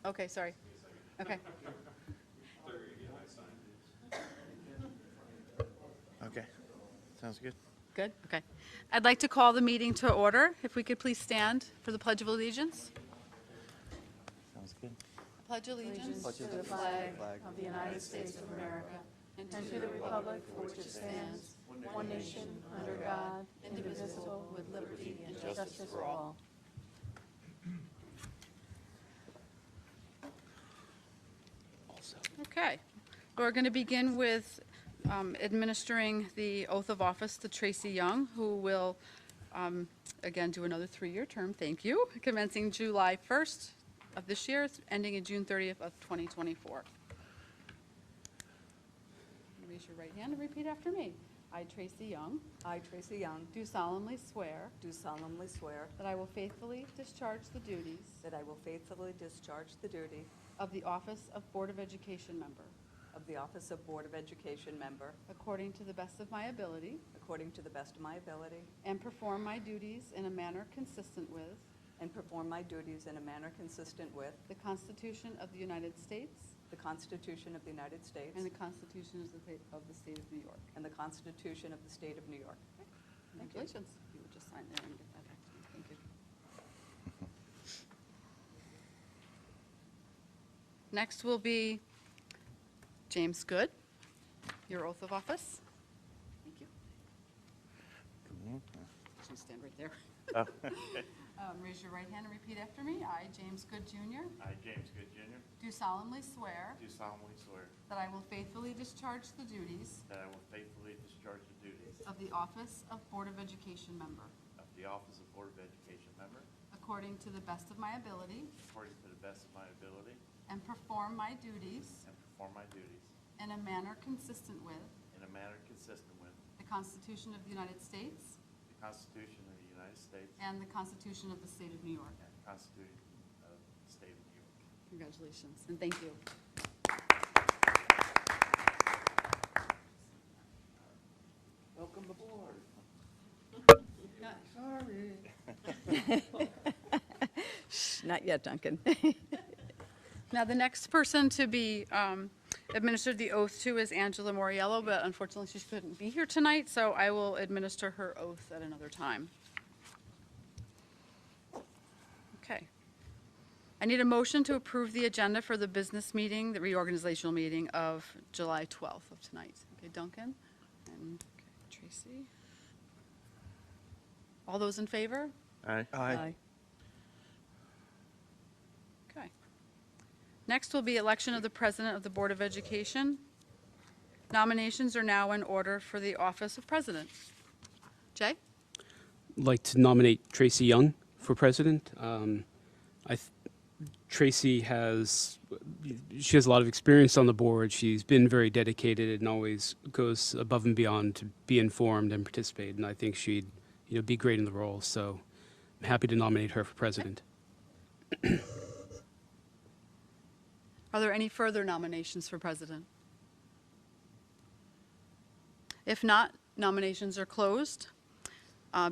Okay, sorry. Okay. Okay, sounds good. Good, okay. I'd like to call the meeting to order. If we could please stand for the Pledge of Allegiance. Sounds good. Pledge allegiance to the flag of the United States of America and to the republic for which it stands, one nation, under God, indivisible, with liberty and justice for all. Okay. We're going to begin with administering the oath of office to Tracy Young, who will, again, do another 3-year term, thank you, commencing July 1st of this year, ending in June 30th of 2024. Raise your right hand and repeat after me. I, Tracy Young, I, Tracy Young, do solemnly swear do solemnly swear that I will faithfully discharge the duties that I will faithfully discharge the duty of the office of Board of Education member, of the office of Board of Education member, according to the best of my ability, according to the best of my ability, and perform my duties in a manner consistent with and perform my duties in a manner consistent with the Constitution of the United States the Constitution of the United States and the Constitution of the State of New York. and the Constitution of the State of New York. Thank you. Congratulations. You would just sign there and get that back to me. Thank you. Next will be James Good, your oath of office. Thank you. Should stand right there. Oh. Raise your right hand and repeat after me. I, James Good Jr., I, James Good Jr., do solemnly swear do solemnly swear that I will faithfully discharge the duties that I will faithfully discharge the duties of the office of Board of Education member, of the office of Board of Education member according to the best of my ability, according to the best of my ability, and perform my duties and perform my duties in a manner consistent with in a manner consistent with the Constitution of the United States the Constitution of the United States and the Constitution of the State of New York. and the Constitution of the State of New York. Congratulations, and thank you. Welcome aboard. Not yet, Duncan. Now, the next person to be administered the oath to is Angela Moriello, but unfortunately she couldn't be here tonight, so I will administer her oath at another time. Okay. I need a motion to approve the agenda for the business meeting, the reorganizational meeting of July 12th of tonight. Okay, Duncan and Tracy. All those in favor? Aye. Aye. Okay. Next will be election of the President of the Board of Education. Nominations are now in order for the office of President. Jay? Like to nominate Tracy Young for president. Tracy she has a lot of experience on the board. She's been very dedicated and always goes above and beyond to be informed and participate. And I think she'd be great in the role. So I'm happy to nominate her for president. Are there any further nominations for president? If not, nominations are closed.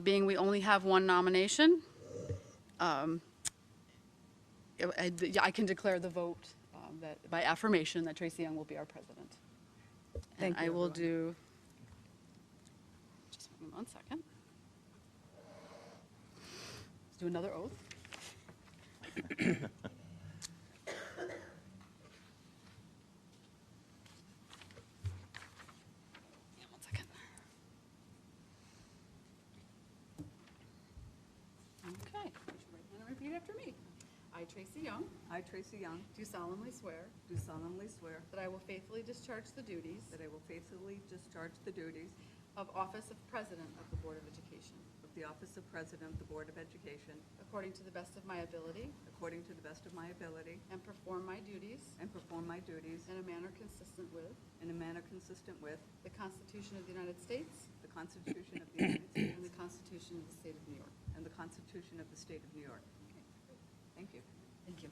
Being we only have one nomination, I can declare the vote that by affirmation that Tracy Young will be our president. Thank And you, I will everyone. do, just 1 second. Let's do another oath. Yeah, 1 second. Okay, raise your right hand and repeat after me. I, Tracy Young, I, Tracy Young, do solemnly swear do solemnly swear that I will faithfully discharge the duties that I will faithfully discharge the duties of office of President of the Board of Education, of the office of President of the Board of Education, according to the best of my ability, according to the best of my ability, and perform my duties and perform my duties in a manner consistent with in a manner consistent with the Constitution of the United States the Constitution of the United States and the Constitution of the State of New York. and the Constitution of the State of New York. Thank you. Thank you.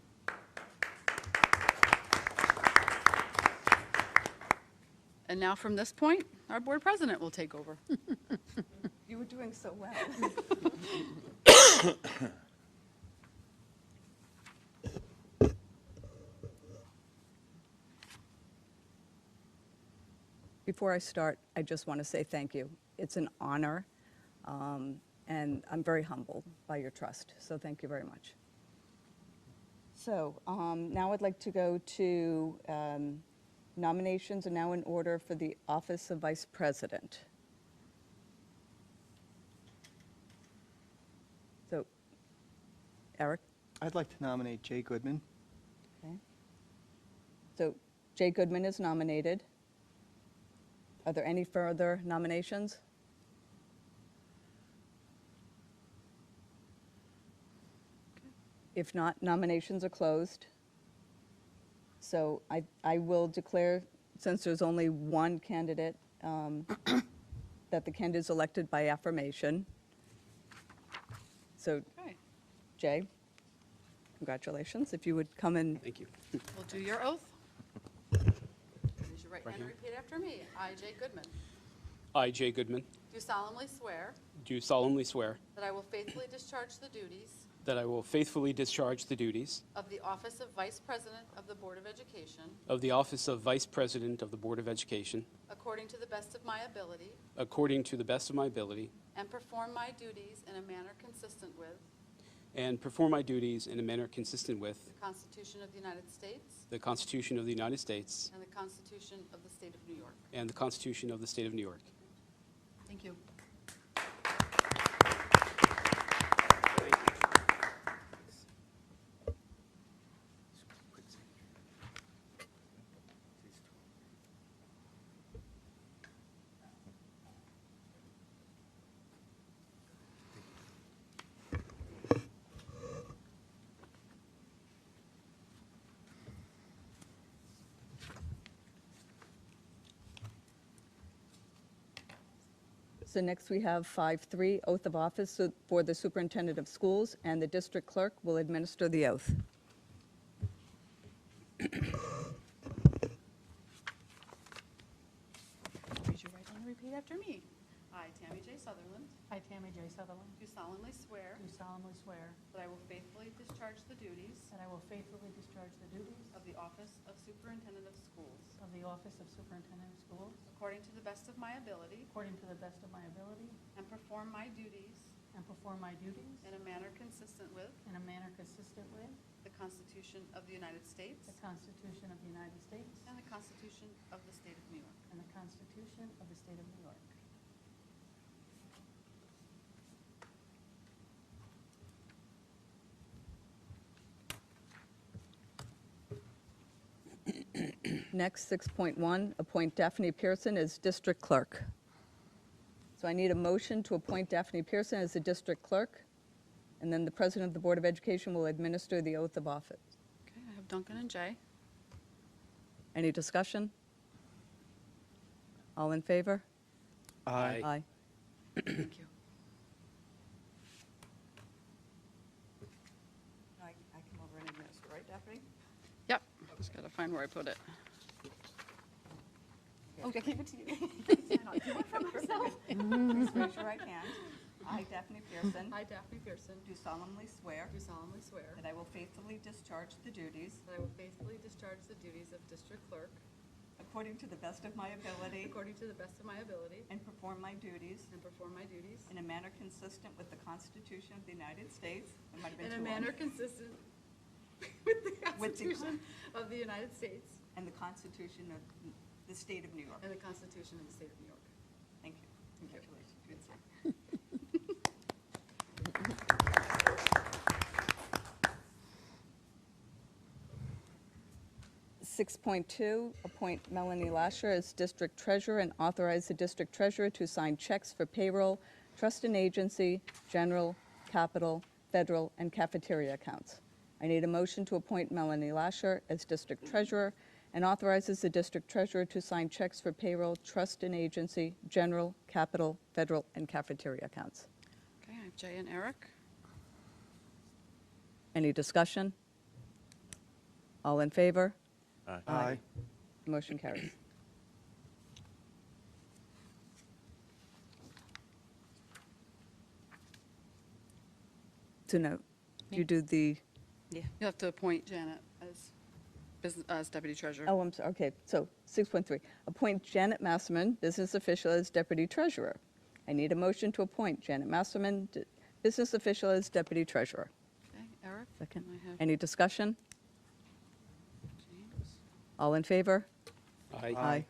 And now from this point, our board president will take over. You were doing so well. Before I start, I just want to say thank you. It's an honor, and I'm very humbled by your trust, so thank you very much. So now I'd like to go to nominations are now in order for the office of Vice President. So, Eric? I'd like to nominate Jay Goodman. Okay. So Jay Goodman is nominated. Are there any further nominations? If not, nominations are closed. So I will declare, since there's only one candidate, that the candidate is elected by affirmation. So Okay, Jay, congratulations. If you would come and Thank you. we'll do your oath. Raise your right hand and repeat after me. I, Jay Goodman, I, Jay Goodman, do solemnly swear do solemnly swear that I will faithfully discharge the duties that I will faithfully discharge the duties of the office of Vice President of the Board of Education of the office of Vice President of the Board of Education according to the best of my ability, according to the best of my ability, and perform my duties in a manner consistent with and perform my duties in a manner consistent with the Constitution of the United States the Constitution of the United States and the Constitution of the State of New York. and the Constitution of the State of New York. Thank you. So next we have 5.3, oath of office for the superintendent of schools, and the district clerk will administer the oath. Raise your right hand and repeat after me. I, Tammy J. Sutherland, I, Tammy J. Sutherland, do solemnly swear do solemnly swear that I will faithfully discharge the duties that I will faithfully discharge the duties of the office of Superintendent of Schools of the office of Superintendent of Schools according to the best of my ability according to the best of my ability and perform my duties and perform my duties in a manner consistent with in a manner consistent with the Constitution of the United States the Constitution of the United States and the Constitution of the State of New York. and the Constitution of the State of New York. Next, 6.1, appoint Daphne Pearson as district clerk. So I need a motion to appoint Daphne Pearson as the district clerk, and then the president of the Board of Education will administer the oath of office. Okay, I have Duncan and Jay. Any discussion? All in favor? Aye. Aye. Thank you. I come over and administer, right, Daphne? Yep, just gotta find where I put it. Oh, I gave it to you. I do it for myself. Please raise your right hand. I, Daphne Pearson, I, Daphne Pearson, do solemnly swear do solemnly swear that I will faithfully discharge the duties that I will faithfully discharge the duties of district clerk according to the best of my ability according to the best of my ability and perform my duties and perform my duties in a manner consistent with the Constitution of the United States. It might have been in a too long. manner consistent with the With the Constitution of the United States And the Constitution of the State of New York. and the Constitution of the State of New York. Thank you. Congratulations. Good sir. 6.2, appoint Melanie Lasher as district treasurer and authorize the district treasurer to sign checks for payroll, trust and agency, general, capital, federal, and cafeteria accounts. I need a motion to appoint Melanie Lasher as district treasurer and authorizes the district treasurer to sign checks for payroll, trust and agency, general, capital, federal, and cafeteria accounts. Okay, I have Jay and Eric. Any discussion? All in favor? Aye. Motion carries. So now, you do the, You have to appoint Janet as as deputy treasurer. Oh, I'm sorry, okay, so 6.3, appoint Janet Massman, business official, as deputy treasurer. I need a motion to appoint Janet Massman, business official, as deputy treasurer. Okay, Eric? Second. I have Any discussion? James. All in favor? Aye.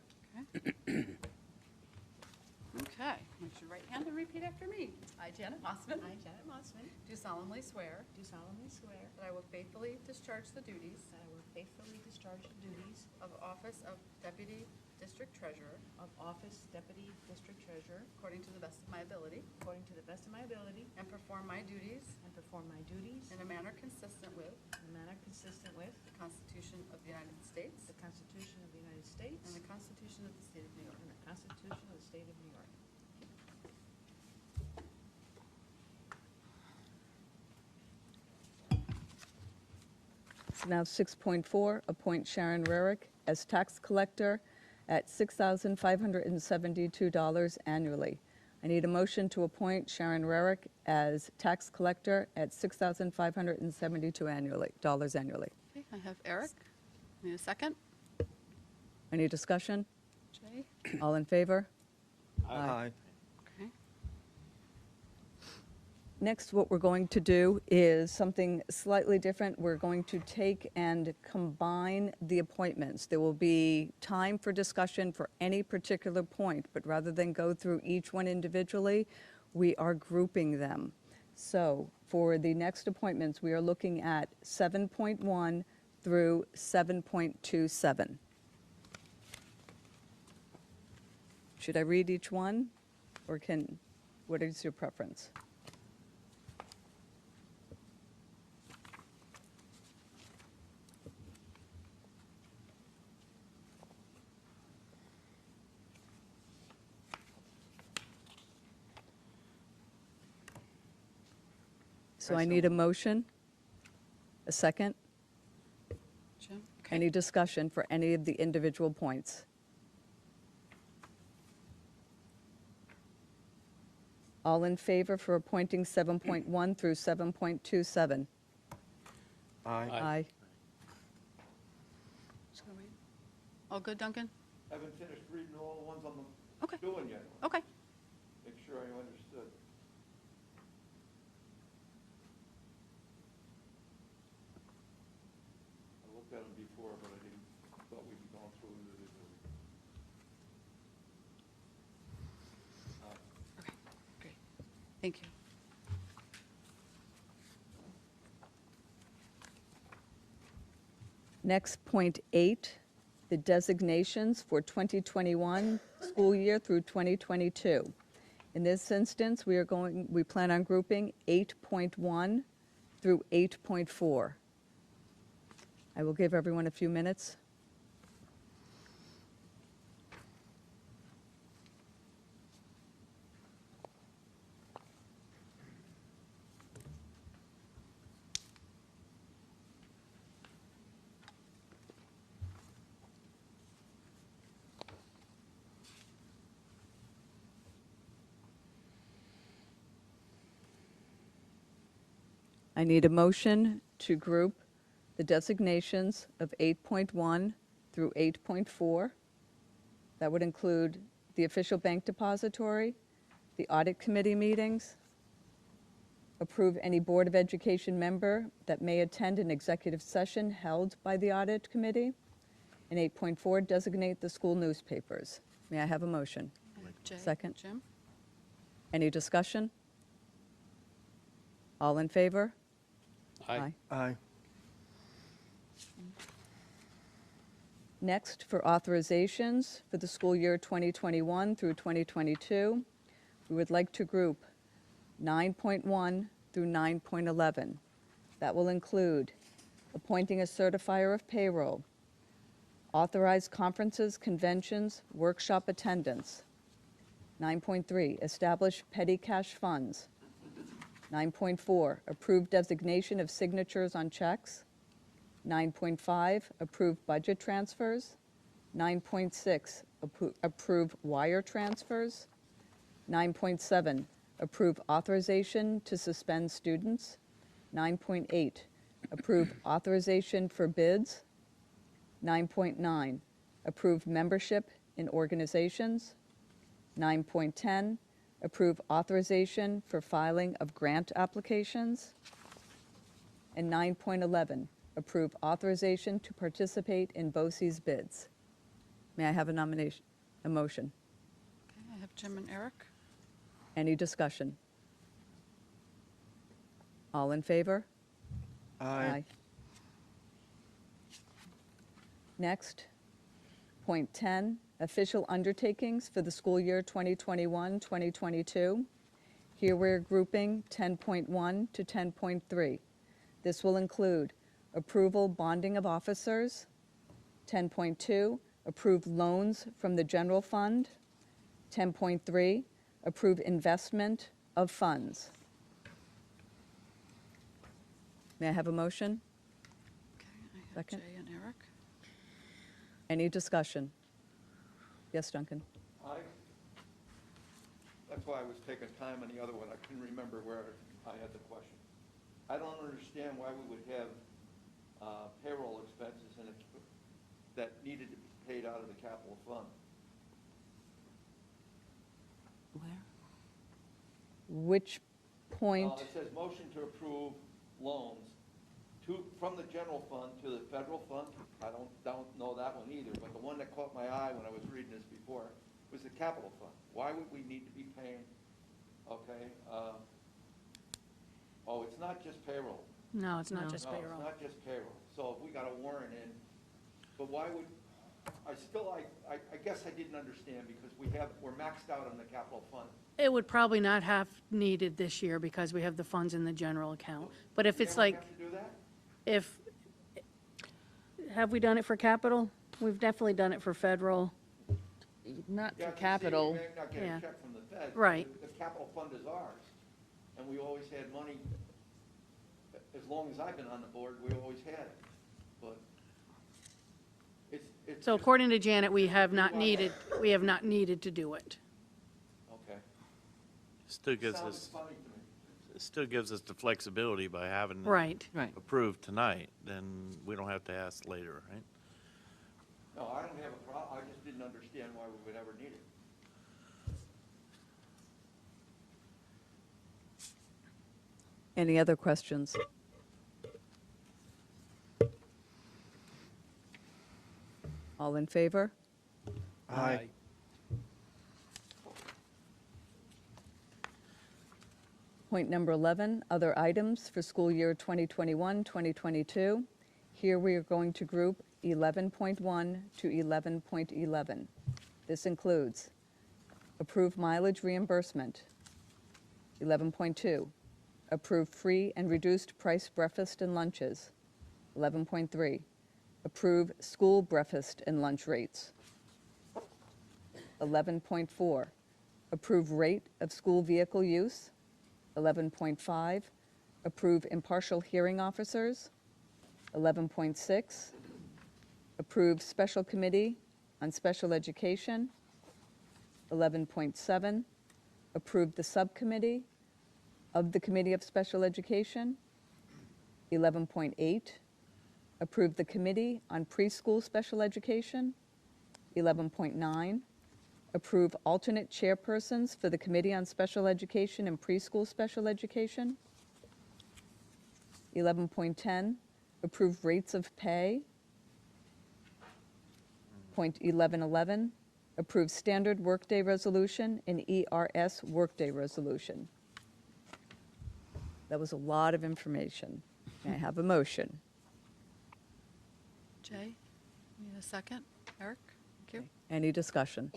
Okay, raise your right hand and repeat after me. I, Janet Mossman, I, Janet Massman, do solemnly swear do solemnly swear that I will faithfully discharge the duties that I will faithfully discharge the duties of office of deputy district treasurer of office Deputy District Treasurer according to the best of my ability, according to the best of my ability, and perform my duties and perform my duties in a manner consistent with in a manner consistent with the Constitution of the United States the Constitution of the United States and the Constitution of the State of New York. and the Constitution of the State of New York. So now 6.4, appoint Sharon Rarick as tax collector at $6,572 annually. I need a motion to appoint Sharon Rarick as tax collector at $6,572 annually. Okay, I have Eric. Need a second? Any discussion? Jay? All in favor? Aye. Okay. Next, what we're going to do is something slightly different. We're going to take and combine the appointments. There will be time for discussion for any particular point, but rather than go through each one individually, we are grouping them. So for the next appointments, we are looking at 7.1 through 7.27. Should I read each one, or what is your preference? So I need a motion, a second, Jim? Okay. any discussion for any of the individual points? All in favor for appointing 7.1 through 7.27? Aye. Aye. Just gonna wait. All good, Duncan? Haven't finished reading all the ones I'm Okay, doing yet. okay. Make sure I understood. I looked at them before, but I didn't, thought we'd be going through individually. Okay, great. Thank you. Next, point 8, the designations for 2021 school year through 2022. In this instance, we plan on grouping 8.1 through 8.4. I will give everyone a few minutes. I need a motion to group the designations of 8.1 through 8.4. That would include the official bank depository, the audit committee meetings, approve any Board of Education member that may attend an executive session held by the audit committee, and 8.4, designate the school newspapers. May I have a motion? Jay? Second. Jim? Any discussion? All in favor? Aye. Next, for authorizations for the school year 2021 through 2022, we would like to group 9.1 through 9.11. That will include appointing a certifier of payroll, authorized conferences, conventions, workshop attendance. 9.3, establish petty cash funds. 9.4, approve designation of signatures on checks. 9.5, approve budget transfers. 9.6, approve wire transfers. 9.7, approve authorization to suspend students. 9.8, approve authorization for bids. 9.9, approve membership in organizations. 9.10, approve authorization for filing of grant applications. And 9.11, approve authorization to participate in BOCES bids. May I have a nomination, a motion? Okay, I have Jim and Eric. Any discussion? All in favor? Aye. Next, point 10, official undertakings for the school year 2021-2022. Here we're grouping 10.1 to 10.3. This will include approval bonding of officers. 10.2, approve loans from the general fund. 10.3, approve investment of funds. May I have a motion? Okay, I have Second. Jay and Eric. Any discussion? Yes, Duncan? That's why I was taking time on the other one. I couldn't remember where I had the question. I don't understand why we would have payroll expenses and that needed to be paid out of the capital fund. Which point? It says motion to approve loans from the general fund to the federal fund. I don't know that one either, but the one that caught my eye when I was reading this before was the capital fund. Why would we need to be paying, okay? Oh, it's not just payroll. No, it's not just No, payroll. it's not just payroll. So if we got a warrant in, but why would, I guess I didn't understand because we're maxed out on the capital fund. It would probably not have needed this year because we have the funds in the general account. But if We it's never like, have to do that? have we done it for capital? We've definitely done it for federal. Not Yeah, I for can see capital. We may not get Yeah. a check from the Fed. Right. The capital fund is ours, and we always had money, as long as I've been on the board, we always had it. But it's. So just- according to Janet, we have not needed to do it. Okay. Still gives Sounds us, funny to me. it still gives us the flexibility by having it Right. Right. approved tonight, then we don't have to ask later, right? No, I don't have a problem, I just didn't understand why we would ever need it. Any other questions? All in favor? Aye. Point number 11, other items for school year 2021-2022. Here we are going to group 11.1 to 11.11. This includes approve mileage reimbursement. 11.2, approve free and reduced price breakfast and lunches. 11.3, approve school breakfast and lunch rates. 11.4, approve rate of school vehicle use. 11.5, approve impartial hearing officers. 11.6, approve special committee on special education. 11.7, approve the subcommittee of the Committee of Special Education. 11.8, approve the Committee on Preschool Special Education. 11.9, approve alternate chairpersons for the Committee on Special Education and Preschool Special Education. 11.10, approve rates of pay. Point 1111, approve standard workday resolution and ERS workday resolution. That was a lot of information. May I have a motion? Jay, need a second? Eric? Thank you. Any discussion?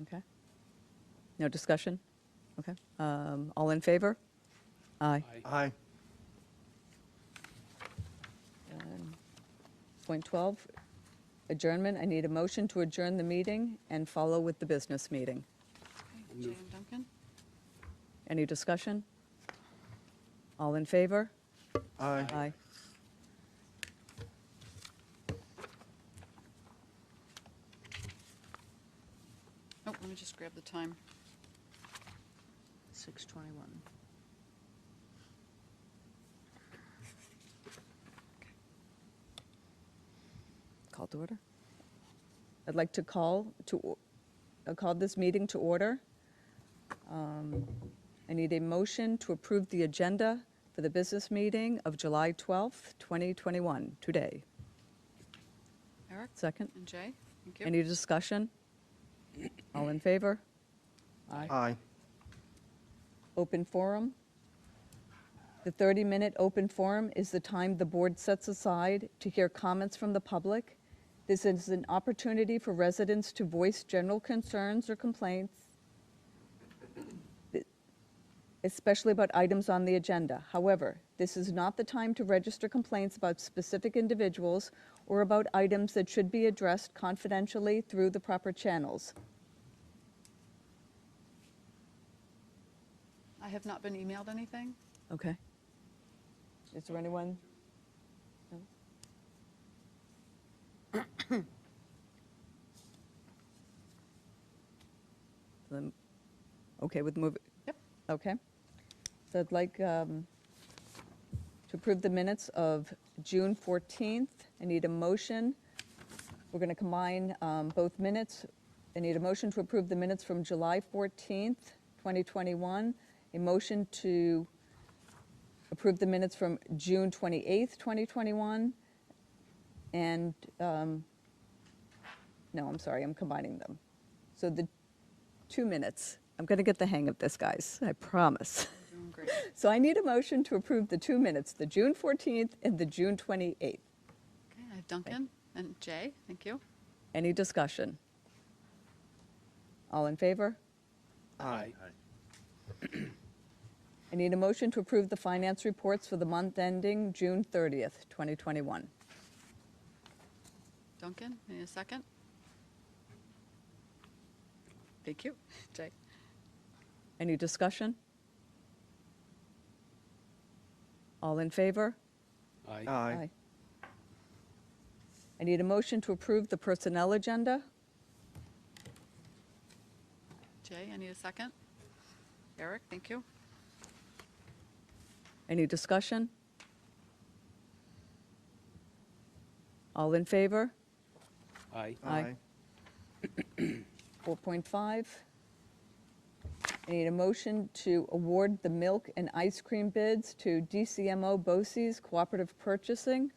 Okay. No discussion? Okay. All in favor? Aye. Aye. And Point 12, adjournment. I need a motion to adjourn the meeting and follow with the business meeting. Okay, Jay and Duncan? Any discussion? All in favor? Aye. Aye. Oh, let me just grab the time. 6:21. Call to order. I'd like to call this meeting to order. I need a motion to approve the agenda for the business meeting of July 12th, 2021, today. Eric Second. and Jay, thank you. Any discussion? All in favor? Aye. Open forum. The 30-minute open forum is the time the board sets aside to hear comments from the public. This is an opportunity for residents to voice general concerns or complaints, especially about items on the agenda. However, this is not the time to register complaints about specific individuals or about items that should be addressed confidentially through the proper channels. I have not been emailed anything. Okay. Is there anyone? No? Okay with move? Yep. Okay. So I'd like to approve the minutes of June 14th. I need a motion. We're going to combine both minutes. I need a motion to approve the minutes from July 14th, 2021, a motion to approve the minutes from June 28th, 2021, and, no, I'm sorry, I'm combining them. So the 2 minutes, I'm going to get the hang of this, guys, I promise. Doing great. So I need a motion to approve the 2 minutes, the June 14th and the June 28th. Okay, I have Duncan and Jay, thank you. Any discussion? All in favor? Aye. I need a motion to approve the finance reports for the month ending June 30th, 2021. Duncan, need a second? Thank you. Jay? Any discussion? All in favor? Aye. I need a motion to approve the personnel agenda. Jay, I need a second. Eric, thank you. Any discussion? All in favor? Aye. Aye. 4.5. I need a motion to award the milk and ice cream bids to DCMO BOCES Cooperative Purchasing.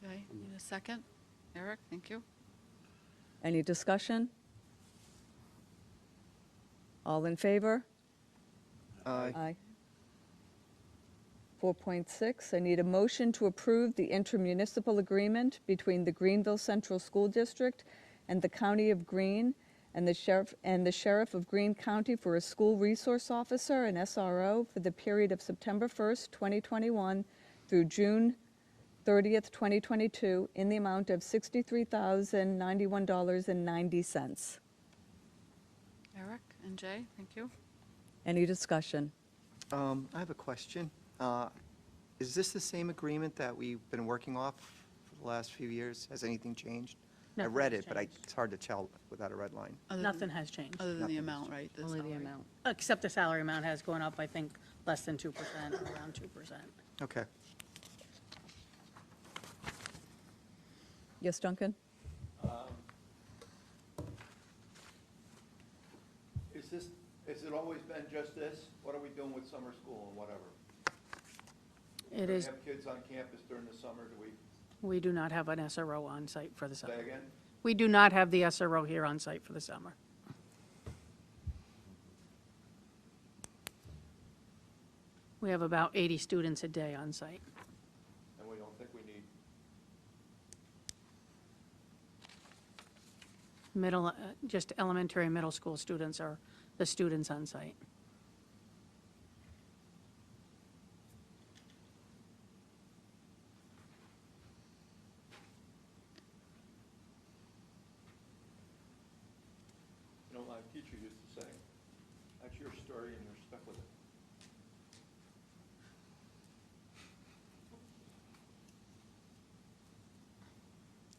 Jay, need a second. Eric, thank you. Any discussion? All in favor? Aye. 4.6, I need a motion to approve the intermunicipal agreement between the Greenville Central School District and the County of Greene and the Sheriff of Greene County for a school resource officer and SRO for the period of September 1st, 2021 through June 30th, 2022 in the amount of $63,091.90. Eric and Jay, thank you. Any discussion? I have a question. Is this the same agreement that we've been working off for the last few years? Has anything changed? I Nothing read has it, but changed. it's hard to tell without a red line. Other Nothing than- has changed, Other than the Nothing has amount, right? only the salary. amount. Except the salary amount has gone up, I think, less than 2%, around 2%. Okay. Yes, Duncan? Has it always been just this? What are we doing with summer school and whatever? It Do we is, have kids on campus during the summer? Do we, we do not have an SRO on site for the say summer. again? We do not have the SRO here on site for the summer. We have about 80 students a day on site. And we don't think we need, Just elementary and middle school students are the students on site. you know, my teacher used to say, that's your story and you're stuck with it.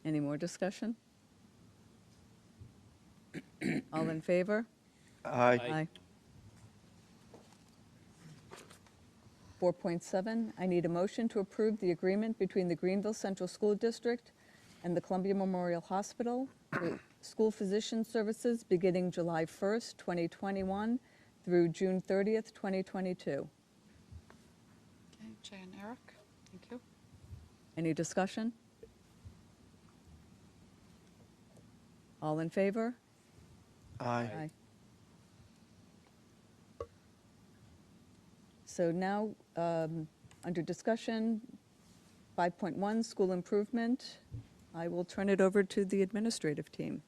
Any more discussion? All in favor? Aye. 4.7, I need a motion to approve the agreement between the Greenville Central School District and the Columbia Memorial Hospital for school physician services beginning July 1st, 2021 through June 30th, 2022. Okay, Jay and Eric, thank you. Any discussion? All in favor? Aye. So now, under discussion, 5.1, school improvement, I will turn it over to the administrative team.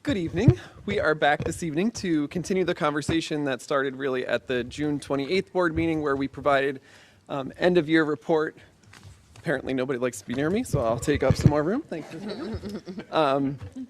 Good evening. We are back this evening to continue the conversation that started really at the June 28th board meeting where we provided end-of-year report. Apparently nobody likes to be near me, so I'll take up some more room. Thanks.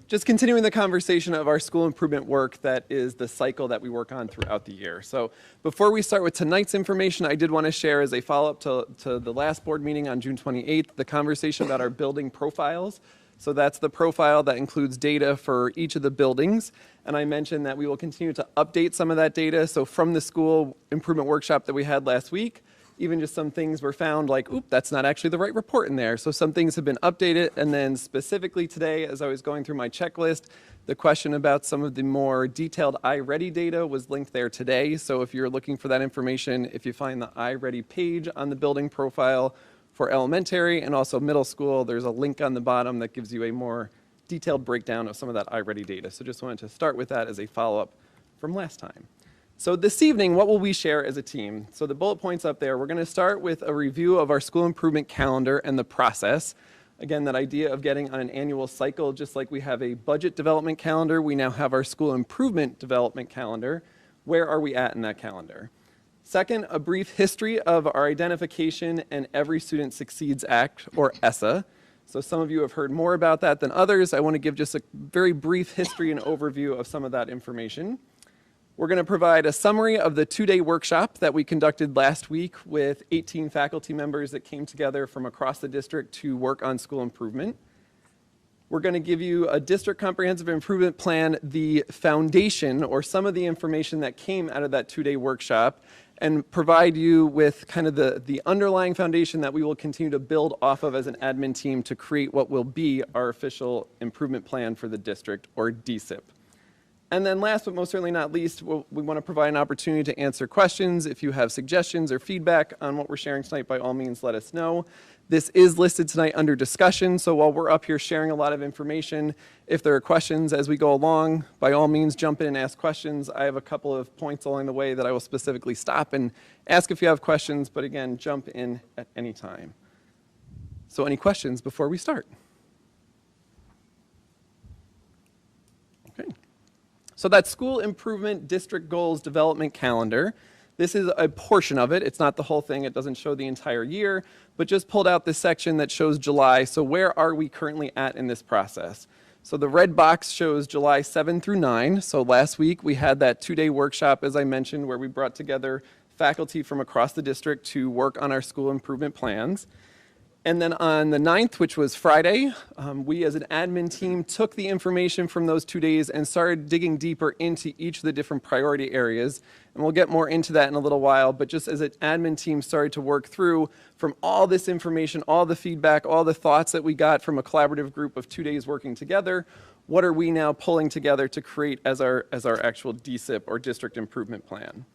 Just continuing the conversation of our school improvement work that is the cycle that we work on throughout the year. So before we start with tonight's information, I did want to share as a follow-up to the last board meeting on June 28th, the conversation about our building profiles. So that's the profile that includes data for each of the buildings. And I mentioned that we will continue to update some of that data. So from the school improvement workshop that we had last week, even just some things were found like, oop, that's not actually the right report in there. So some things have been updated. And then specifically today, as I was going through my checklist, the question about some of the more detailed iReady data was linked there today. So if you're looking for that information, if you find the iReady page on the building profile, for elementary and also middle school, there's a link on the bottom that gives you a more detailed breakdown of some of that iReady data. So just wanted to start with that as a follow-up from last time. So this evening, what will we share as a team? So the bullet points up there, we're going to start with a review of our school improvement calendar and the process. Again, that idea of getting on an annual cycle, just like we have a budget development calendar, we now have our school improvement development calendar. Where are we at in that calendar? Second, a brief history of our Identification and Every Student Succeeds Act, or Essa. So some of you have heard more about that than others. I want to give just a very brief history and overview of some of that information. We're going to provide a summary of the two-day workshop that we conducted last week with 18 faculty members that came together from across the district to work on school improvement. We're going to give you a district comprehensive improvement plan, the foundation, or some of the information that came out of that two-day workshop, and provide you with kind of the underlying foundation that we will continue to build off of as an admin team to create what will be our official improvement plan for the district, or DSIP. And then last but most certainly not least, we want to provide an opportunity to answer questions. If you have suggestions or feedback on what we're sharing tonight, by all means, let us know. This is listed tonight under discussion, so while we're up here sharing a lot of information, if there are questions as we go along, by all means, jump in and ask questions. I have a couple of points along the way that I will specifically stop and ask if you have questions, but again, jump in at any time. So any questions before we start? Okay. So that school improvement district goals development calendar, this is a portion of it. It's not the whole thing. It doesn't show the entire year, but just pulled out this section that shows July. So where are we currently at in this process? So the red box shows July 7 through 9. So last week we had that two-day workshop, as I mentioned, where we brought together faculty from across the district to work on our school improvement plans. And then on the 9th, which was Friday, we as an admin team took the information from those 2 days and started digging deeper into each of the different priority areas. And we'll get more into that in a little while, but just as an admin team started to work through from all this information, all the feedback, all the thoughts that we got from a collaborative group of 2 days working together, what are we now pulling together to create as our actual DSIP, or district improvement plan?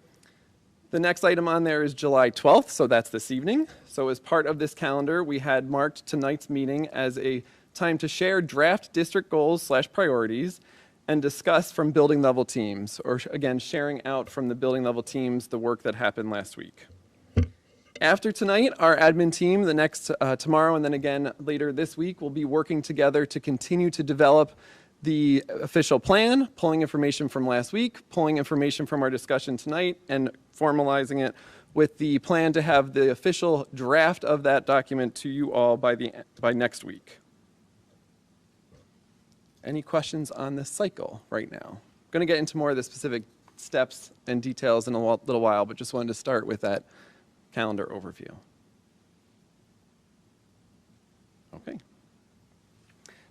The next item on there is July 12th, so that's this evening. So as part of this calendar, we had marked tonight's meeting as a time to share draft district goals / priorities and discuss from building level teams, or again, sharing out from the building level teams the work that happened last week. After tonight, our admin team, the next tomorrow and then again later this week, will be working together to continue to develop the official plan, pulling information from last week, pulling information from our discussion tonight, and formalizing it with the plan to have the official draft of that document to you all by next week. Any questions on this cycle right now? I'm going to get into more of the specific steps and details in a little while, but just wanted to start with that calendar overview. Okay.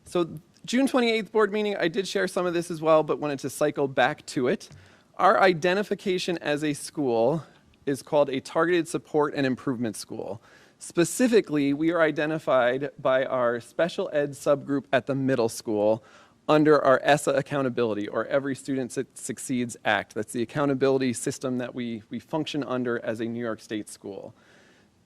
So June 28th board meeting, I did share some of this as well, but wanted to cycle back to it. Our identification as a school is called a Targeted Support and Improvement School. Specifically, we are identified by our special ed subgroup at the middle school under our Essa accountability, or Every Student Succeeds Act. That's the accountability system that we function under as a New York State school.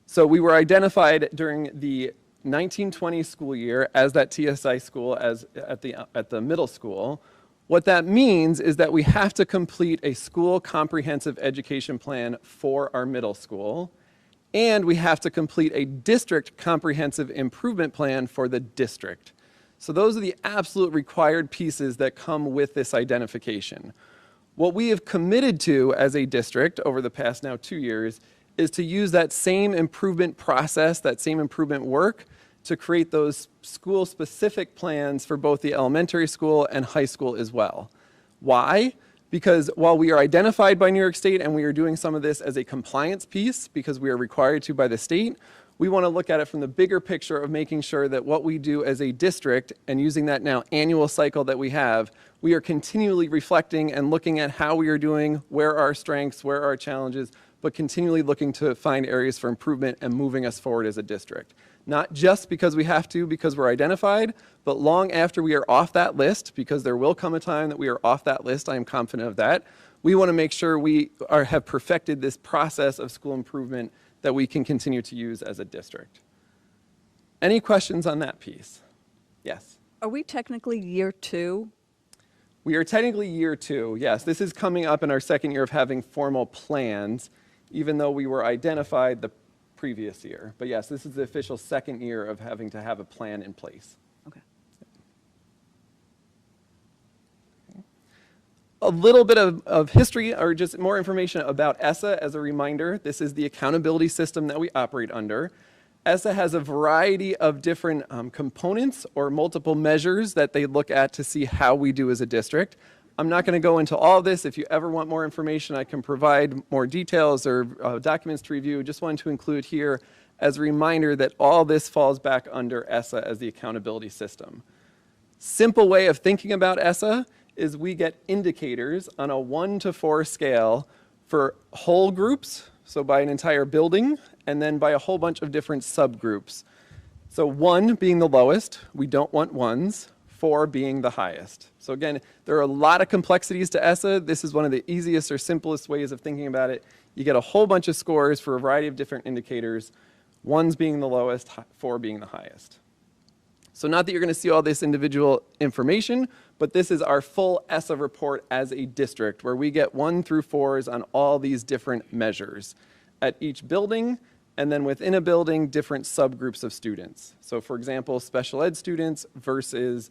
So we were identified during the 1920 school year as that TSI school at the middle school. What that means is that we have to complete a school comprehensive education plan for our middle school, and we have to complete a district comprehensive improvement plan for the district. So those are the absolute required pieces that come with this identification. What we have committed to as a district over the past now 2 years is to use that same improvement process, that same improvement work, to create those school-specific plans for both the elementary school and high school as well. Why? Because while we are identified by New York State and we are doing some of this as a compliance piece because we are required to by the state, we want to look at it from the bigger picture of making sure that what we do as a district, and using that now annual cycle that we have, we are continually reflecting and looking at how we are doing, where are our strengths, where are our challenges, but continually looking to find areas for improvement and moving us forward as a district. Not just because we have to, because we're identified, but long after we are off that list, because there will come a time that we are off that list, I am confident of that. We want to make sure we have perfected this process of school improvement that we can continue to use as a district. Any questions on that piece? Yes. Are we technically year 2? We are technically year 2, yes. This is coming up in our second year of having formal plans, even though we were identified the previous year. But yes, this is the official second year of having to have a plan in place. Okay. A little bit of history, or just more information about Essa as a reminder. This is the accountability system that we operate under. Essa has a variety of different components or multiple measures that they look at to see how we do as a district. I'm not going to go into all of this. If you ever want more information, I can provide more details or documents to review. Just wanted to include here as a reminder that all this falls back under Essa as the accountability system. Simple way of thinking about Essa is we get indicators on a 1 to 4 scale for whole groups, so by an entire building, and then by a whole bunch of different subgroups. So 1 being the lowest, we don't want 1s, 4 being the highest. So again, there are a lot of complexities to Essa. This is one of the easiest or simplest ways of thinking about it. You get a whole bunch of scores for a variety of different indicators, 1s being the lowest, 4 being the highest. So not that you're going to see all this individual information, but this is our full Essa report as a district, where we get 1 through 4s on all these different measures at each building, and then within a building, different subgroups of students. So for example, special ed students versus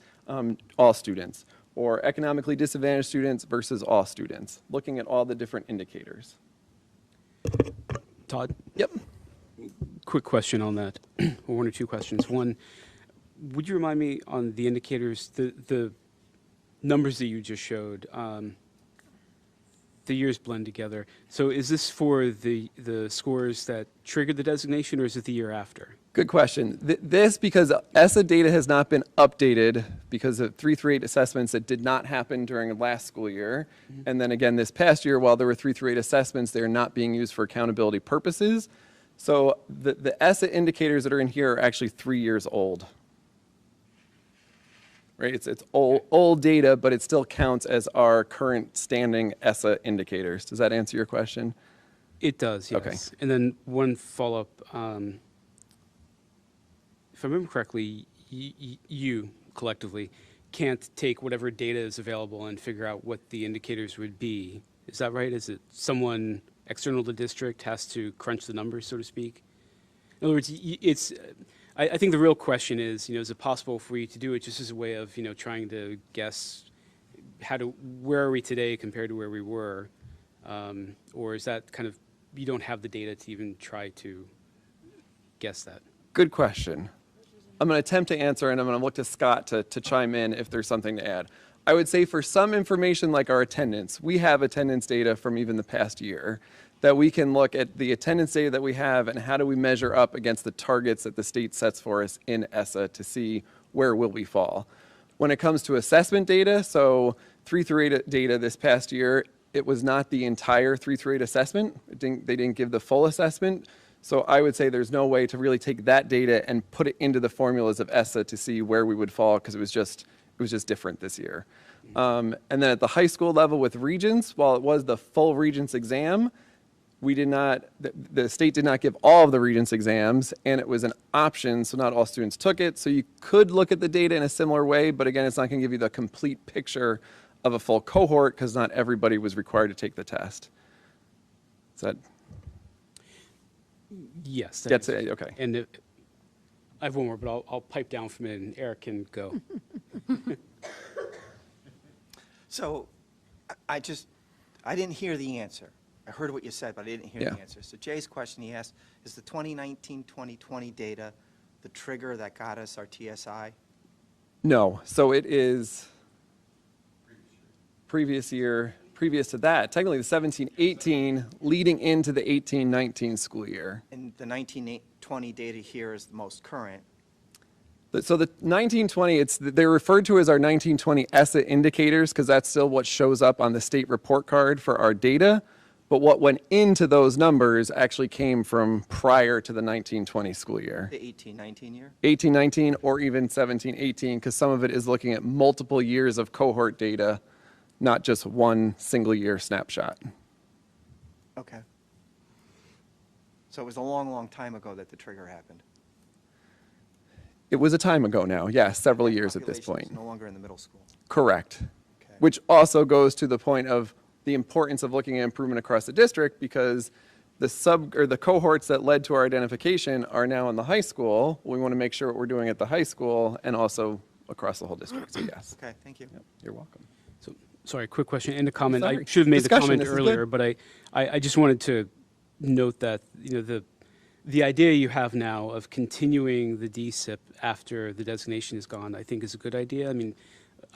all students, or economically disadvantaged students versus all students, looking at all the different indicators. Todd? Yep. Quick question on that, or 1 or 2 questions. One, would you remind me on the indicators, the numbers that you just showed, the years blend together. So is this for the scores that triggered the designation, or is it the year after? Good question. This, because Essa data has not been updated because of 3-8 assessments that did not happen during last school year. Mm-hmm. And then again, this past year, while there were 3-8 assessments, they are not being used for accountability purposes. So the Essa indicators that are in here are actually 3 years old. Right, it's old data, but it still counts as our current standing Essa indicators. Does that answer your question? It does, yes. Okay. And then one follow-up. If I remember correctly, you collectively can't take whatever data is available and figure out what the indicators would be. Is that right? Is it someone external to district has to crunch the numbers, so to speak? In other words, it's... I think the real question is, is it possible for you to do it just as a way of, trying to guess where are we today compared to where we were? Or is that kind of you don't have the data to even try to guess that. Good question. I'm going to attempt to answer, and I'm going to look to Scott to chime in if there's something to add. I would say for some information like our attendance, we have attendance data from even the past year that we can look at the attendance data that we have and how do we measure up against the targets that the state sets for us in Essa to see where will we fall. When it comes to assessment data, so 3 through 8 data this past year, it was not the entire 3 through 8 assessment. They didn't give the full assessment. So I would say there's no way to really take that data and put it into the formulas of Essa to see where we would fall because it was just different this year. And then at the high school level with Regents, while it was the full Regents exam, we did not, the state did not give all of the Regents exams, and it was an option, so not all students took it. So you could look at the data in a similar way, but again, it's not going to give you the complete picture of a full cohort because not everybody was required to take the test. Is that? Yes. that That's is- it, okay. And I have one more, but I'll pipe down from it, and Eric can go. So I didn't hear the answer. I heard what you said, but I didn't hear Yeah. the answer. So Jay's question he asked, is the 2019-2020 data the trigger that got us our TSI? No, so it is previous year, previous to that, technically the 17-18 leading into the 18-19 school year. And the 19-20 data here is the most current. So the 1920, they're referred to as our 1920 Essa indicators because that's still what shows up on the state report card for our data. But what went into those numbers actually came from prior to the 1920 school year. The 18-19 year? 18-19 or even 17-18 because some of it is looking at multiple years of cohort data, not just one single year snapshot. Okay. So it was a long, long time ago that the trigger happened. It was a time ago now, yes, several years at this Population's point. no longer in the middle school. Correct. Okay. Which also goes to the point of the importance of looking at improvement across the district because the cohorts that led to our identification are now in the high school. We want to make sure what we're doing at the high school and also across the whole district. So yes. Okay, thank you. Yep, you're welcome. So, sorry, quick question and a comment. I Sorry. should have made the Discussion, comment this is earlier, good. but I just wanted to note that, the idea you have now of continuing the DSIP after the designation is gone, I think is a good idea. I mean,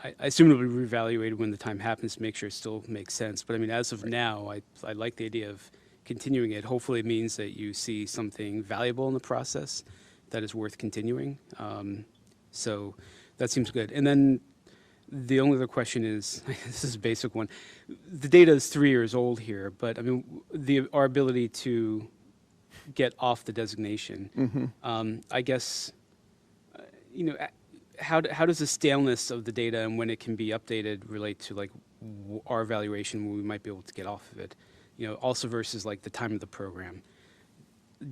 I assume it'll be reevaluated when the time happens to make sure it still makes sense. But I mean, as of now, I like the idea of continuing it. Hopefully it means that you see something valuable in the process that is worth continuing. So that seems good. And then the only other question is, this is a basic one. The data is 3 years old here, but I mean, our ability to get off the designation, I guess, how does the staleness of the data and when it can be updated relate to like our evaluation when we might be able to get off of it? Also versus like the time of the program.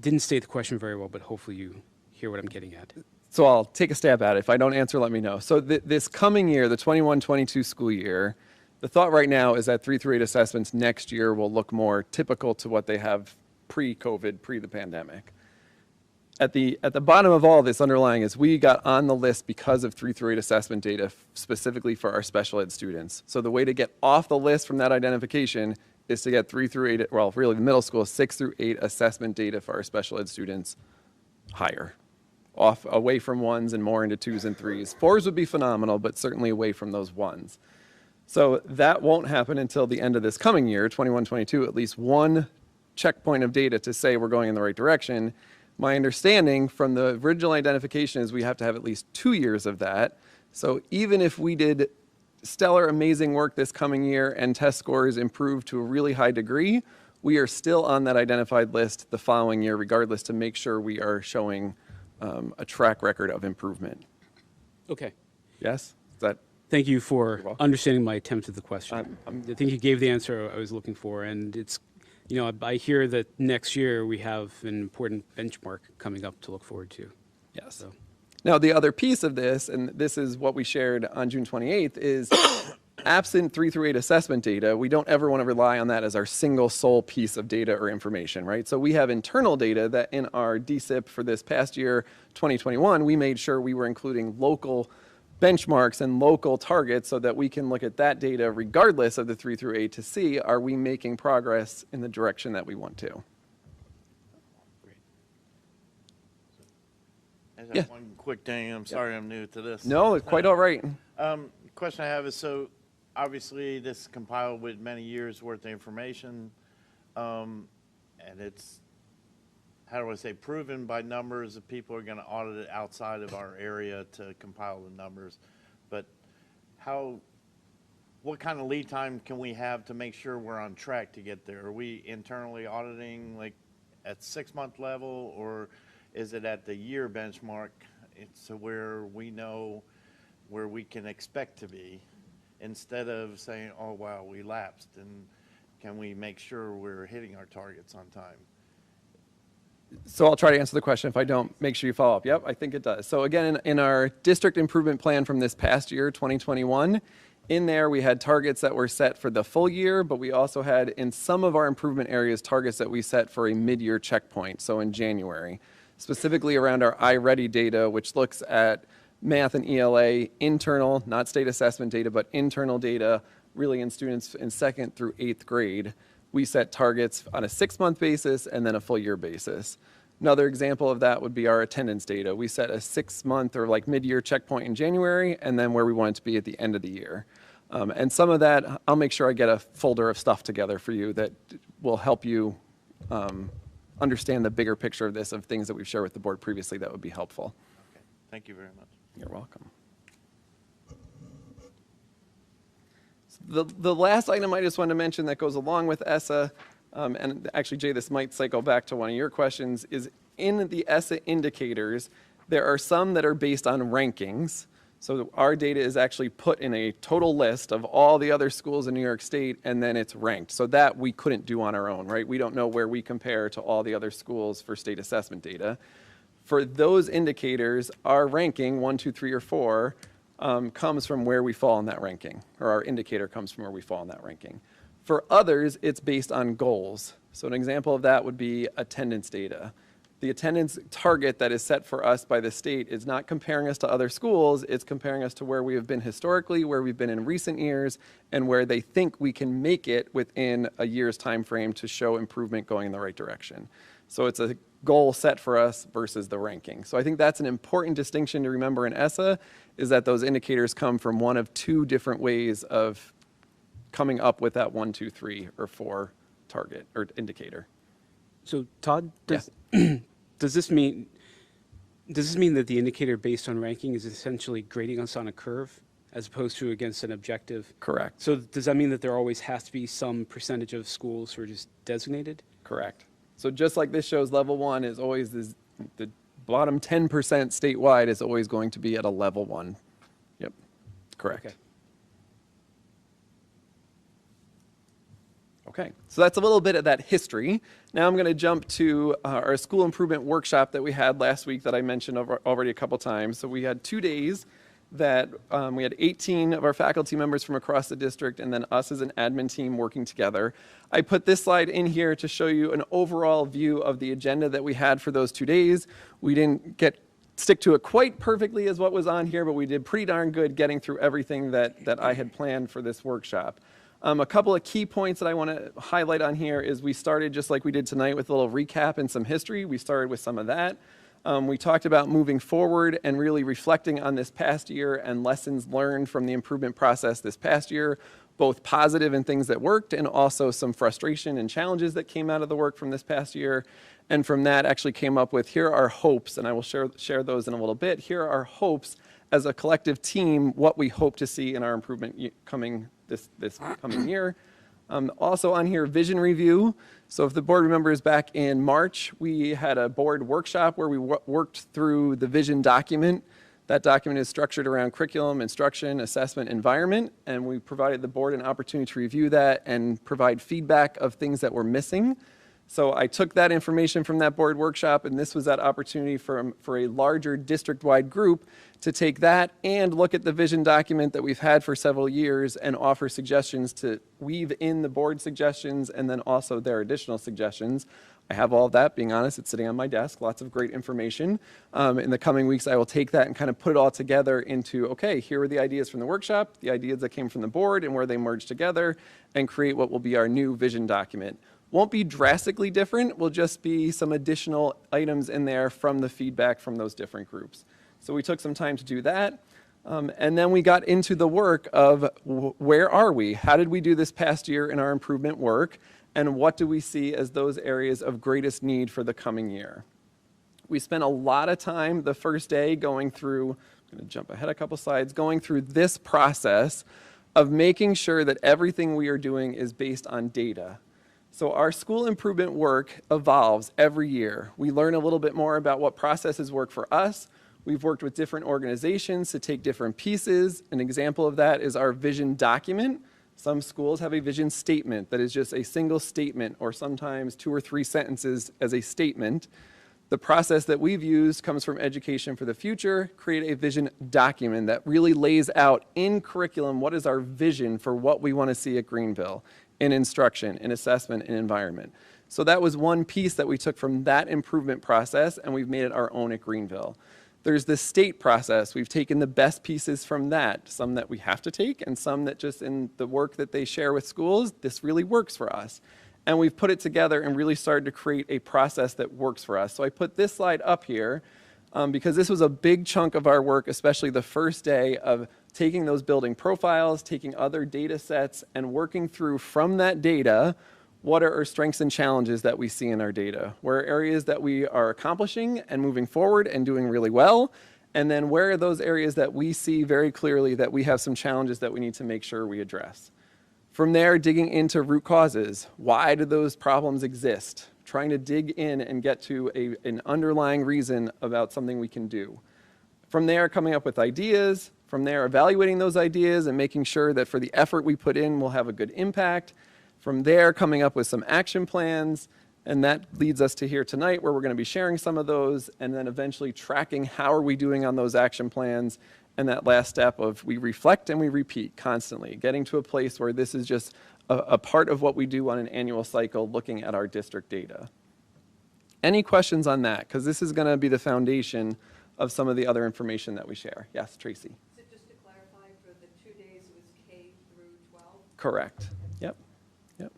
Didn't state the question very well, but hopefully you hear what I'm getting at. So I'll take a stab at it. If I don't answer, let me know. So this coming year, the 21-22 school year, the thought right now is that 3 through 8 assessments next year will look more typical to what they have pre-COVID, pre the pandemic. At the bottom of all this underlying is we got on the list because of 3 through 8 assessment data specifically for our special ed students. So the way to get off the list from that identification is to get 3 through 8, well, really the middle school, 6 through 8 assessment data for our special ed students higher. Away from 1s and more into 2s and 3s. 4s would be phenomenal, but certainly away from those 1s. So that won't happen until the end of this coming year, 21-22, at least one checkpoint of data to say we're going in the right direction. My understanding from the original identification is we have to have at least 2 years of that. So even if we did stellar, amazing work this coming year and test scores improved to a really high degree, we are still on that identified list the following year, regardless, to make sure we are showing a track record of improvement. Okay. Yes? Is that Thank you for You're welcome. understanding my attempt at the question. I'm- I think you gave the answer I was looking for, and it's, I hear that next year we have an important benchmark coming up to look forward to. yes? So, Now, the other piece of this, and this is what we shared on June 28th, is absent 3 through 8 assessment data, we don't ever want to rely on that as our single sole piece of data or information, right? So we have internal data that in our DSIP for this past year, 2021, we made sure we were including local benchmarks and local targets so that we can look at that data regardless of the 3 through 8 to see, are we making progress in the direction that we want to? I just Yeah. have one quick thing. I'm sorry I'm new to this. No, it's quite all right. Question I have is, so obviously this is compiled with many years' worth of information, and it's, how do I say, proven by numbers that people are going to audit it outside of our area to compile the numbers. But what kind of lead time can we have to make sure we're on track to get there? Are we internally auditing like at 6-month level, or is it at the year benchmark? It's where we know where we can expect to be, instead of saying, oh, wow, we lapsed, and can we make sure we're hitting our targets on time? So I'll try to answer the question. If I don't, make sure you follow up. Yep, I think it does. So again, in our district improvement plan from this past year, 2021, in there we had targets that were set for the full year, but we also had in some of our improvement areas targets that we set for a mid-year checkpoint, so in January, specifically around our iReady data, which looks at math and ELA, internal, not state assessment data, but internal data, really in students in 2nd through 8th grade. We set targets on a 6-month basis and then a full year basis. Another example of that would be our attendance data. We set a 6-month or like mid-year checkpoint in January, and then where we want it to be at the end of the year. And some of that, I'll make sure I get a folder of stuff together for you that will help you understand the bigger picture of this, of things that we've shared with the board previously that would be helpful. Okay, thank you very much. You're welcome. The last item I just wanted to mention that goes along with Essa, and actually, Jay, this might cycle back to one of your questions, is in the Essa indicators, there are some that are based on rankings. So our data is actually put in a total list of all the other schools in New York State, and then it's ranked. So that we couldn't do on our own, right? We don't know where we compare to all the other schools for state assessment data. For those indicators, our ranking, 1, 2, 3, or 4, comes from where we fall in that ranking, or our indicator comes from where we fall in that ranking. For others, it's based on goals. So an example of that would be attendance data. The attendance target that is set for us by the state is not comparing us to other schools, it's comparing us to where we have been historically, where we've been in recent years, and where they think we can make it within a year's time frame to show improvement going in the right direction. So it's a goal set for us versus the ranking. So I think that's an important distinction to remember in Essa, is that those indicators come from one of 2 different ways of coming up with that 1, 2, 3, or 4 target or indicator. So Todd, does this mean that the indicator based on ranking is essentially grading us on a curve as opposed to against an objective? Correct. So does that mean that there always has to be some percentage of schools who are just designated? Correct. So just like this shows, level 1 is always the bottom 10% statewide is always going to be at a level 1. Yep, correct. Okay. Okay, so that's a little bit of that history. Now I'm going to jump to our school improvement workshop that we had last week that I mentioned already a couple times. So we had 2 days that we had 18 of our faculty members from across the district, and then us as an admin team working together. I put this slide in here to show you an overall view of the agenda that we had for those 2 days. We didn't stick to it quite perfectly as what was on here, but we did pretty darn good getting through everything that I had planned for this workshop. A couple of key points that I want to highlight on here is we started just like we did tonight with a little recap and some history. We started with some of that. We talked about moving forward and really reflecting on this past year and lessons learned from the improvement process this past year, both positive and things that worked, and also some frustration and challenges that came out of the work from this past year. And from that actually came up with, here are our hopes, and I will share those in a little bit. Here are our hopes as a collective team, what we hope to see in our improvement this coming year. Also on here, vision review. So if the board remembers, back in March, we had a board workshop where we worked through the vision document. That document is structured around curriculum, instruction, assessment, environment, and we provided the board an opportunity to review that and provide feedback of things that were missing. So I took that information from that board workshop, and this was that opportunity for a larger district-wide group to take that and look at the vision document that we've had for several years and offer suggestions to weave in the board suggestions and then also their additional suggestions. I have all of that, being honest, it's sitting on my desk, lots of great information. In the coming weeks, I will take that and kind of put it all together into, okay, here are the ideas from the workshop, the ideas that came from the board and where they merge together, and create what will be our new vision document. Won't be drastically different, will just be some additional items in there from the feedback from those different groups. So we took some time to do that. And then we got into the work of where are we? How did we do this past year in our improvement work? And what do we see as those areas of greatest need for the coming year? We spent a lot of time the first day going through, I'm going to jump ahead a couple slides, going through this process of making sure that everything we are doing is based on data. So our school improvement work evolves every year. We learn a little bit more about what processes work for us. We've worked with different organizations to take different pieces. An example of that is our vision document. Some schools have a vision statement that is just a single statement, or sometimes 2 or 3 sentences as a statement. The process that we've used comes from Education for the Future, create a vision document that really lays out in curriculum what is our vision for what we want to see at Greenville in instruction, in assessment, in environment. So that was one piece that we took from that improvement process, and we've made it our own at Greenville. There's the state process. We've taken the best pieces from that, some that we have to take and some that just in the work that they share with schools, this really works for us. And we've put it together and really started to create a process that works for us. So I put this slide up here because this was a big chunk of our work, especially the first day of taking those building profiles, taking other data sets, and working through from that data, what are our strengths and challenges that we see in our data? Where are areas that we are accomplishing and moving forward and doing really well? And then where are those areas that we see very clearly that we have some challenges that we need to make sure we address? From there, digging into root causes. Why do those problems exist? Trying to dig in and get to an underlying reason about something we can do. From there, coming up with ideas. From there, evaluating those ideas and making sure that for the effort we put in, we'll have a good impact. From there, coming up with some action plans. And that leads us to here tonight where we're going to be sharing some of those and then eventually tracking how are we doing on those action plans. And that last step of we reflect and we repeat constantly, getting to a place where this is just a part of what we do on an annual cycle, looking at our district data. Any questions on that? Because this is going to be the foundation of some of the other information that we share. Yes, Tracy? So just to clarify, for the 2 days, it was K through 12? Correct. Yep. Yep.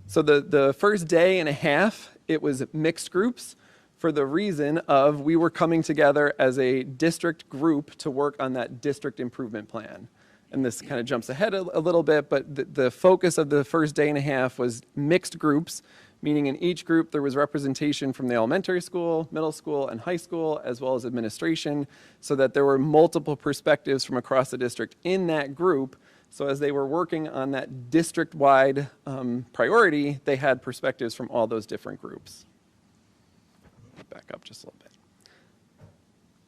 So the first day and a half, it was mixed groups. For the reason of we were coming together as a district group to work on that district improvement plan. And this kind of jumps ahead a little bit, but the focus of the first day and a half was mixed groups, meaning in each group there was representation from the elementary school, middle school, and high school, as well as administration, so that there were multiple perspectives from across the district in that group. So as they were working on that district-wide priority, they had perspectives from all those different groups. Back up just a little bit.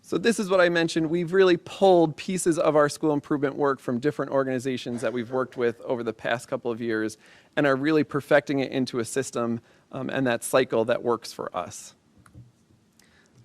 So this is what I mentioned. We've really pulled pieces of our school improvement work from different organizations that we've worked with over the past couple of years and are really perfecting it into a system and that cycle that works for us.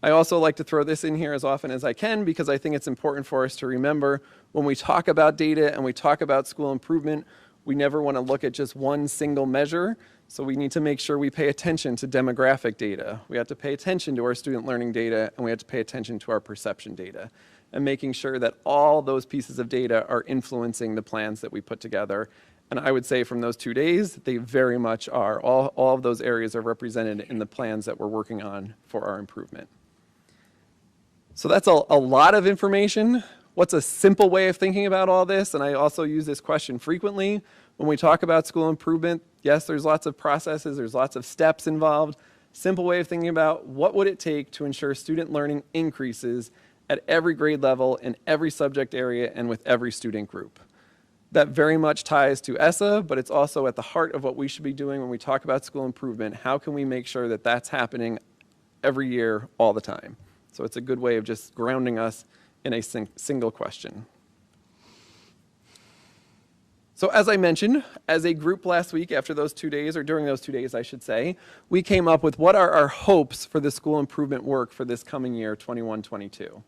I also like to throw this in here as often as I can because I think it's important for us to remember when we talk about data and we talk about school improvement, we never want to look at just one single measure. So we need to make sure we pay attention to demographic data. We have to pay attention to our student learning data, and we have to pay attention to our perception data, and making sure that all those pieces of data are influencing the plans that we put together. And I would say from those 2 days, they very much are. All of those areas are represented in the plans that we're working on for our improvement. So that's a lot of information. What's a simple way of thinking about all this? And I also use this question frequently. When we talk about school improvement, yes, there's lots of processes, there's lots of steps involved. Simple way of thinking about what would it take to ensure student learning increases at every grade level, in every subject area, and with every student group. That very much ties to Essa, but it's also at the heart of what we should be doing when we talk about school improvement. How can we make sure that that's happening every year, all the time? So it's a good way of just grounding us in a single question. So as I mentioned, as a group last week after those 2 days, or during those 2 days, I should say, we came up with what are our hopes for the school improvement work for this coming year, 21-22.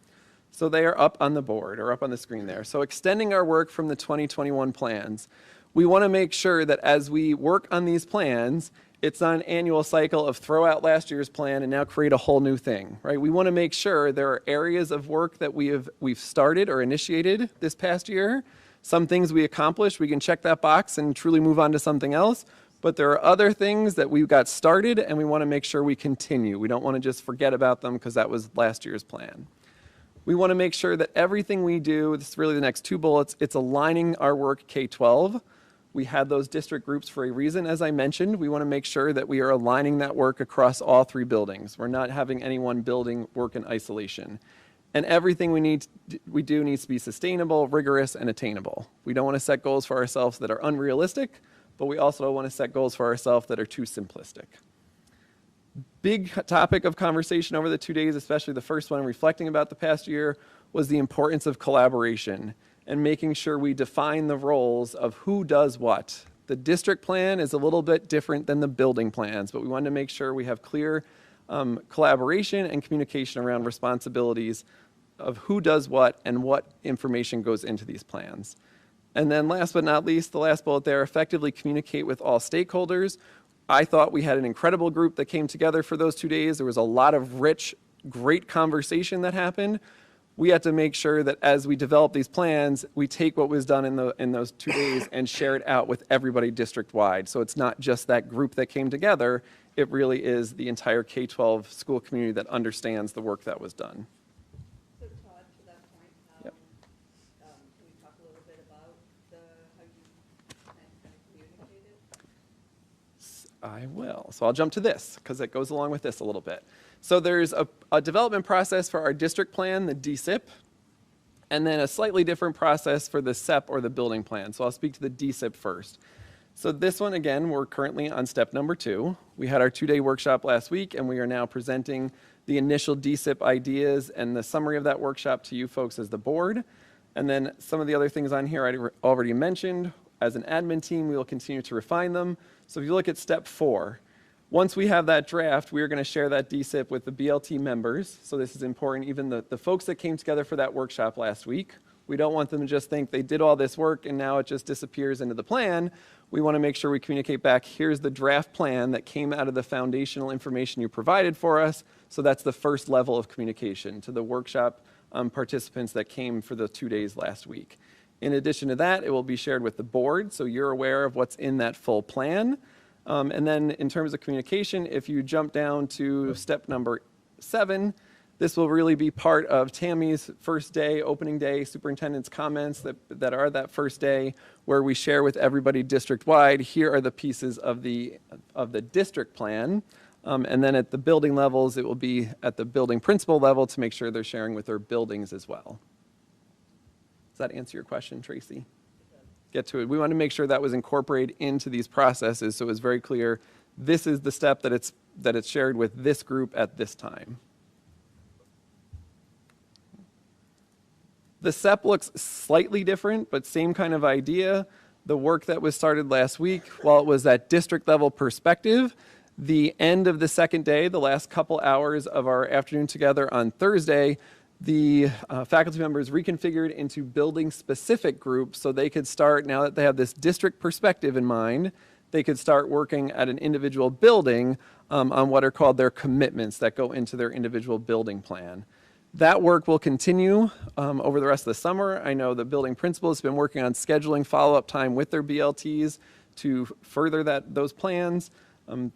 So they are up on the board, or up on the screen there. So extending our work from the 2021 plans, we want to make sure that as we work on these plans, it's not an annual cycle of throw out last year's plan and now create a whole new thing, right? We want to make sure there are areas of work that we've started or initiated this past year. Some things we accomplished, we can check that box and truly move on to something else. But there are other things that we've got started and we want to make sure we continue. We don't want to just forget about them because that was last year's plan. We want to make sure that everything we do, this is really the next 2 bullets, it's aligning our work K-12. We had those district groups for a reason, as I mentioned. We want to make sure that we are aligning that work across all 3 buildings. We're not having any one building work in isolation. And everything we do needs to be sustainable, rigorous, and attainable. We don't want to set goals for ourselves that are unrealistic, but we also don't want to set goals for ourselves that are too simplistic. Big topic of conversation over the 2 days, especially the first one, reflecting about the past year, was the importance of collaboration and making sure we define the roles of who does what. The district plan is a little bit different than the building plans, but we wanted to make sure we have clear collaboration and communication around responsibilities of who does what and what information goes into these plans. And then last but not least, the last bullet there, effectively communicate with all stakeholders. I thought we had an incredible group that came together for those 2 days. There was a lot of rich, great conversation that happened. We had to make sure that as we develop these plans, we take what was done in those 2 days and share it out with everybody district-wide. So it's not just that group that came together, it really is the entire K-12 school community that understands the work that was done. So Todd, to that point, Yep. can we talk a little bit about how you kind of communicate it? I will. So I'll jump to this because it goes along with this a little bit. So there's a development process for our district plan, the DSIP, and then a slightly different process for the SEP or the building plan. So I'll speak to the DSIP first. So this one, again, we're currently on step number 2. We had our 2-day workshop last week, and we are now presenting the initial DSIP ideas and the summary of that workshop to you folks as the board. And then some of the other things on here I already mentioned. As an admin team, we will continue to refine them. So if you look at step 4, once we have that draft, we are going to share that DSIP with the BLT members. So this is important, even the folks that came together for that workshop last week. We don't want them to just think they did all this work and now it just disappears into the plan. We want to make sure we communicate back, here's the draft plan that came out of the foundational information you provided for us. So that's the first level of communication to the workshop participants that came for the 2 days last week. In addition to that, it will be shared with the board, so you're aware of what's in that full plan. And then in terms of communication, if you jump down to step number 7, this will really be part of Tammy's first day, opening day, superintendent's comments that are that first day, where we share with everybody district-wide, here are the pieces of the district plan. And then at the building levels, it will be at the building principal level to make sure they're sharing with their buildings as well. Does that answer your question, Tracy? Get to it. We want to make sure that was incorporated into these processes so it was very clear, this is the step that it's shared with this group at this time. The SEP looks slightly different, but same kind of idea. The work that was started last week, while it was that district level perspective, the end of the second day, the last couple hours of our afternoon together on Thursday, the faculty members reconfigured into building specific groups so they could start, now that they have this district perspective in mind, they could start working at an individual building on what are called their commitments that go into their individual building plan. That work will continue over the rest of the summer. I know the building principal has been working on scheduling follow-up time with their BLTs to further those plans.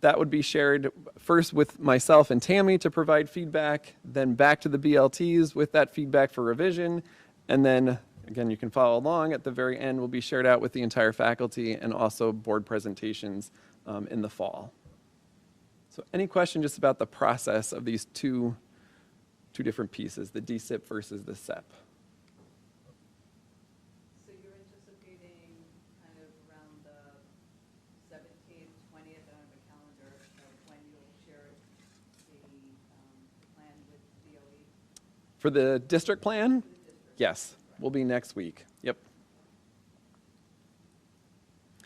That would be shared first with myself and Tammy to provide feedback, then back to the BLTs with that feedback for revision, and then, again, you can follow along. At the very end, will be shared out with the entire faculty and also board presentations in the fall. So any question just about the process of these two different pieces, the DSIP versus the SEP? So you're anticipating kind of around the 17th, 20th, I don't have a calendar, of when you'll share the plan with BOE? For the district plan? Yes, will be next week. Yep.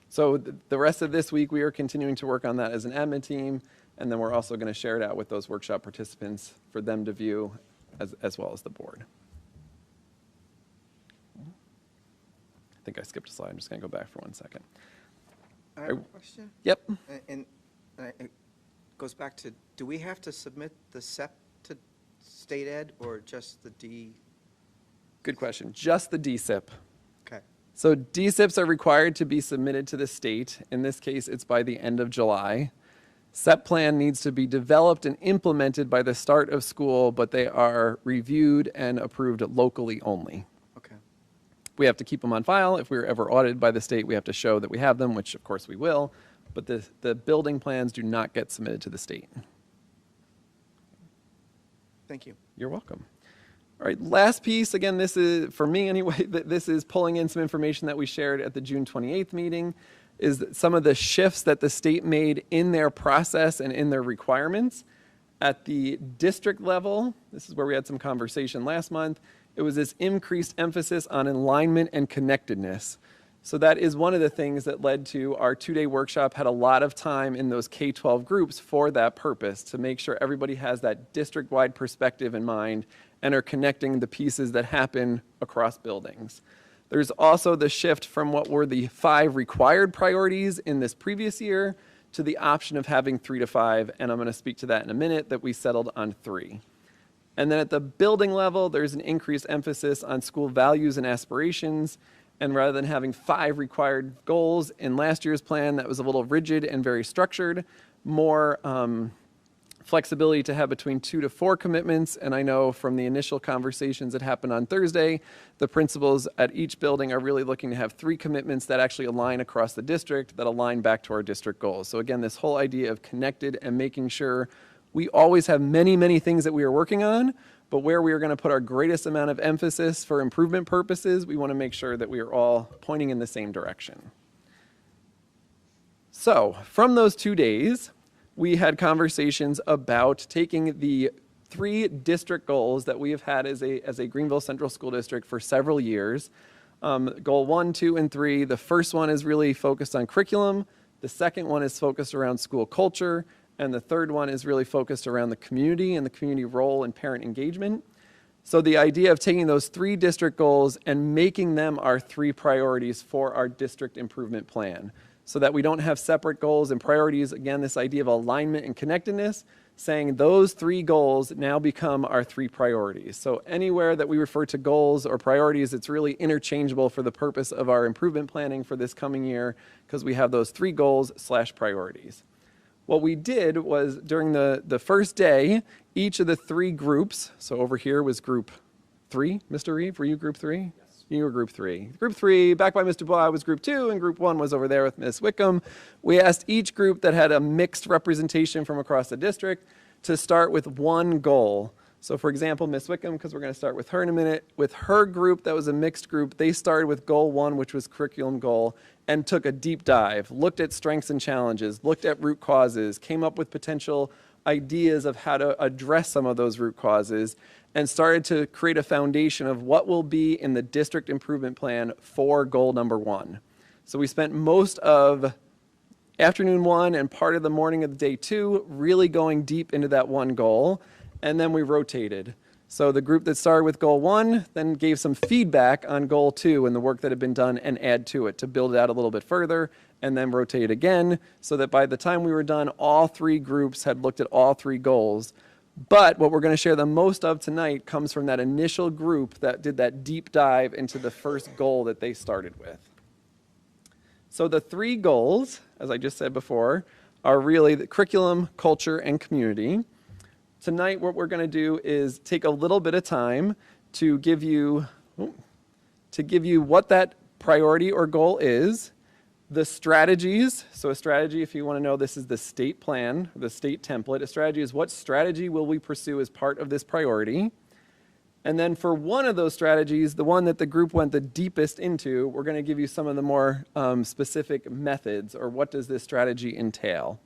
So the rest of this week, we are continuing to work on that as an admin team, and then we're also going to share it out with those workshop participants for them to view as well as the board. I think I skipped a slide. I'm just going to go back for 1 second. I have a question. Yep. And it goes back to, do we have to submit the SEP to state ed or just the D? Good question. Just the DSIP. Okay. So DSIPs are required to be submitted to the state. In this case, it's by the end of July. SEP plan needs to be developed and implemented by the start of school, but they are reviewed and approved locally only. Okay. We have to keep them on file. If we're ever audited by the state, we have to show that we have them, which of course we will, but the building plans do not get submitted to the state. Thank you. You're welcome. All right, last piece, again, this is, for me anyway, this is pulling in some information that we shared at the June 28th meeting, is that some of the shifts that the state made in their process and in their requirements. At the district level, this is where we had some conversation last month, it was this increased emphasis on alignment and connectedness. So that is one of the things that led to our two-day workshop had a lot of time in those K-12 groups for that purpose, to make sure everybody has that district-wide perspective in mind and are connecting the pieces that happen across buildings. There's also the shift from what were the 5 required priorities in this previous year to the option of having 3 to 5, and I'm going to speak to that in a minute, that we settled on 3. And then at the building level, there's an increased emphasis on school values and aspirations, and rather than having 5 required goals in last year's plan that was a little rigid and very structured, more flexibility to have between 2 to 4 commitments. And I know from the initial conversations that happened on Thursday, the principals at each building are really looking to have 3 commitments that actually align across the district, that align back to our district goals. So again, this whole idea of connected and making sure we always have many, many things that we are working on, but where we are going to put our greatest amount of emphasis for improvement purposes, we want to make sure that we are all pointing in the same direction. So from those 2 days, we had conversations about taking the 3 district goals that we have had as a Greenville Central School District for several years. Goal 1, 2, and 3. The first one is really focused on curriculum. The second one is focused around school culture. And the third one is really focused around the community and the community role and parent engagement. So the idea of taking those 3 district goals and making them our 3 priorities for our district improvement plan, so that we don't have separate goals and priorities. Again, this idea of alignment and connectedness, saying those 3 goals now become our 3 priorities. So anywhere that we refer to goals or priorities, it's really interchangeable for the purpose of our improvement planning for this coming year, because we have those 3 goals/priorities. What we did was, during the first day, each of the 3 groups, so over here was group 3, Mr. Reeve, were you group 3? Yes. You were group 3. Group 3, back by Mr. Blah, was group 2, and group 1 was over there with Ms. Wickham. We asked each group that had a mixed representation from across the district to start with 1 goal. So for example, Ms. Wickham, because we're going to start with her in a minute, with her group that was a mixed group, they started with goal 1, which was curriculum goal, and took a deep dive, looked at strengths and challenges, looked at root causes, came up with potential ideas of how to address some of those root causes, and started to create a foundation of what will be in the district improvement plan for goal number 1. So we spent most of afternoon 1 and part of the morning of day 2 really going deep into that 1 goal, and then we rotated. So the group that started with goal 1 then gave some feedback on goal 2 and the work that had been done, and add to it to build it out a little bit further, and then rotate again, so that by the time we were done, all 3 groups had looked at all 3 goals. But what we're going to share the most of tonight comes from that initial group that did that deep dive into the first goal that they started with. So the 3 goals, as I just said before, are really the curriculum, culture, and community. Tonight, what we're going to do is take a little bit of time to give you what that priority or goal is, the strategies. So a strategy, if you want to know, this is the state plan, the state template. A strategy is what strategy will we pursue as part of this priority. And then for one of those strategies, the one that the group went the deepest into, we're going to give you some of the more specific methods, or what does this strategy entail.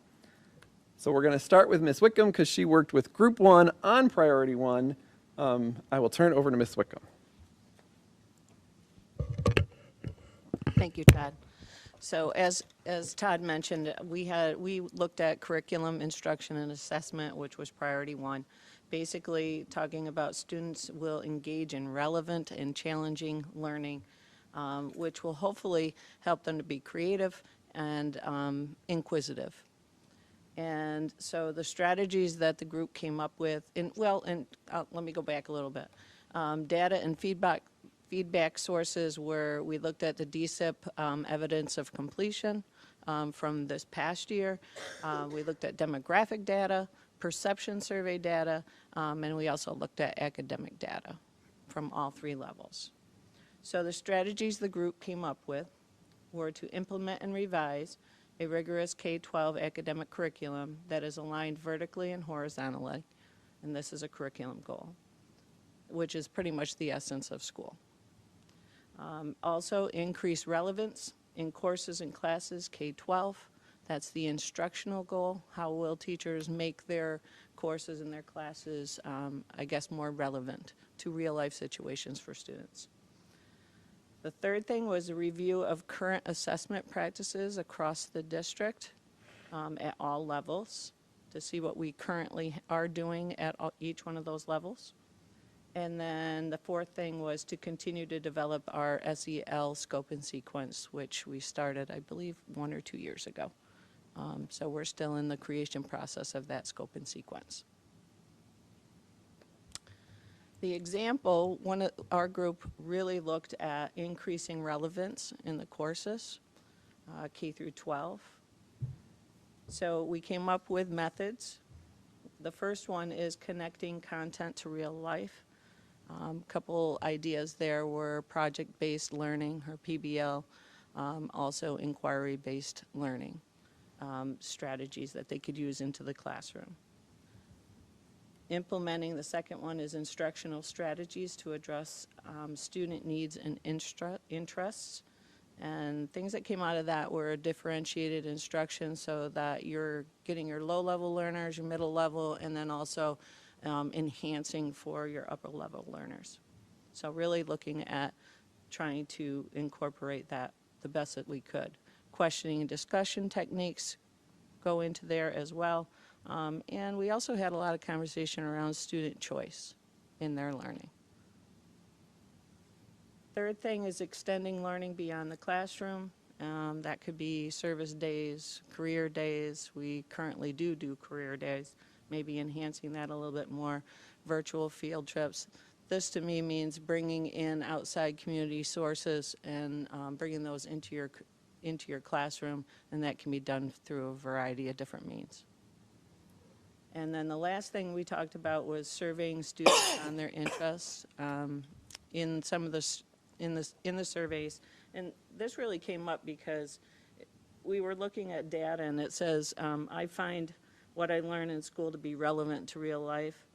So we're going to start with Ms. Wickham, because she worked with group 1 on priority 1. I will turn it over to Ms. Wickham. Thank you, Todd. So as Todd mentioned, we looked at curriculum, instruction, and assessment, which was priority 1. Basically talking about students will engage in relevant and challenging learning, which will hopefully help them to be creative and inquisitive. And so the strategies that the group came up with, let me go back a little bit. Data and Feedback sources were, we looked at the DSIP evidence of completion from this past year. We looked at demographic data, perception survey data, and we also looked at academic data from all 3 levels. So the strategies the group came up with were to implement and revise a rigorous K-12 academic curriculum that is aligned vertically and horizontally, and this is a curriculum goal, which is pretty much the essence of school. Also, increase relevance in courses and classes K-12. That's the instructional goal. How will teachers make their courses and their classes, I guess, more relevant to real-life situations for students? The third thing was a review of current assessment practices across the district at all levels to see what we currently are doing at each one of those levels. And then the fourth thing was to continue to develop our SEL scope and sequence, which we started, I believe, 1 or 2 years ago. So we're still in the creation process of that scope and sequence. The example, our group really looked at increasing relevance in the courses, K through 12. So we came up with methods. The first one is connecting content to real life. Couple ideas there were project-based learning, or PBL, also inquiry-based learning strategies that they could use into the classroom. Implementing, the second one is instructional strategies to address student needs and interests. And things that came out of that were differentiated instruction so that you're getting your low-level learners, your middle level, and then also enhancing for your upper-level learners. So really looking at trying to incorporate that the best that we could. Questioning and discussion techniques go into there as well. And we also had a lot of conversation around student choice in their learning. Third thing is extending learning beyond the classroom. That could be service days, career days. We currently do career days, maybe enhancing that a little bit more, virtual field trips. This to me means bringing in outside community sources and bringing those into your classroom, and that can be done through a variety of different means. And then the last thing we talked about was surveying students on their interests in some of in the surveys. And this really came up because we were looking at data, and it says, I find what I learn in school to be relevant to real life.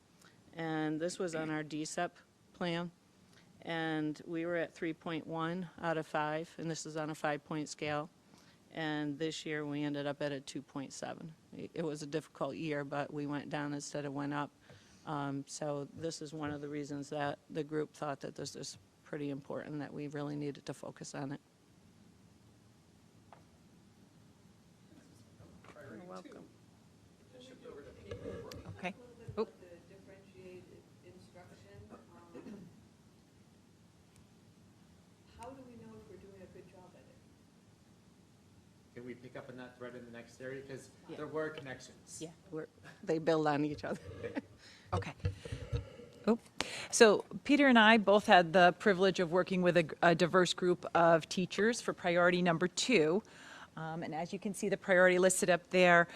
And this was on our DSEP plan. And we were at 3.1 out of 5, and this is on a 5-point scale. And this year we ended up at a 2.7. It was a difficult year, but we went down instead of went up. So this is one of the reasons that the group thought that this is pretty important, that we really needed to focus on it. You're welcome. Okay. The differentiated instruction, how do we know if we're doing a good job at it? Can we pick up on that thread in the next area? Because there were connections. Yeah, they build on each other. Okay. Oh. So Peter and I both had the privilege of working with a diverse group of teachers for priority number 2. And as you can see, the priority listed up there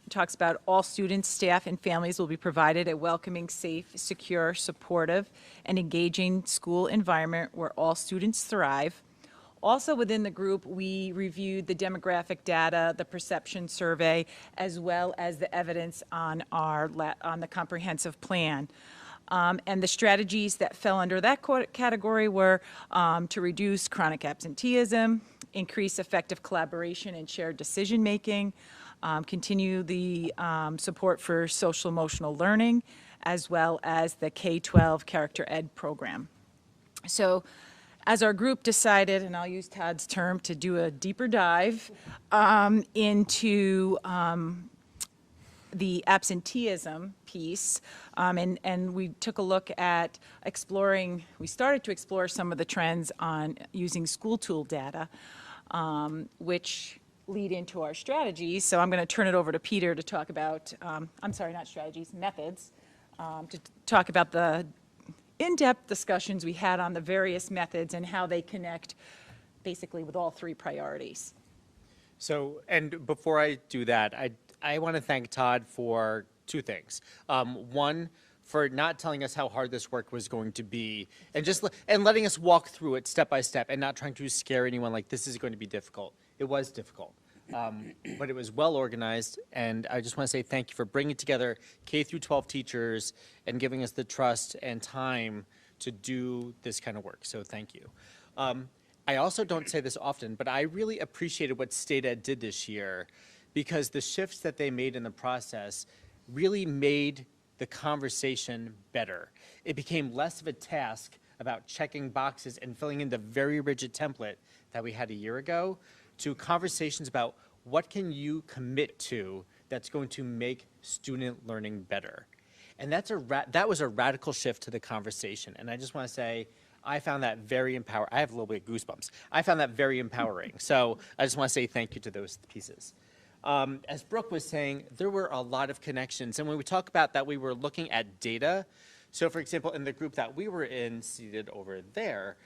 talks about all students, staff, and families will be provided a welcoming, safe, secure, supportive, and engaging school environment where all students thrive. Also within the group, we reviewed the demographic data, the perception survey, as well as the evidence on on the comprehensive plan. And the strategies that fell under that category were to reduce chronic absenteeism, increase effective collaboration and shared decision-making, continue the support for social emotional learning, as well as the K-12 Character Ed program. So as our group decided, and I'll use Todd's term, to do a deeper dive into the absenteeism piece, and we took a look at we started to explore some of the trends on using school tool data, which lead into our strategies. So I'm going to turn it over to Peter to talk about, I'm sorry, not strategies, methods, to talk about the in-depth discussions we had on the various methods and how they connect basically with all three priorities. So, and before I do that, I want to thank Todd for two things. One, for not telling us how hard this work was going to be, and just and letting us walk through it step by step, and not trying to scare anyone like this is going to be difficult. It was difficult, but it was well organized, and I just want to say thank you for bringing together K through 12 teachers and giving us the trust and time to do this kind of work. So thank you. I also don't say this often, but I really appreciated what State Ed did this year, because the shifts that they made in the process really made the conversation better. It became less of a task about checking boxes and filling in the very rigid template that we had a year ago, to conversations about what can you commit to that's going to make student learning better. And that was a radical shift to the conversation. And I just want to say, I found that very empowering. I have a little bit of goosebumps. I found that very empowering. So I just want to say thank you to those pieces. As Brooke was saying, there were a lot of connections. And when we talk about that, we were looking at data. So for example, in the group that we were in, seated over there,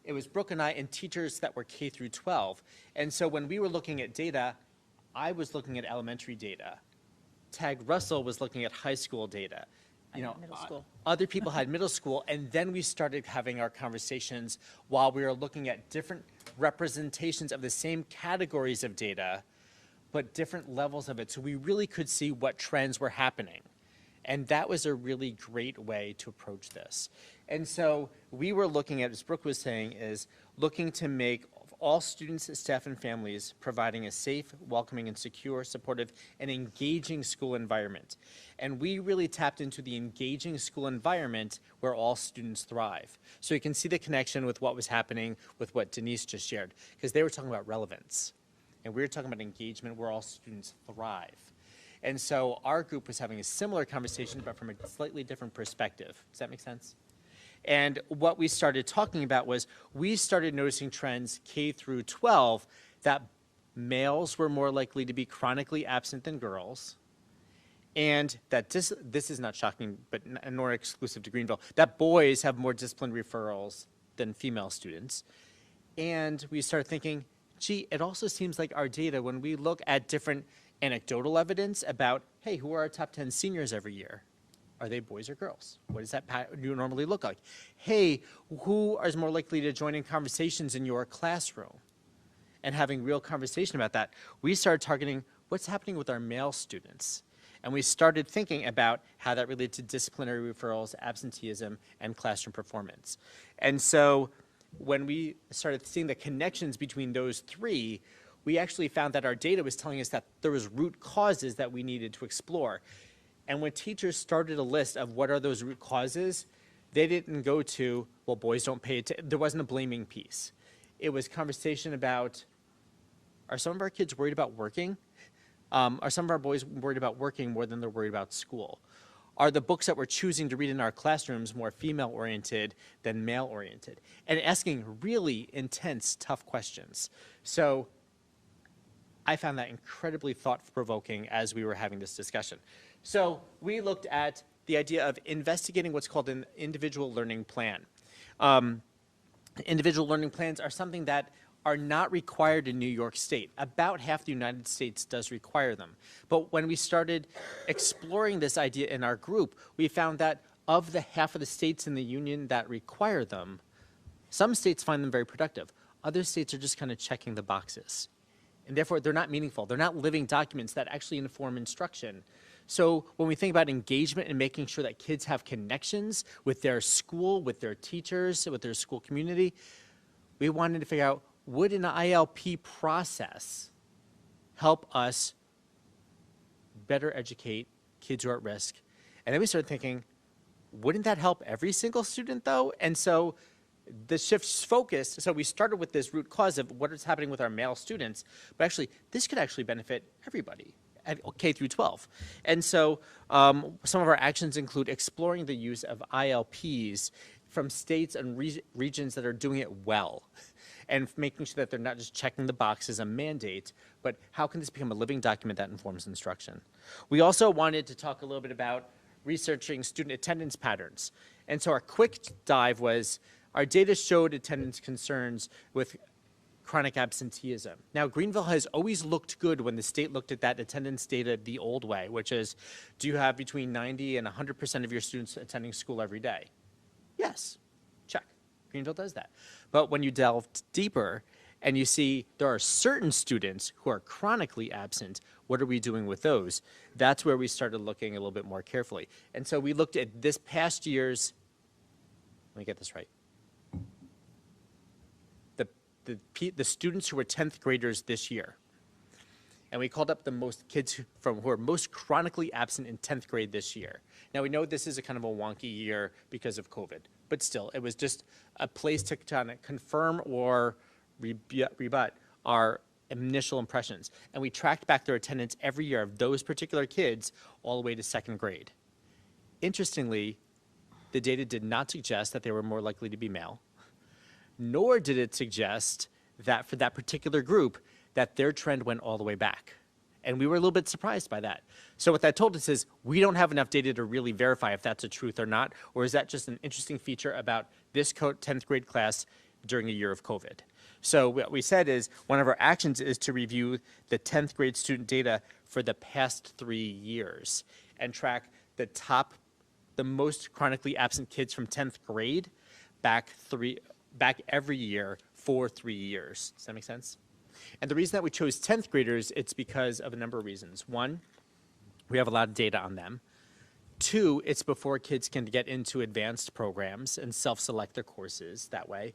it was Brooke and I and teachers that were K through 12. And so when we were looking at data, I was looking at elementary data. Tag Russell was looking at high school data. Middle school. Other people had middle school, and then we started having our conversations while we were looking at different representations of the same categories of data, but different levels of it, so we really could see what trends were happening. And that was a really great way to approach this. And so we were looking at, as Brooke was saying, is looking to make all students, staff, and families providing a safe, welcoming, and secure, supportive, and engaging school environment. And we really tapped into the engaging school environment where all students thrive. So you can see the connection with what was happening with what Denise just shared, because they were talking about relevance. And we were talking about engagement where all students thrive. And so our group was having a similar conversation, but from a slightly different perspective. Does that make sense? And what we started talking about was we started noticing trends K through 12 that males were more likely to be chronically absent than girls, and that this is not shocking, but nor exclusive to Greenville, that boys have more discipline referrals than female students. And we started thinking, gee, it also seems like our data, when we look at different anecdotal evidence about, hey, who are our top 10 seniors every year? Are they boys or girls? What does that normally look like? Hey, who is more likely to join in conversations in your classroom? And having real conversation about that, we started targeting what's happening with our male students. And we started thinking about how that related to disciplinary referrals, absenteeism, and classroom performance. And so when we started seeing the connections between those three, we actually found that our data was telling us that there was root causes that we needed to explore. And when teachers started a list of what are those root causes, they didn't go to, well, boys don't pay attention. There wasn't a blaming piece. It was conversation about, are some of our kids worried about working? Are some of our boys worried about working more than they're worried about school? Are the books that we're choosing to read in our classrooms more female-oriented than male-oriented? And asking really intense, tough questions. So I found that incredibly thought-provoking as we were having this discussion. So we looked at the idea of investigating what's called an individual learning plan. Individual learning plans are something that are not required in New York State. About half the United States does require them. But when we started exploring this idea in our group, we found that of the half of the states in the union that require them, some states find them very productive. Other states are just kind of checking the boxes. And therefore, they're not meaningful. They're not living documents that actually inform instruction. So when we think about engagement and making sure that kids have connections with their school, with their teachers, with their school community, we wanted to figure out, would an ILP process help us better educate kids who are at risk? And then we started thinking, wouldn't that help every single student though? And so the shift's focus, so we started with this root cause of what is happening with our male students, but actually this could actually benefit everybody at K through 12. And so some of our actions include exploring the use of ILPs from states and regions that are doing it well, and making sure that they're not just checking the box as a mandate, but how can this become a living document that informs instruction? We also wanted to talk a little bit about researching student attendance patterns. And so our quick dive was, our data showed attendance concerns with chronic absenteeism. Now, Greenville has always looked good when the state looked at that attendance data the old way, which is, do you have between 90 and 100% of your students attending school every day? Yes, check. Greenville does that. But when you delve deeper and you see there are certain students who are chronically absent, what are we doing with those? That's where we started looking a little bit more carefully. And so we looked at this past year's, let me get this right. The students who were 10th graders this year. And we called up the most kids who are most chronically absent in 10th grade this year. Now, we know this is a kind of a wonky year because of COVID, but still, it was just a place to kind of confirm or rebut our initial impressions. And we tracked back their attendance every year of those particular kids all the way to 2nd grade. Interestingly, the data did not suggest that they were more likely to be male, nor did it suggest that for that particular group, that their trend went all the way back. And we were a little bit surprised by that. So what that told us is, we don't have enough data to really verify if that's a truth or not, or is that just an interesting feature about this 10th grade class during a year of COVID? So what we said is, one of our actions is to review the 10th grade student data for the past 3 years and track the most chronically absent kids from 10th grade back every year for 3 years. Does that make sense? And the reason that we chose 10th graders, it's because of a number of reasons. One, we have a lot of data on them. Two, it's before kids can get into advanced programs and self-select their courses that way.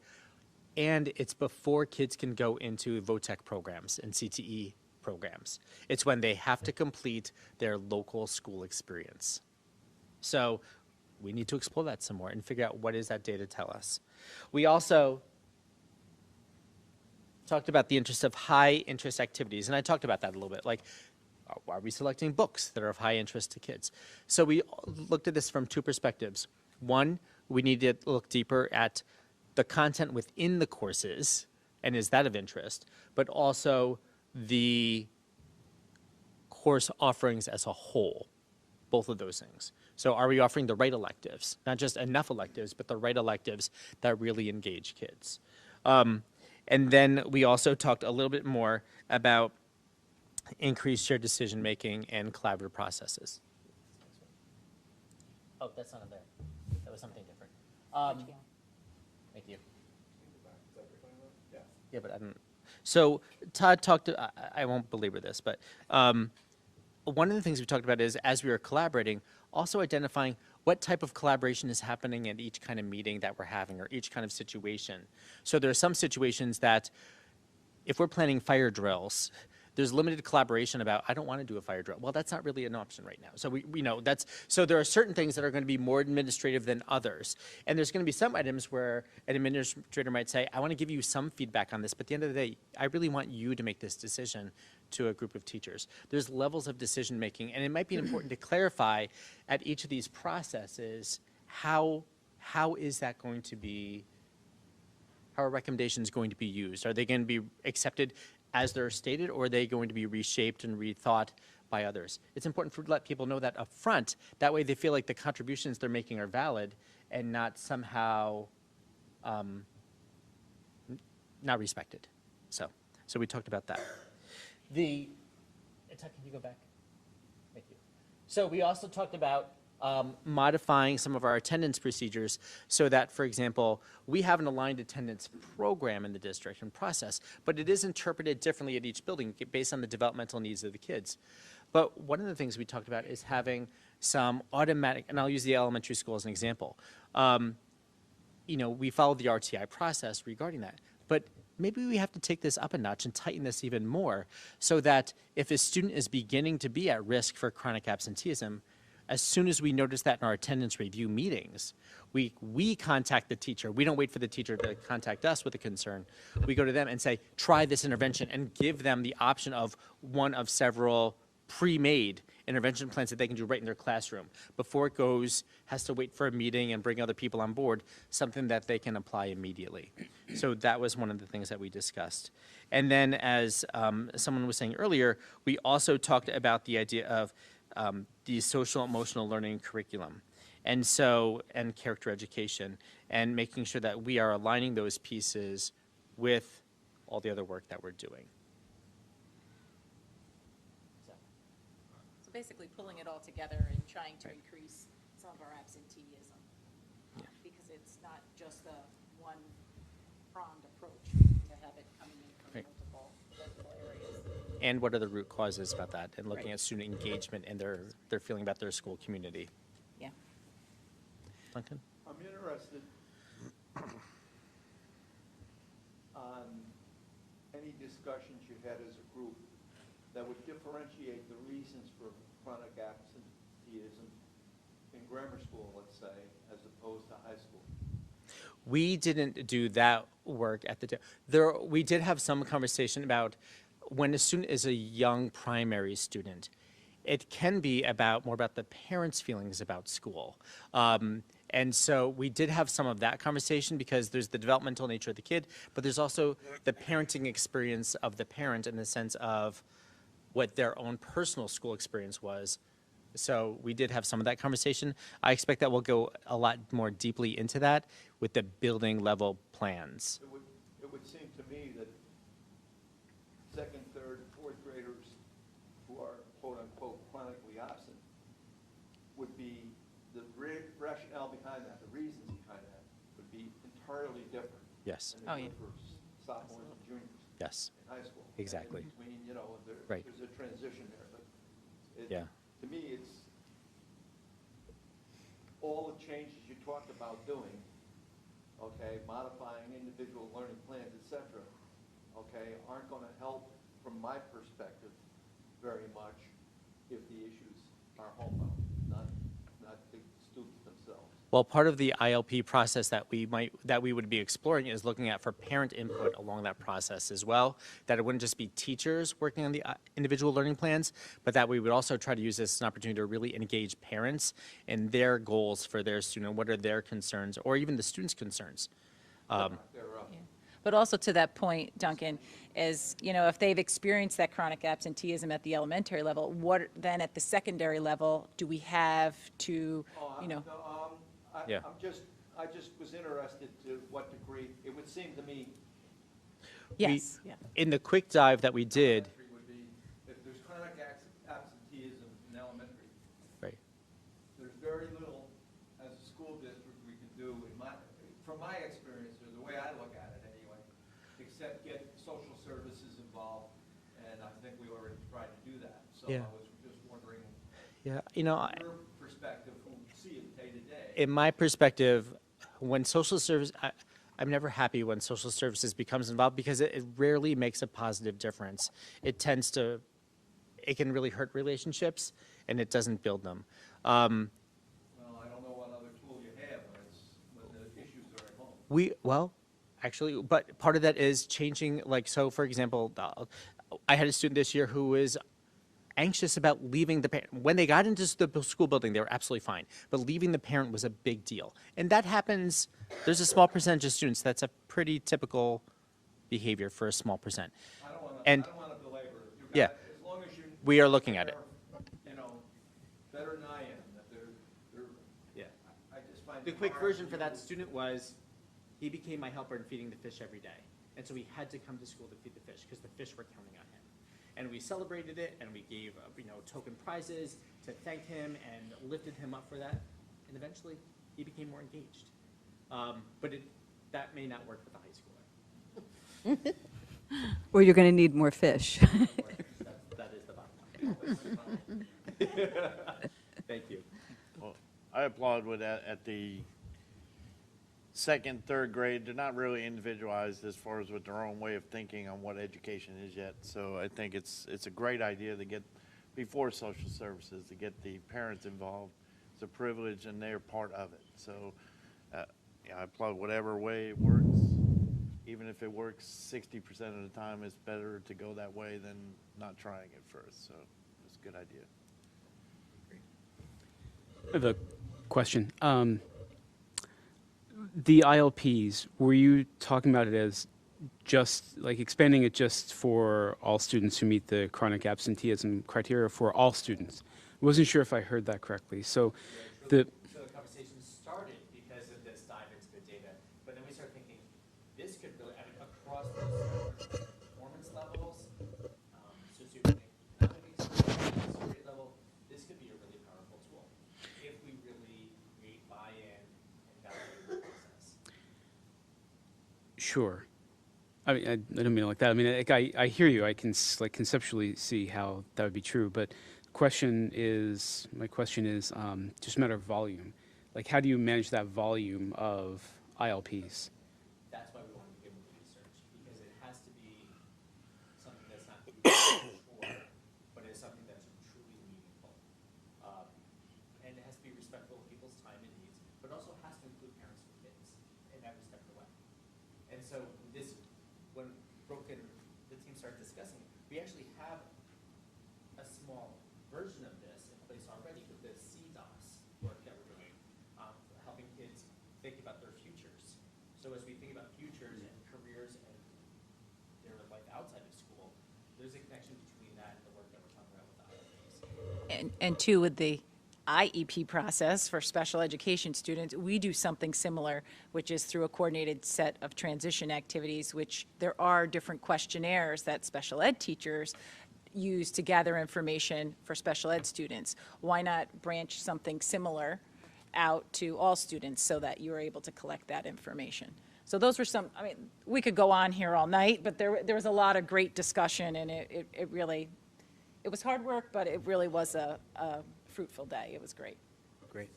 And it's before kids can go into VOTEC programs and CTE programs. It's when they have to complete their local school experience. So we need to explore that some more and figure out what does that data tell us. We also talked about the interest of high interest activities, and I talked about that a little bit, like, are we selecting books that are of high interest to kids? So we looked at this from two perspectives. One, we need to look deeper at the content within the courses, and is that of interest, but also the course offerings as a whole, both of those things. So are we offering the right electives, not just enough electives, but the right electives that really engage kids? And then we also talked a little bit more about increased shared decision-making and collaborative processes. Oh, that's not in there. That was something different. Thank you. Yeah, but I don't. So Todd talked, I won't belabor this, but one of the things we talked about is, as we were collaborating, also identifying what type of collaboration is happening at each kind of meeting that we're having or each kind of situation. So there are some situations that if we're planning fire drills, there's limited collaboration about, I don't want to do a fire drill. Well, that's not really an option right now. So we know that's, so there are certain things that are going to be more administrative than others. And there's going to be some items where an administrator might say, I want to give you some feedback on this, but at the end of the day, I really want you to make this decision to a group of teachers. There's levels of decision making, and it might be important to clarify at each of these processes, how is that going to be, how are recommendations going to be used? Are they going to be accepted as they're stated, or are they going to be reshaped and rethought by others? It's important to let people know that up front. That way they feel like the contributions they're making are valid and not somehow not respected. So we talked about that. Can you go back? Thank you. So we also talked about modifying some of our attendance procedures so that, for example, we have an aligned attendance program in the district and process, but it is interpreted differently at each building based on the developmental needs of the kids. But one of the things we talked about is having some automatic, and I'll use the elementary school as an example. We follow the RTI process regarding that, but maybe we have to take this up a notch and tighten this even more so that if a student is beginning to be at risk for chronic absenteeism, as soon as we notice that in our attendance review meetings, we contact the teacher. We don't wait for the teacher to contact us with a concern. We go to them and say, try this intervention, and give them the option of one of several pre-made intervention plans that they can do right in their classroom before it has to wait for a meeting and bring other people on board, something that they can apply immediately. So that was one of the things that we discussed. And then, as someone was saying earlier, we also talked about the idea of the social emotional learning curriculum. and character education, and making sure that we are aligning those pieces with all the other work that we're doing. So basically pulling it all together and trying to increase some of our absenteeism. Because it's not just a one-pronged approach to have it coming in from Right. multiple areas. And what are the root causes about that, and looking Right. at student engagement and their feeling about their school community. Yeah. Duncan? I'm interested on any discussions you had as a group that would differentiate the reasons for chronic absenteeism in grammar school, let's say, as opposed to high school. We didn't do that work at the we did have some conversation about when a student is a young primary student, it can be more about the parents' feelings about school. And so we did have some of that conversation because there's the developmental nature of the kid, but there's also the parenting experience of the parent in the sense of what their own personal school experience was. So we did have some of that conversation. I expect that we'll go a lot more deeply into that with the building level plans. It would seem to me that second, third, fourth graders who are quote-unquote chronically absent would be, the rationale behind that, the reasons behind that, would be entirely different. Yes. Than they Oh, would yeah. for sophomores and juniors Yes. in high school. Exactly. And in between, you know, Right. there's a transition there, but Yeah. to me, it's all the changes you talked about doing, okay, modifying individual learning plans, et cetera, okay, aren't going to help, from my perspective, very much if the issues are homebound, not the students themselves. Well, part of the ILP process that we would be exploring is looking at for parent input along that process as well, that it wouldn't just be teachers working on the individual learning plans, but that we would also try to use this as an opportunity to really engage parents in their goals for their student, what are their concerns, or even the students' concerns. But also to that point, Duncan, is, you know, if they've experienced that chronic absenteeism at the elementary level, what then at the secondary level do we have to, you know? Yeah. I just was interested to what degree, it would seem to me. Yes, yeah. In the quick dive that we did, Elementary would be, if there's chronic absenteeism in elementary, right, there's very little as a school district we can do from my experience, or the way I look at it anyway, except get social services involved, and I think we already tried to do that. So Yeah. I was just wondering, yeah, you know, your perspective, who see it day to day. in my perspective, when social service, I'm never happy when social services becomes involved because it rarely makes a positive difference. It can really hurt relationships, and it doesn't build them. Well, I don't know what other tool you have when the issues are at home. Actually, but part of that is changing, like, so for example, I had a student this year who was anxious about leaving the parent. When they got into the school building, they were absolutely fine, but leaving the parent was a big deal. And that happens, there's a small percentage of students, that's a pretty typical behavior for a small percent. I don't want And- to belabor it. You Yeah. got- As long as you. We are looking at it. You know, better than I am, that they're, Yeah. I just find. The it quick hard version to for that do. student was, he became my helper in feeding the fish every day. And so he had to come to school to feed the fish, because the fish were counting on him. And we celebrated it, and we gave, token prizes to thank him and lifted him up for that. And eventually, he became more engaged. But that may not work with a high schooler. Or you're going to need more fish. That is the bottom line. Thank you. Well, I applaud with that at the second, third grade. They're not really individualized as far as with their own way of thinking on what education is yet. So I think it's a great idea to get, before social services, to get the parents involved. It's a privilege and they're part of it. So, I applaud whatever way it works. Even if it works 60% of the time, it's better to go that way than not trying it first. So it's a good idea. I have a question. The ILPs, were you talking about it as just, like, expanding it just for all students who meet the chronic absenteeism criteria, for all students? I wasn't sure if I heard that correctly. So the, So the conversation started because of this dive into the data, but then we started thinking, this could really, I mean, across those performance levels, socioeconomic experience, grade level, this could be a really powerful tool if we really create buy-in and validate the process. Sure. I mean, I don't mean it like that. I mean, like, I hear you. I can like conceptually see how that would be true. But my question is just a matter of volume. Like, how do you manage that volume of ILPs? That's why we want to begin with the research, because it has to be something that's not short, but it's something that's truly meaningful. And it has to be respectful of people's time and needs, but also has to include parents and kids in that respectful way. And so this, when Brooke and the team started discussing, we actually have a small version of this in place already with the CDOS work that we're doing, helping kids think about their futures. So as we think about futures and careers and their life outside of school, there's a connection between that and the work that we're talking about with the ILPs. And two, with the IEP process for special education students, we do something similar, which is through a coordinated set of transition activities, which there are different questionnaires that special ed teachers use to gather information for special ed students. Why not branch something similar out to all students so that you're able to collect that information? So those were some, I mean, we could go on here all night, but there was a lot of great discussion, and it really, it was hard work, but it really was a fruitful day. It was great. Great.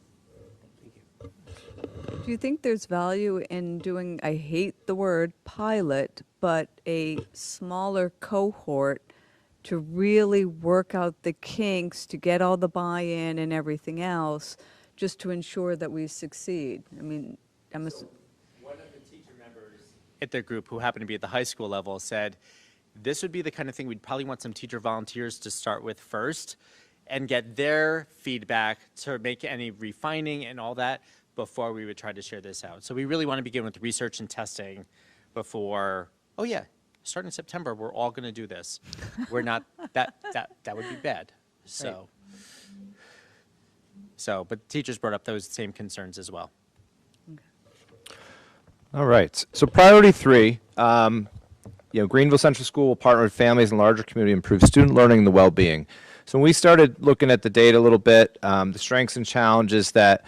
Thank you. Do you think there's value in doing, I hate the word pilot, but a smaller cohort to really work out the kinks, to get all the buy-in and everything else, just to ensure that we succeed? I mean, One of the teacher members at their group, who happened to be at the high school level, said this would be the kind of thing we'd probably want some teacher volunteers to start with first and get their feedback to make any refining and all that before we would try to share this out. So we really want to begin with research and testing before, oh yeah, starting in September, we're all going to do this. We're not, that would be bad. So, but teachers brought up those same concerns as well. All right. So priority 3, Greenville Central School will partner with families and larger community to improve student learning and the well-being. So when we started looking at the data a little bit, the strengths and challenges that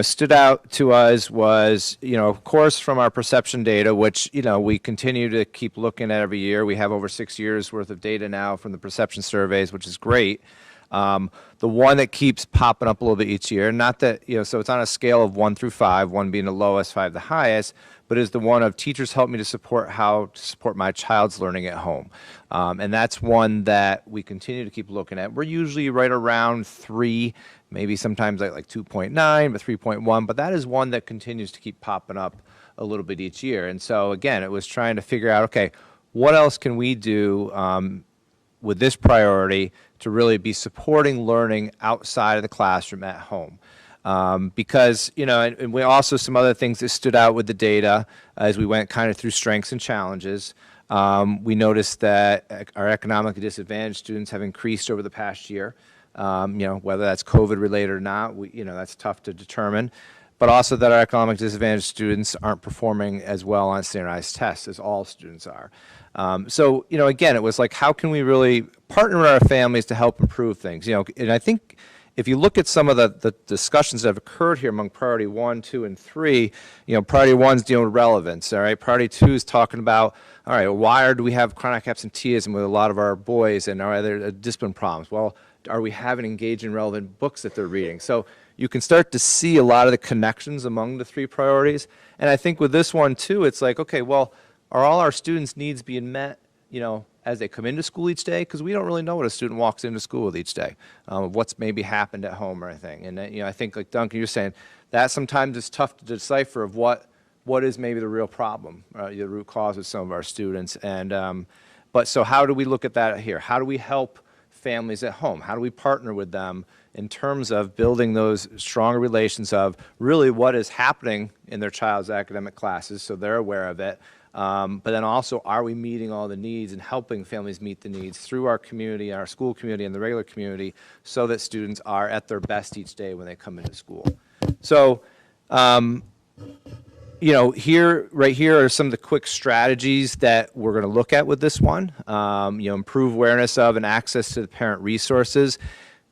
stood out to us was, of course, from our perception data, which, we continue to keep looking at every year. We have over 6 years worth of data now from the perception surveys, which is great. The one that keeps popping up a little bit each year, not that, so it's on a scale of 1 through 5, 1 being the lowest, 5 the highest, but is the one of teachers help me to support how to support my child's learning at home. And that's one that we continue to keep looking at. We're usually right around 3, maybe sometimes like 2.9, but 3.1, but that is one that continues to keep popping up a little bit each year. And so again, it was trying to figure out, okay, what else can we do with this priority to really be supporting learning outside of the classroom at home? Because, and we also, some other things that stood out with the data as we went kind of through strengths and challenges. We noticed that our economically disadvantaged students have increased over the past year. Whether that's COVID related or not, that's tough to determine. But also that our economically disadvantaged students aren't performing as well on standardized tests as all students are. So, again, it was like, how can we really partner with our families to help improve things? And I think if you look at some of the discussions that have occurred here among priority 1, 2, and 3, priority 1's dealing with relevance, all right? Priority 2 is talking about, all right, why do we have chronic absenteeism with a lot of our boys, and are there discipline problems? Well, are we having engaged in relevant books that they're reading? So you can start to see a lot of the connections among the 3 priorities. And I think with this one too, it's like, okay, well, are all our students' needs being met, as they come into school each day? Because we don't really know what a student walks into school with each day, what's maybe happened at home or anything. And I think, like Duncan, you're saying, that sometimes is tough to decipher of what is maybe the real problem, the root cause of some of our students. And but so how do we look at that here? How do we help families at home? How do we partner with them in terms of building those stronger relations of really what is happening in their child's academic classes so they're aware of it? But then also, are we meeting all the needs and helping families meet the needs through our community, our school community, and the regular community so that students are at their best each day when they come into school? So Right here are some of the quick strategies that we're going to look at with this one. Improve awareness of and access to the parent resources.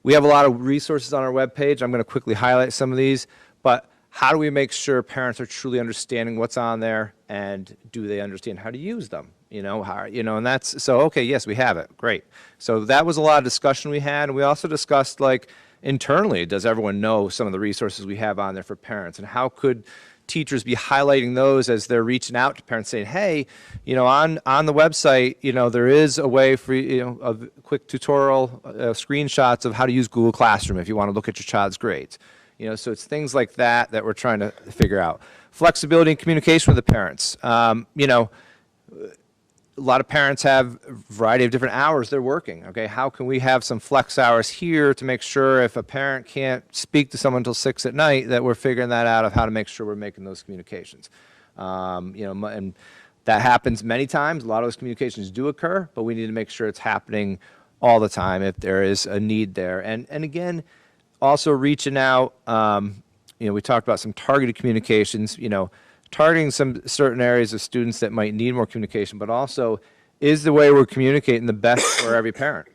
We have a lot of resources on our webpage. I'm going to quickly highlight some of these, but how do we make sure parents are truly understanding what's on there, and do they understand how to use them? And that's, so, okay, yes, we have it, great. So that was a lot of discussion we had, and we also discussed, like, internally, does everyone know some of the resources we have on there for parents, and how could teachers be highlighting those as they're reaching out to parents saying, hey, on the website, there is a way for, a quick tutorial, screenshots of how to use Google Classroom if you want to look at your child's grades. So it's things like that that we're trying to figure out. Flexibility and communication with the parents. A lot of parents have a variety of different hours they're working. Okay, how can we have some flex hours here to make sure if a parent can't speak to someone until 6 at night, that we're figuring that out of how to make sure we're making those communications. And that happens many times. A lot of those communications do occur, but we need to make sure it's happening all the time if there is a need there. And again, also reaching out. We talked about some targeted communications. Targeting some certain areas of students that might need more communication, but also, is the way we're communicating the best for every parent?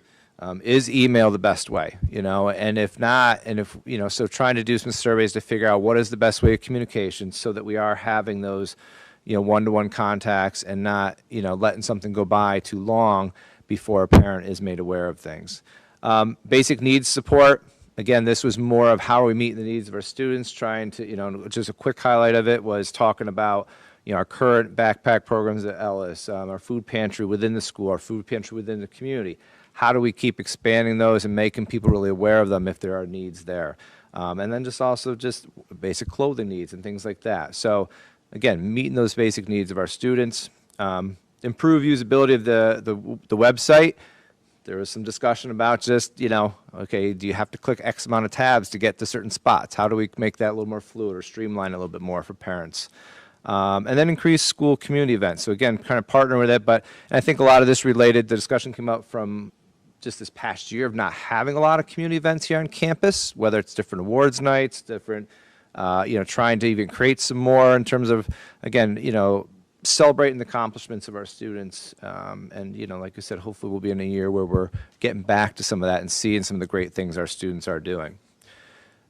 Is email the best way? And if not, so trying to do some surveys to figure out what is the best way of communication so that we are having those, one-to-one contacts and not, letting something go by too long before a parent is made aware of things. Basic needs support. Again, this was more of how are we meeting the needs of our students, trying to, just a quick highlight of it was talking about, our current backpack programs at Ellis, our food pantry within the school, our food pantry within the community. How do we keep expanding those and making people really aware of them if there are needs there? And then just basic clothing needs and things like that. So again, meeting those basic needs of our students. Improve usability of the website. There was some discussion about just, okay, do you have to click X amount of tabs to get to certain spots? How do we make that a little more fluid or streamline a little bit more for parents? And then increase school community events. So again, kind of partner with it, and I think a lot of this related, the discussion came out from just this past year of not having a lot of community events here on campus, whether it's different awards nights, different, trying to even create some more in terms of, again, celebrating the accomplishments of our students. And, like I said, hopefully we'll be in a year where we're getting back to some of that and seeing some of the great things our students are doing.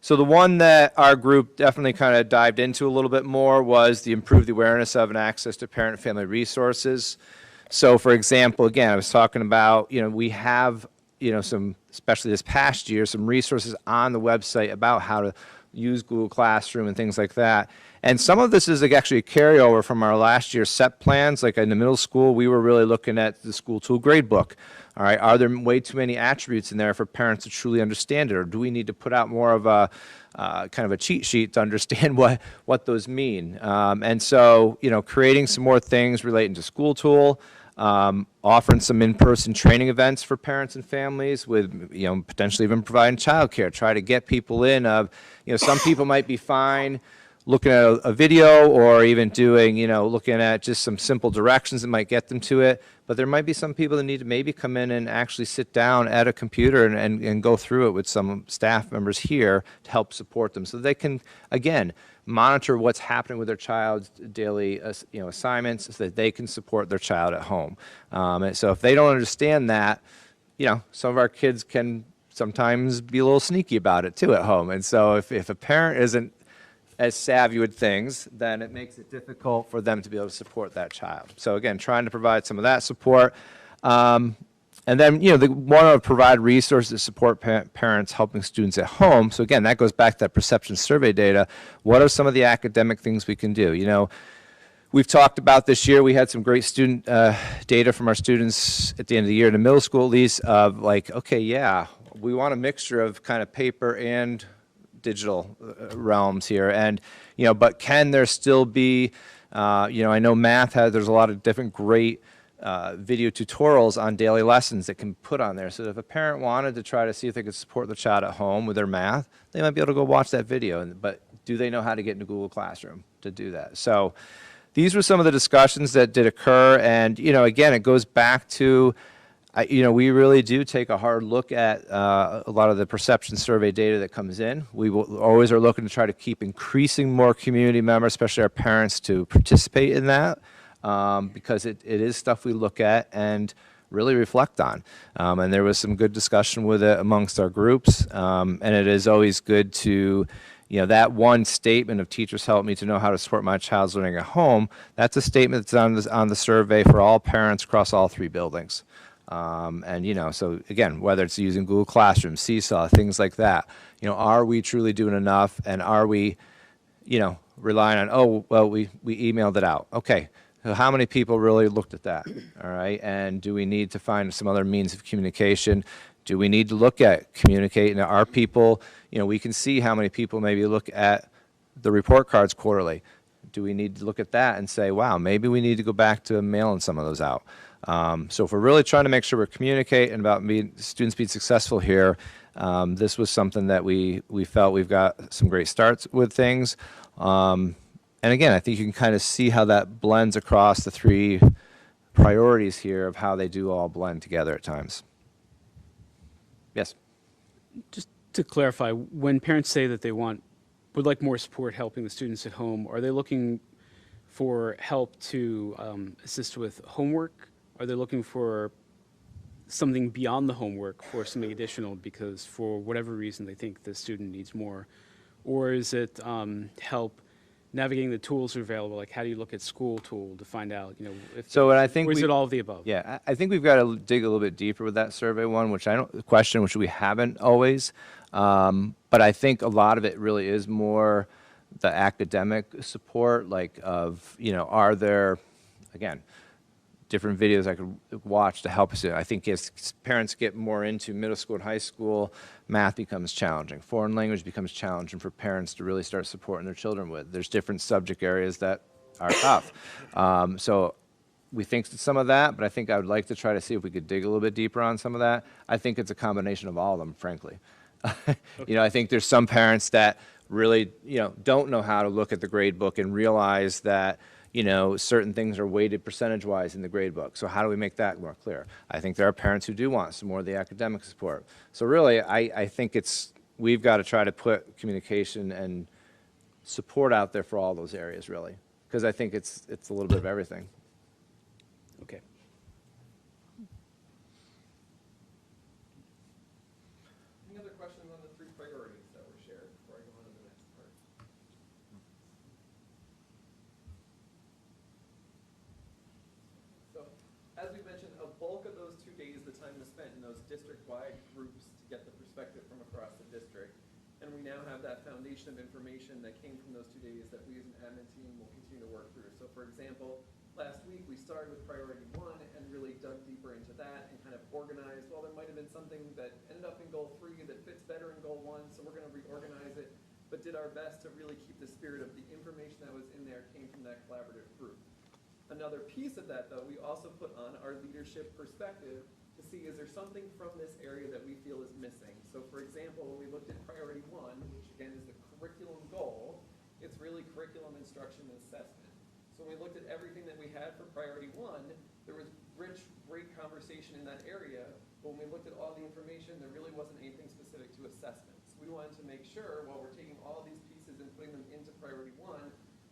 So the one that our group definitely kind of dived into a little bit more was the improve the awareness of and access to parent and family resources. So for example, again, I was talking about, we have, some, especially this past year, some resources on the website about how to use Google Classroom and things like that. And some of this is actually a carryover from our last year's SEP plans. Like in the middle school, we were really looking at the school tool grade book. All right, are there way too many attributes in there for parents to truly understand it? Or do we need to put out more of a kind of a cheat sheet to understand what those mean? And so, creating some more things relating to school tool, offering some in-person training events for parents and families with, potentially even providing childcare. Try to get people in of, some people might be fine looking at a video or even doing, looking at just some simple directions that might get them to it. But there might be some people that need to maybe come in and actually sit down at a computer and go through it with some staff members here to help support them so they can, again, monitor what's happening with their child's daily assignments so that they can support their child at home. And so if they don't understand that, some of our kids can sometimes be a little sneaky about it too at home. And so if a parent isn't as savvy with things, then it makes it difficult for them to be able to support that child. So again, trying to provide some of that support. And then, they want to provide resources to support parents helping students at home. So again, that goes back to that perception survey data. What are some of the academic things we can do? We've talked about this year, we had some great student data from our students at the end of the year in the middle school at least of like, okay, yeah, we want a mixture of kind of paper and digital realms here. And, but can there still be, I know math there's a lot of different great video tutorials on daily lessons that can put on there. So if a parent wanted to try to see if they could support their child at home with their math, they might be able to go watch that video. But do they know how to get into Google Classroom to do that? So these were some of the discussions that did occur. And, again, it goes back to We really do take a hard look at a lot of the perception survey data that comes in. We always are looking to try to keep increasing more community members, especially our parents, to participate in that because it is stuff we look at and really reflect on. And there was some good discussion with it amongst our groups. And it is always good to, that one statement of teachers help me to know how to support my child's learning at home, that's a statement that's on the survey for all parents across all 3 buildings. So again, whether it's using Google Classroom, Seesaw, things like that, are we truly doing enough? And are we, relying on, we emailed it out. Okay. So how many people really looked at that? All right. And do we need to find some other means of communication? Do we need to look at communicating? Are people, we can see how many people maybe look at the report cards quarterly. Do we need to look at that and say, wow, maybe we need to go back to mailing some of those out? So if we're really trying to make sure we're communicating about students being successful here, this was something that we felt we've got some great starts with things. And again, I think you can kind of see how that blends across the 3 priorities here of how they do all blend together at times. Yes? Just to clarify, when parents say that they would like more support helping the students at home, are they looking for help to assist with homework? Are they looking for something beyond the homework for something additional because for whatever reason they think the student needs more? Or is it help navigating the tools that are available? Like how do you look at school tool to find out, if, So I think or is it all of the above? Yeah, I think we've got to dig a little bit deeper with that survey one, which we haven't always. But I think a lot of it really is more the academic support, like of, are there, again, different videos I could watch to help us. I think as parents get more into middle school and high school, math becomes challenging. Foreign language becomes challenging for parents to really start supporting their children with. There's different subject areas that are tough. So we think some of that, but I think I would like to try to see if we could dig a little bit deeper on some of that. I think it's a combination of all of them, frankly. I think there's some parents that really, don't know how to look at the grade book and realize that, certain things are weighted percentage-wise in the grade book. So how do we make that more clear? I think there are parents who do want some more of the academic support. So really, I think we've got to try to put communication and support out there for all those areas, really, because I think it's a little bit of everything. Okay. Any other questions on the 3 priorities that were shared before I go on to the next part? So, as we mentioned, a bulk of those 2 days, the time was spent in those district-wide groups to get the perspective from across the district. And we now have that foundation of information that came from those 2 days that we as an admin team will continue to work through. So for example, last week we started with priority 1 and really dug deeper into that and kind of organized, well, there might have been something that ended up in goal 3 that fits better in goal 1, so we're going to reorganize it, but did our best to really keep the spirit of the information that was in there came from that collaborative group. Another piece of that, though, we also put on our leadership perspective to see is there something from this area that we feel is missing. So for example, when we looked at priority 1, which again is the curriculum goal, it's really curriculum instruction and assessment. So when we looked at everything that we had for priority 1, there was rich, great conversation in that area. But when we looked at all the information, there really wasn't anything specific to assessment. So we wanted to make sure while we're taking all these pieces and putting them into priority 1,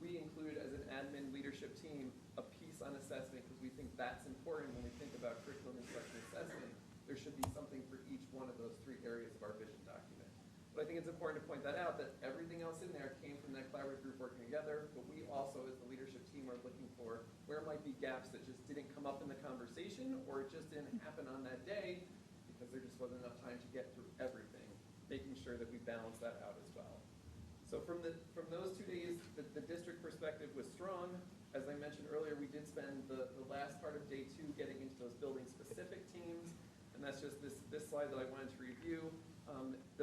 we include as an admin leadership team a piece on assessment because we think that's important when we think about curriculum instruction assessment. There should be something for each one of those 3 areas of our vision document. But I think it's important to point that out, that everything else in there came from that collaborative group working together, but we also, as the leadership team, are looking for where might be gaps that just didn't come up in the conversation or it just didn't happen on that day because there just wasn't enough time to get through everything, making sure that we balance that out as well. So from those 2 days, the district perspective was strong. As I mentioned earlier, we did spend the last part of day 2 getting into those building-specific teams, and that's just this slide that I wanted to review.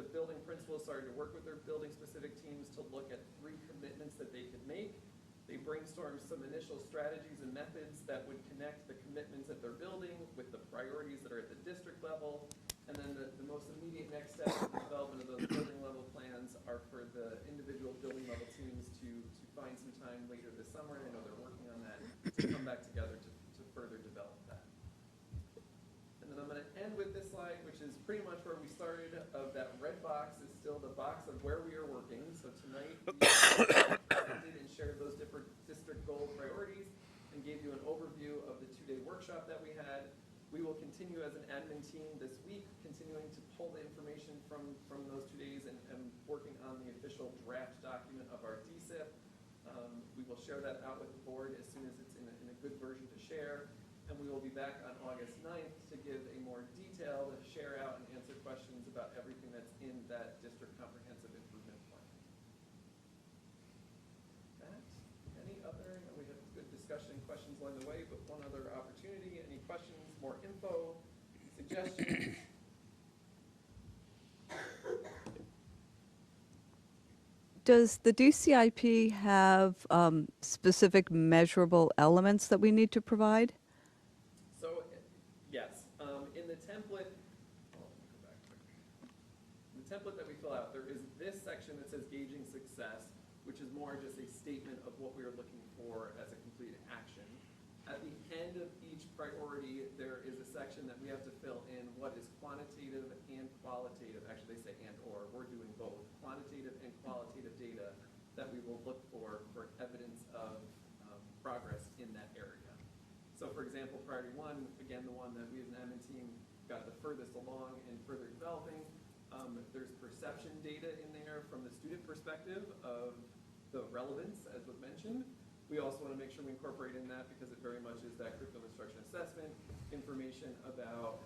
The building principals started to work with their building-specific teams to look at 3 commitments that they could make. They brainstormed some initial strategies and methods that would connect the commitments at their building with the priorities that are at the district level. And then the most immediate next step in the development of those building level plans are for the individual building level teams to find some time later this summer. I know they're working on that to come back together to further develop that. And then I'm going to pretty much where we started. Of that red box is still the box of where we are working. So tonight we presented and shared those different district goal priorities and gave you an overview of the two-day workshop that we had. We will continue as an admin team this week, continuing to pull the information from those 2 days and working on the official draft document of our DSIP. We will share that out with the board as soon as it's in a good version to share. And we will be back on August 9th to give a more detailed share out and answer questions about everything that's in that district comprehensive improvement plan. That, any other, we had good discussion, questions along the way, but one other opportunity. Any questions, more info, suggestions? Does the DCIP have specific measurable elements that we need to provide? So, yes, in the template, the template that we fill out, there is this section that says gauging success, which is more just a statement of what we are looking for as a completed action. At the end of each priority, there is a section that we have to fill in what is quantitative and qualitative. Actually, they say and or. We're doing both quantitative and qualitative data that we will look for evidence of progress in that area. So for example, priority one, again, the one that we as an admin team got the furthest along in further developing, there's perception data in there from the student perspective of the relevance, as was mentioned. We also want to make sure we incorporate in that, because it very much is that curriculum instruction assessment, information about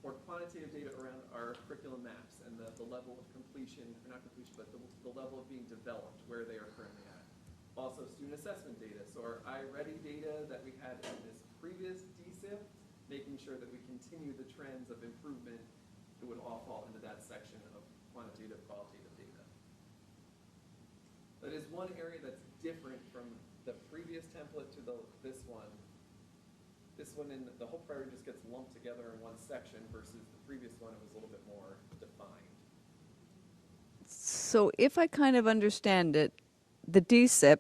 more quantitative data around our curriculum maps and the level of completion, or not completion, but the level of being developed, where they are currently at. Also student assessment data, so our iReady data that we had in this previous DSIP, making sure that we continue the trends of improvement, it would all fall into that section of quantitative, qualitative data. That is one area that's different from the previous template to this one. This one, in the whole priority just gets lumped together in one section versus the previous one, it was a little bit more defined. So if I kind of understand it, the DSIP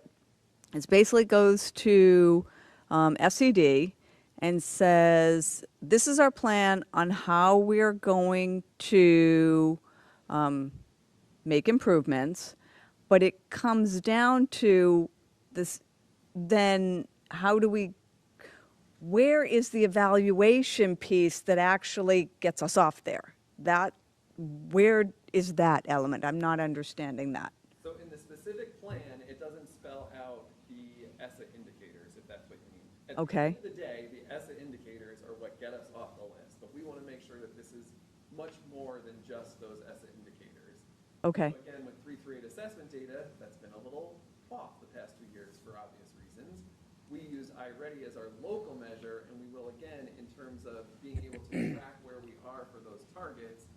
is basically goes to SED and says, this is our plan on how we're going to make improvements, but it comes down to this, then how do we, where is the evaluation piece that actually gets us off there? Where is that element? I'm not understanding that. So in the specific plan, it doesn't spell out the Essa indicators, if that's what you mean. At Okay. the end of the day, the Essa indicators are what get us off the list, but we want to make sure that this is much more than just those Essa indicators. Okay. So again, with 338 assessment data, that's been a little off the past 2 years for obvious reasons. We use iReady as our local measure, and we will again, in terms of being able to track where we are for those targets.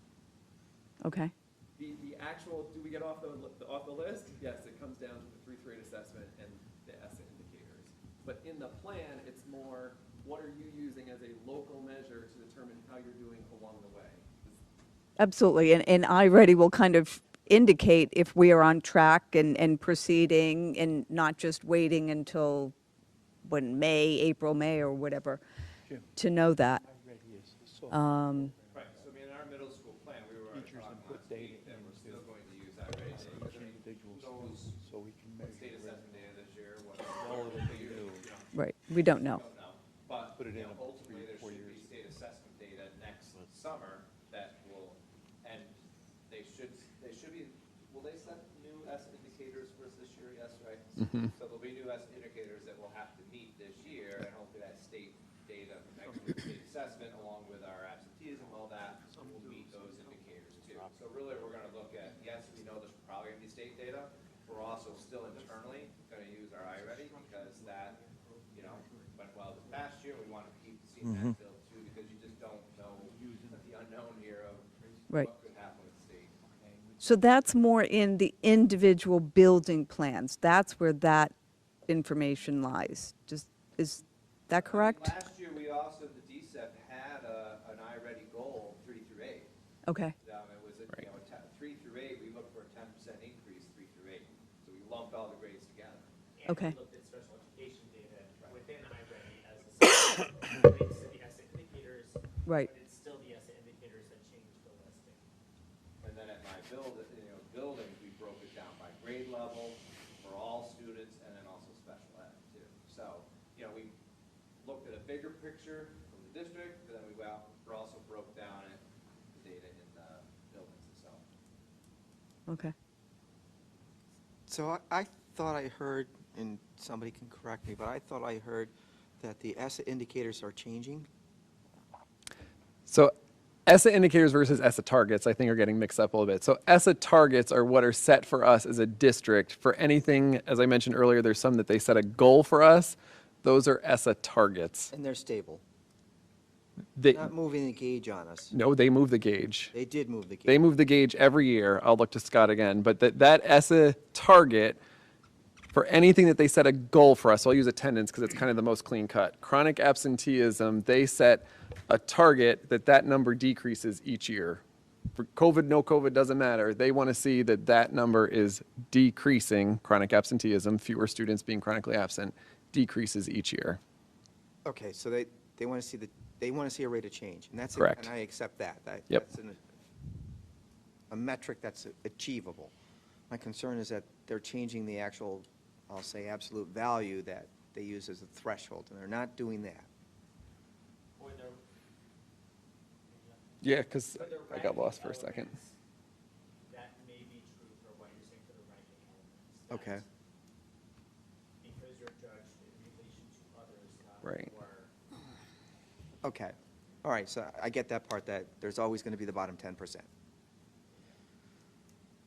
Okay. The actual, do we get off the list? Yes, it comes down to the 338 assessment and the Essa indicators. But in the plan, it's more, what are you using as a local measure to determine how you're doing along the way? Absolutely. And iReady will kind of indicate if we are on track and proceeding and not just waiting until when April, May, or whatever, to know that. Right, so in our middle school plan, we were talking last week that we're still going to use iReady. So we can What state assessment data this year, what Right. We don't know. don't know. But Put it in ultimately, there 3 to 4 should be years. state assessment data next summer that will, and they should be, will they set new S indicators for us this year? Yes, right? So there'll be new S indicators that we'll have to meet this year, and hopefully that state data from next year's state assessment, along with our absenteeism, all that, will meet those indicators too. So really, we're gonna look at, yes, we know there's probably gonna be state data, we're also still internally gonna use our iReady, because that, went well this past year, we want to keep seeing that build too, because you just don't know the unknown here of Right. what could happen with the state. So that's more in the individual building plans. That's where that information lies. Is that correct? Last year, we also, the DSEP had an iReady goal, 3 through 8. Okay. It was, 3 through 8, we looked for a 10% increase, 3 through 8. So we lumped all the grades together. Okay. And we looked at special education data within iReady as a separate relates to the Essa indicators. Right. But it's still the Essa indicators that changed the list. So, you know, we looked at a bigger picture from the district, but then we're also broke down at the data in the buildings itself. Okay. So I thought I heard, and somebody can correct me, but I thought I heard that the Essa indicators are changing. So Essa indicators versus Essa targets, I think, are getting mixed up a little bit. So Essa targets are what are set for us as a district. For anything, as I mentioned earlier, there's some that they set a goal for us. Those are Essa targets. And they're stable. They, Not moving the gauge on us. no, they move the gauge. They did move the gauge. They move the gauge every year. I'll look to Scott again. But that Essa target, for anything that they set a goal for us, so I'll use attendance because it's kind of the most clean cut. Chronic absenteeism, they set a target that number decreases each year. For COVID, no COVID, doesn't matter. They want to see that number is decreasing, chronic absenteeism, fewer students being chronically absent, decreases each year. Okay, so they want to see they want to see a rate of change, and that's Correct. And I accept that. Yep. That's a metric that's achievable. My concern is that they're changing the actual, I'll say, absolute value that they use as a threshold, and they're not doing that. Yeah, because I got lost for a second. That may be true for what you're saying for the ranking elements. Okay. Because you're judged in relation to others, not Right. for. Okay. All right, so I get that part, that there's always going to be the bottom 10%.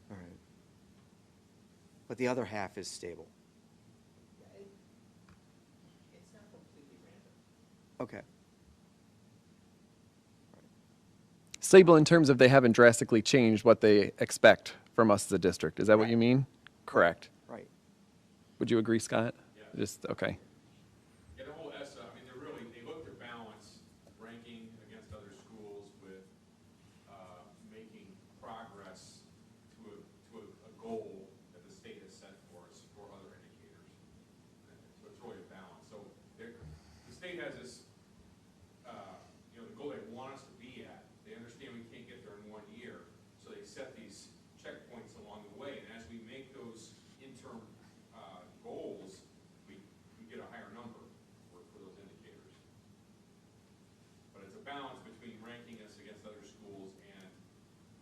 All right. But the other half is stable. It's not completely random. Okay. Stable in terms of they haven't drastically changed what they expect from us as a district. Is that what you mean? Correct. Right. Would you agree, Scott? Yeah. Just, okay. Yeah, the whole Essa, I mean, they look to balance ranking against other schools with making progress to a goal that the state has set for us for other indicators. So it's really a balance. So the state has this, the goal they want us to be at. They understand we can't get there in 1 year, so they set these checkpoints along the way. And as we make those interim goals, we get a higher number for those indicators. But it's a balance between ranking us against other schools and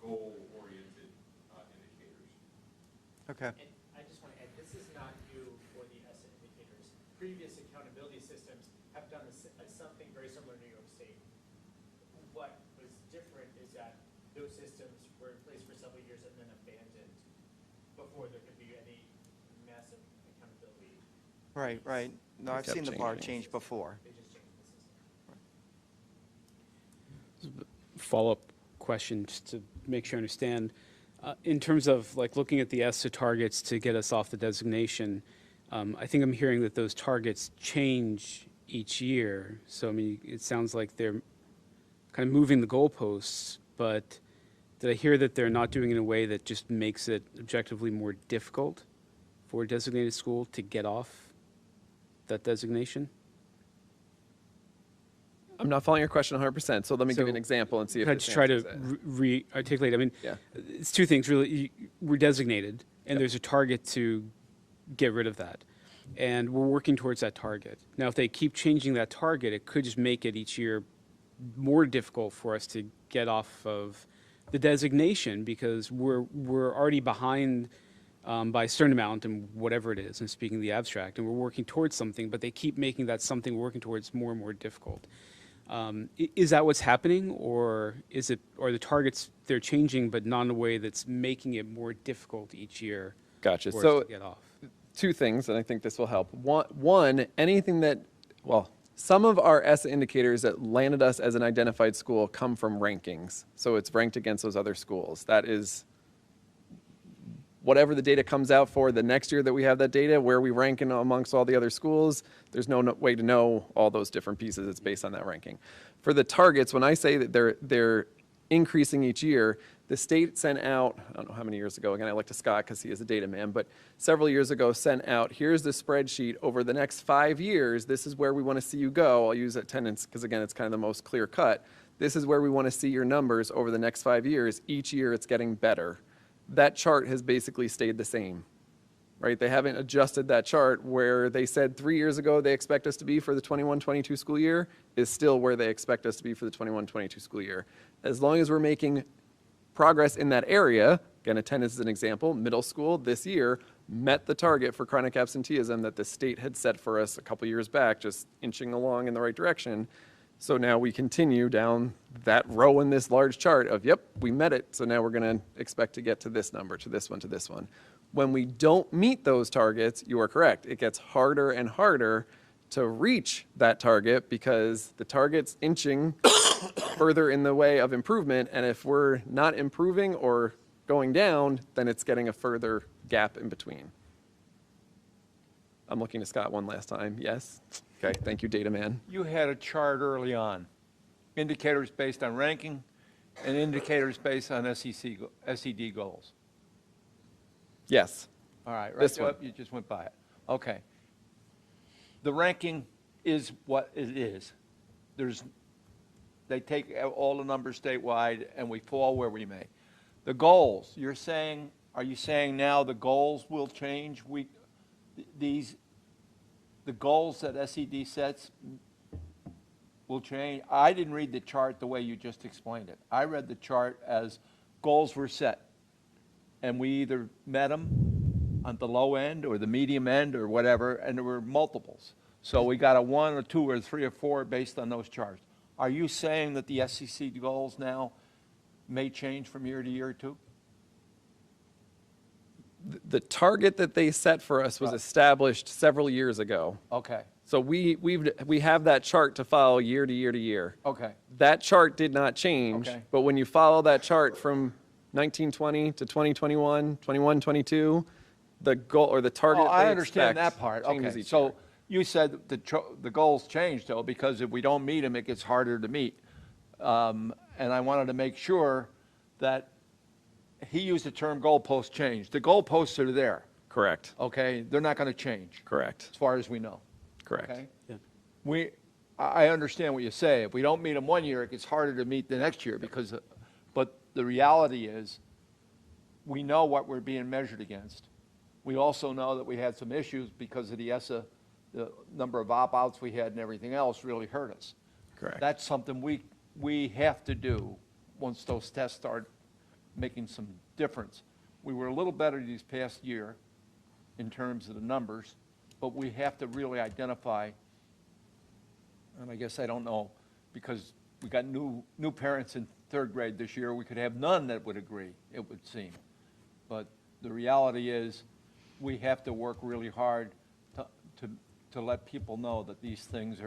goal-oriented indicators. Okay. And I just want to add, this is not new for the Essa indicators. Previous accountability systems have done something very similar in New York State. What was different is that those systems were in place for several years and then abandoned before there could be any massive accountability. Right, right. No, I've kept seen the bar changing. change before. They just changed the system. Follow-up question, just to make sure I understand. In terms of like looking at the ESSA targets to get us off the designation, I think I'm hearing that those targets change each year. So I mean, it sounds like they're kind of moving the goalposts, but did I hear that they're not doing it in a way that just makes it objectively more difficult for a designated school to get off that designation? I'm not following your question 100%, so let me give you an So, example and see if Could I this just try to answers it. re-articulate? I mean, Yeah. it's two things, really. We're designated, and Yep. there's a target to get rid of that. And we're working towards that target. Now, if they keep changing that target, it could just make it each year more difficult for us to get off of the designation because we're already behind by a certain amount and whatever it is, and speaking of the abstract, and we're working towards something, but they keep making that something we're working towards more and more difficult. Is that what's happening, or are the targets, they're changing, but not in a way that's making it more difficult each year Gotcha. for us So to get off? two things, and I think this will help. One, anything that, well, some of our ESSA indicators that landed us as an identified school come from rankings. So it's ranked against those other schools. That is whatever the data comes out for the next year that we have that data, where we rank in amongst all the other schools, there's no way to know all those different pieces. It's based on that ranking. For the targets, when I say that they're increasing each year, the state sent out, I don't know how many years ago, again, I look to Scott because he is a data man, but several years ago sent out, here's the spreadsheet over the next 5 years. This is where we want to see you go. I'll use attendance because, again, it's kind of the most clear cut. This is where we want to see your numbers over the next 5 years. Each year it's getting better. That chart has basically stayed the same right? They haven't adjusted that chart where they said 3 years ago they expect us to be for the 21-22 school year is still where they expect us to be for the 21-22 school year. As long as we're making progress in that area, again, attendance is an example, middle school this year met the target for chronic absenteeism that the state had set for us a couple years back, just inching along in the right direction. So now we continue down that row in this large chart of, yep, we met it. So now we're going to expect to get to this number, to this one, to this one. When we don't meet those targets, you are correct. It gets harder and harder to reach that target because the target's inching further in the way of improvement. And if we're not improving or going down, then it's getting a further gap in between. I'm looking to Scott one last time. Yes? Okay, thank you, data man. You had a chart early on, indicators based on ranking and indicators based on SED goals. Yes. All right, right This one. up, you just went by it. Okay. The ranking is what it is. They take all the numbers statewide and we fall where we may. The goals, are you saying now the goals will change? The goals that SED sets will change? I didn't read the chart the way you just explained it. I read the chart as goals were set, and we either met them on the low end or the medium end or whatever, and there were multiples. So we got a 1 or 2 or 3 or 4 based on those charts. Are you saying that the SEC goals now may change from year to year too? The target that they set for us was established several years ago. Okay, So we have that chart to follow year to year to year. okay. That chart did not change, Okay. but when you follow that chart from 1920 to 2021, 21, 22, the goal or the target Oh, I they understand expect that part. changes Okay, each so year. you said the goals change though, because if we don't meet them, it gets harder to meet. And I wanted to make sure that he used the term goalpost change. The goalposts are there, Correct, okay? They're not going to change, correct, as far as we know, correct. okay? I understand what you say. If we don't meet them one year, it gets harder to meet the next year but the reality is, we know what we're being measured against. We also know that we had some issues because of the Essa, the number of opt-outs we had and everything else really hurt us. Correct. That's something we have to do once those tests start making some difference. We were a little better this past year in terms of the numbers, but we have to really identify, and I guess I don't know, because we got new parents in 3rd grade this year, we could have none that would agree, it would seem. But the reality is, we have to work really hard to let people know that these things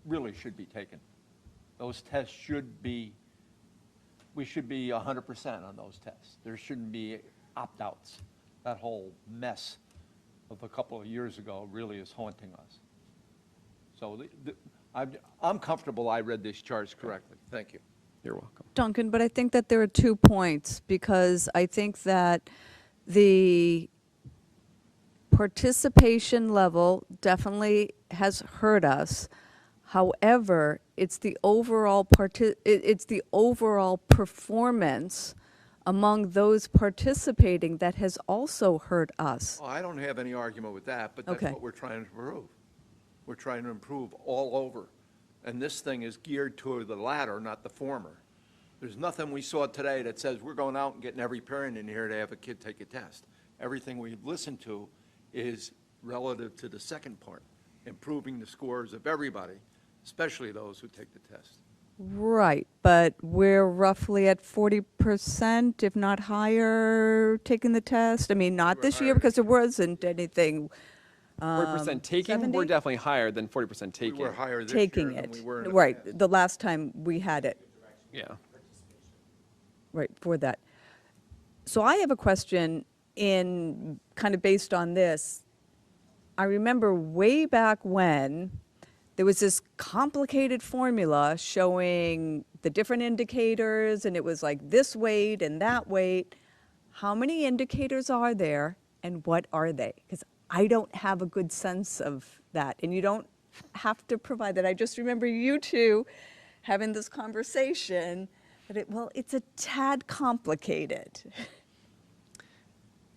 really should be taken. Those tests we should be 100% on those tests. There shouldn't be opt-outs. That whole mess of a couple of years ago really is haunting us. So I'm comfortable I read these charts correctly. Thank you. You're welcome. Duncan, but I think that there are 2 points, because I think that the participation level definitely has hurt us. However, it's the overall performance among those participating that has also hurt us. Well, I don't have any argument with that, but that's Okay. what we're trying to improve. We're trying to improve all over. And this thing is geared toward the latter, not the former. There's nothing we saw today that says we're going out and getting every parent in here to have a kid take a test. Everything we've listened to is relative to the second part, improving the scores of everybody, especially those who take the test. Right, but we're roughly at 40%, if not higher, taking the test. I mean, not this year because there wasn't anything 40% taking, we're 70? definitely higher than 40% taking. We were higher this year taking than it. we were in the Right, past. the last time we had it. Yeah. Right, for that. So I have a question in, kind of based on this. I remember way back when, there was this complicated formula showing the different indicators, and it was like this weight and that weight. How many indicators are there, and what are they? Because I don't have a good sense of that, and you don't have to provide that. I just remember you two having this conversation, that it's a tad complicated.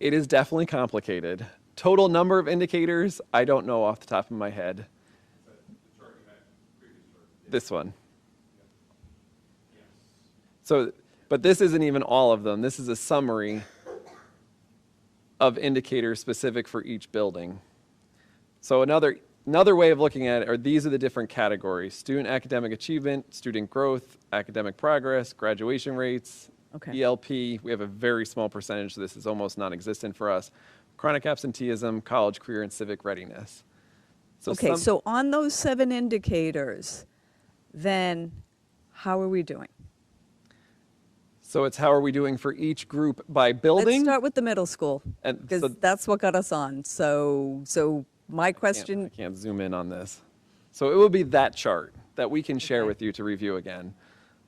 It is definitely complicated. Total number of indicators, I don't know off the top of my head. This one. So, but this isn't even all of them. This is a summary of indicators specific for each building. So another way of looking at it are these are the different categories: student academic achievement, student growth, academic progress, graduation rates, Okay. ELP. We have a very small percentage, so this is almost non-existent for us. Chronic absenteeism, college, career, and civic readiness. Okay, so on those 7 indicators, then how are we doing? So it's how are we doing for each group by building? Let's start with the middle school, And because so- that's what got us on. So my I question, can't zoom in on this. So it will be that chart that we can share with you to review again.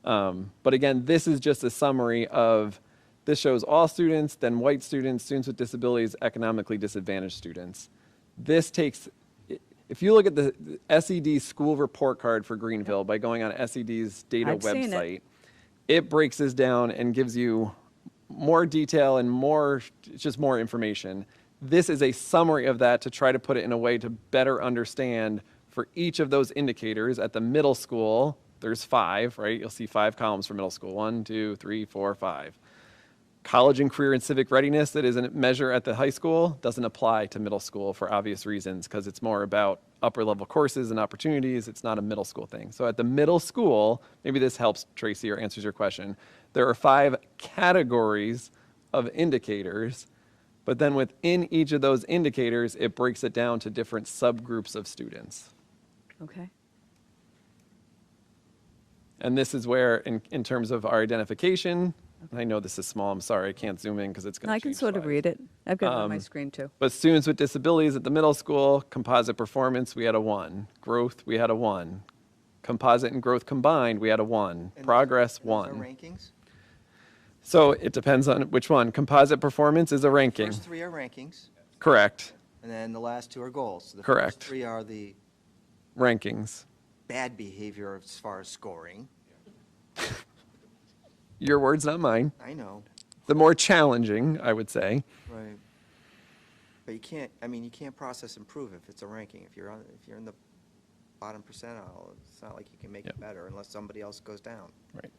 But again, this is just a summary of, this shows all students, then white students, students with disabilities, economically disadvantaged students. This takes, if you look at the SED school report card for Greenville by going on SED's data I've seen it. website, it breaks this down and gives you more detail and more, just more information. This is a summary of that to try to put it in a way to better understand for each of those indicators. At the middle school, there's 5, right? You'll see 5 columns for middle school: 1, 2, 3, 4, 5. College and career and civic readiness, that is a measure at the high school, doesn't apply to middle school for obvious reasons, because it's more about upper level courses and opportunities. It's not a middle school thing. So at the middle school, maybe this helps, Tracy, or answers your question. There are 5 categories of indicators, but then within each of those indicators, it breaks it down to different subgroups of students. okay, And this is where, in terms of our identification, I know this is small, I'm sorry, I can't zoom in because it's going to I change can sort of slides. read it. I've got it on my screen too. But students with disabilities at the middle school, composite performance, we had a 1. Growth, we had a 1. Composite and growth combined, we had a 1. And Progress, those are 1. rankings? So it depends on which one. Composite performance is a ranking. First 3 are rankings, Correct. and then the last 2 are goals. So the Correct. first 3 are the Rankings. bad behavior as far as scoring. Your words, not mine. I know, The more challenging, I would say. right. But you can't, I mean, you can't process improve if it's a ranking. If you're in the bottom percentile, it's not like you can make it better unless somebody else goes down. Right.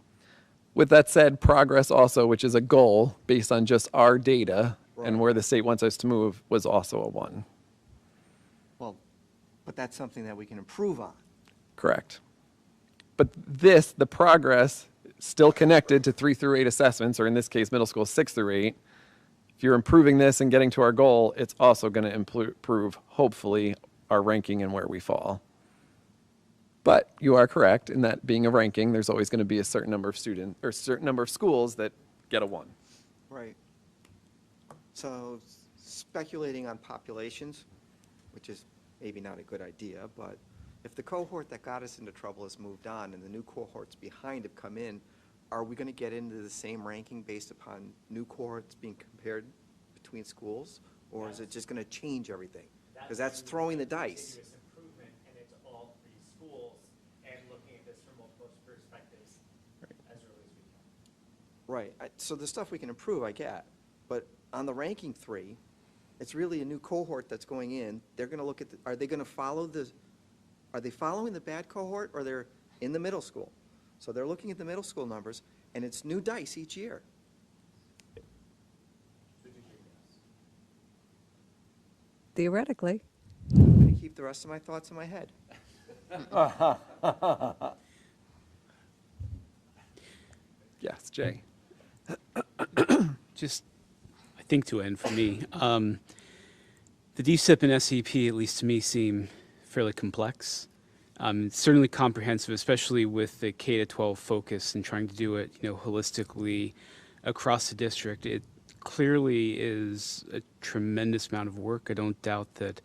With that said, progress also, which is a goal based on just our data and Right. where the state wants us to move, was also a 1. Well, but that's something that we can improve on. Correct. But this, the progress, still connected to 3 through 8 assessments, or in this case, middle school 6 through 8. If you're improving this and getting to our goal, it's also going to improve, hopefully, our ranking and where we fall. But you are correct in that being a ranking, there's always going to be a certain number of students, or certain number of schools that get a 1. Right. So speculating on populations, which is maybe not a good idea, but if the cohort that got us into trouble has moved on and the new cohorts behind have come in, are we going to get into the same ranking based upon new cohorts being compared between schools? Or is it just going to change everything? Because that's throwing the dice. Continuous improvement, and it's all 3 schools, and looking at this from multiple perspectives as early as we can. Right. So the stuff we can improve, I get. But on the ranking 3, it's really a new cohort that's going in. They're going to look at, are they going to follow are they following the bad cohort, or they're in the middle school? So they're looking at the middle school numbers, and it's new dice each year. Theoretically. I'm going to keep the rest of my thoughts in my head. Yes, Jay. Just, I think to end for me, the DSIP and SEP, at least to me, seem fairly complex. It's certainly comprehensive, especially with the K-12 focus and trying to do it, holistically across the district. It clearly is a tremendous amount of work. I don't doubt that,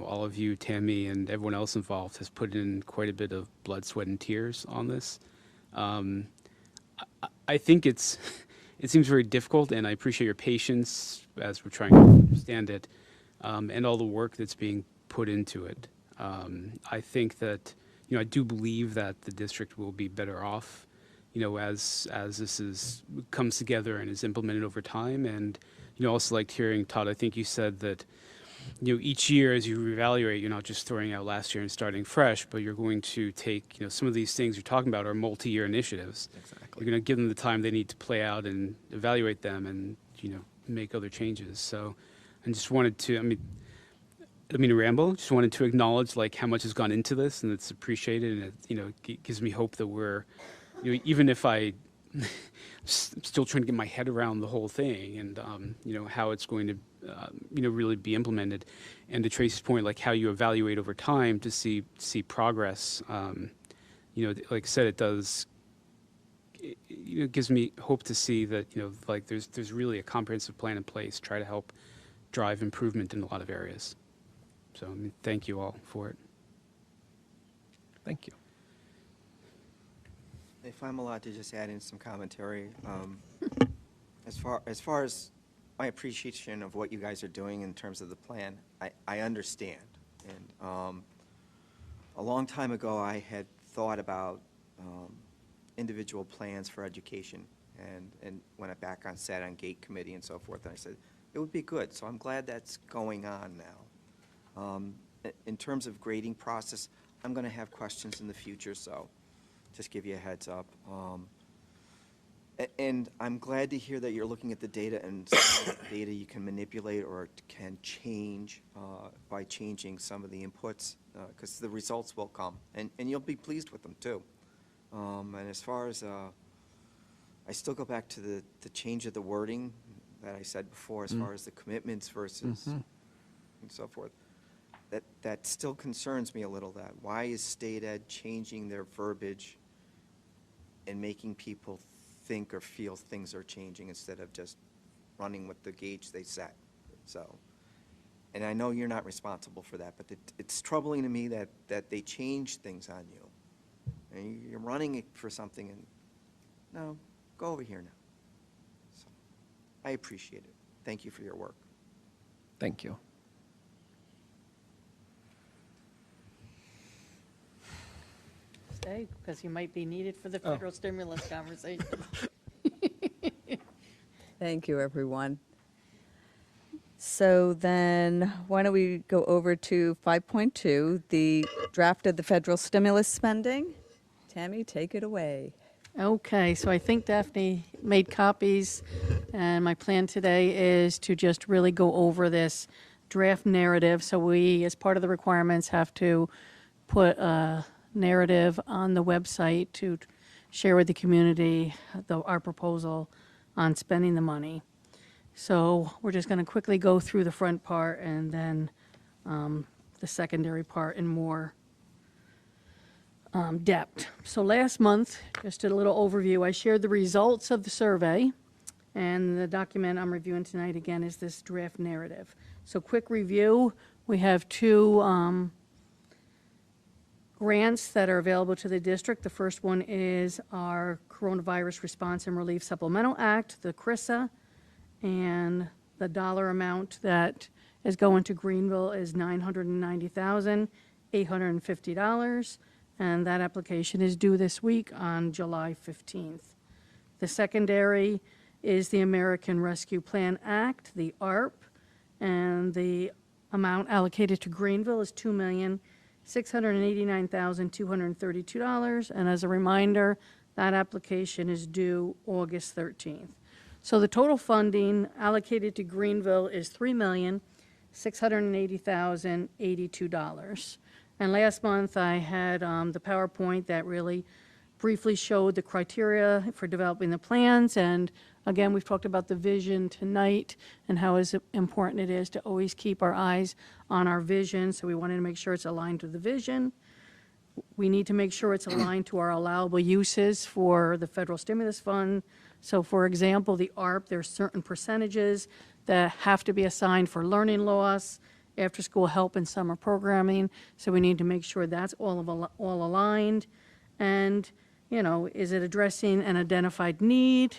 all of you, Tammy, and everyone else involved has put in quite a bit of blood, sweat, and tears on this. I think it seems very difficult, and I appreciate your patience as we're trying to understand it, and all the work that's being put into it. I think that, I do believe that the district will be better off, as this comes together and is implemented over time. And, also liked hearing, Todd, I think you said that, each year as you reevaluate, you're not just throwing out last year and starting fresh, but you're going to take, some of these things you're talking about are multi-year initiatives. Exactly. You're going to give them the time they need to play out and evaluate them and, make other changes. So I just wanted to, I mean to ramble, just wanted to acknowledge like how much has gone into this, and it's appreciated, and it, gives me hope that we're, even if I'm still trying to get my head around the whole thing and, how it's going to, really be implemented. And to Tracy's point, like how you evaluate over time to see progress, like I said, it does, it gives me hope to see that, like there's really a comprehensive plan in place, try to help drive improvement in a lot of areas. So, thank you all for it. Thank you. If I'm allowed to just add in some commentary, as far as my appreciation of what you guys are doing in terms of the plan, I understand. And a long time ago, I had thought about individual plans for education, and went back sat on gate committee and so forth, and I said, it would be good. So I'm glad that's going on now. In terms of grading process, I'm going to have questions in the future, so just give you a heads up. And I'm glad to hear that you're looking at the data and some of the data you can manipulate or can change by changing some of the inputs, because the results will come, and you'll be pleased with them too. And as far as, I still go back to the change of the wording that I said before, as far as the commitments versus and so forth. That still concerns me a little, that why is state ed changing their verbiage and making people think or feel things are changing instead of just running with the gauge they set? So, and I know you're not responsible for that, but it's troubling to me that they change things on you. And you're running it for something, and no, go over here now. So, I appreciate it. Thank you for your work. Thank you. Stay, because you might be needed for the federal stimulus conversation. Thank you, everyone. So then, why don't we go over to 5.2, the draft of the federal stimulus spending. Tammy, take it away. Okay, so I think Daphne made copies, and my plan today is to just really go over this draft narrative. So we, as part of the requirements, have to put a narrative on the website to share with the community our proposal on spending the money. So we're just going to quickly go through the front part and then the secondary part in more depth. So last month, just a little overview, I shared the results of the survey, and the document I'm reviewing tonight again is this draft narrative. So quick review, we have two grants that are available to the district. The first one is our Coronavirus Response and Relief Supplemental Act, the CRISA, and the dollar amount that is going to Greenville is $990,850, and that application is due this week on July 15th. The secondary is the American Rescue Plan Act, the ARP, and the amount allocated to Greenville is $2,689,232, and as a reminder, that application is due August 13th. So the total funding allocated to Greenville is $3,680,082. And last month, I had the PowerPoint that really briefly showed the criteria for developing the plans. And again, we've talked about the vision tonight and how important it is to always keep our eyes on our vision. So we wanted to make sure it's aligned to the vision. We need to make sure it's aligned to our allowable uses for the federal stimulus fund. So for example, the ARP, there's certain percentages that have to be assigned for learning loss, after-school help, and summer programming. So we need to make sure that's all aligned. And, is it addressing an identified need,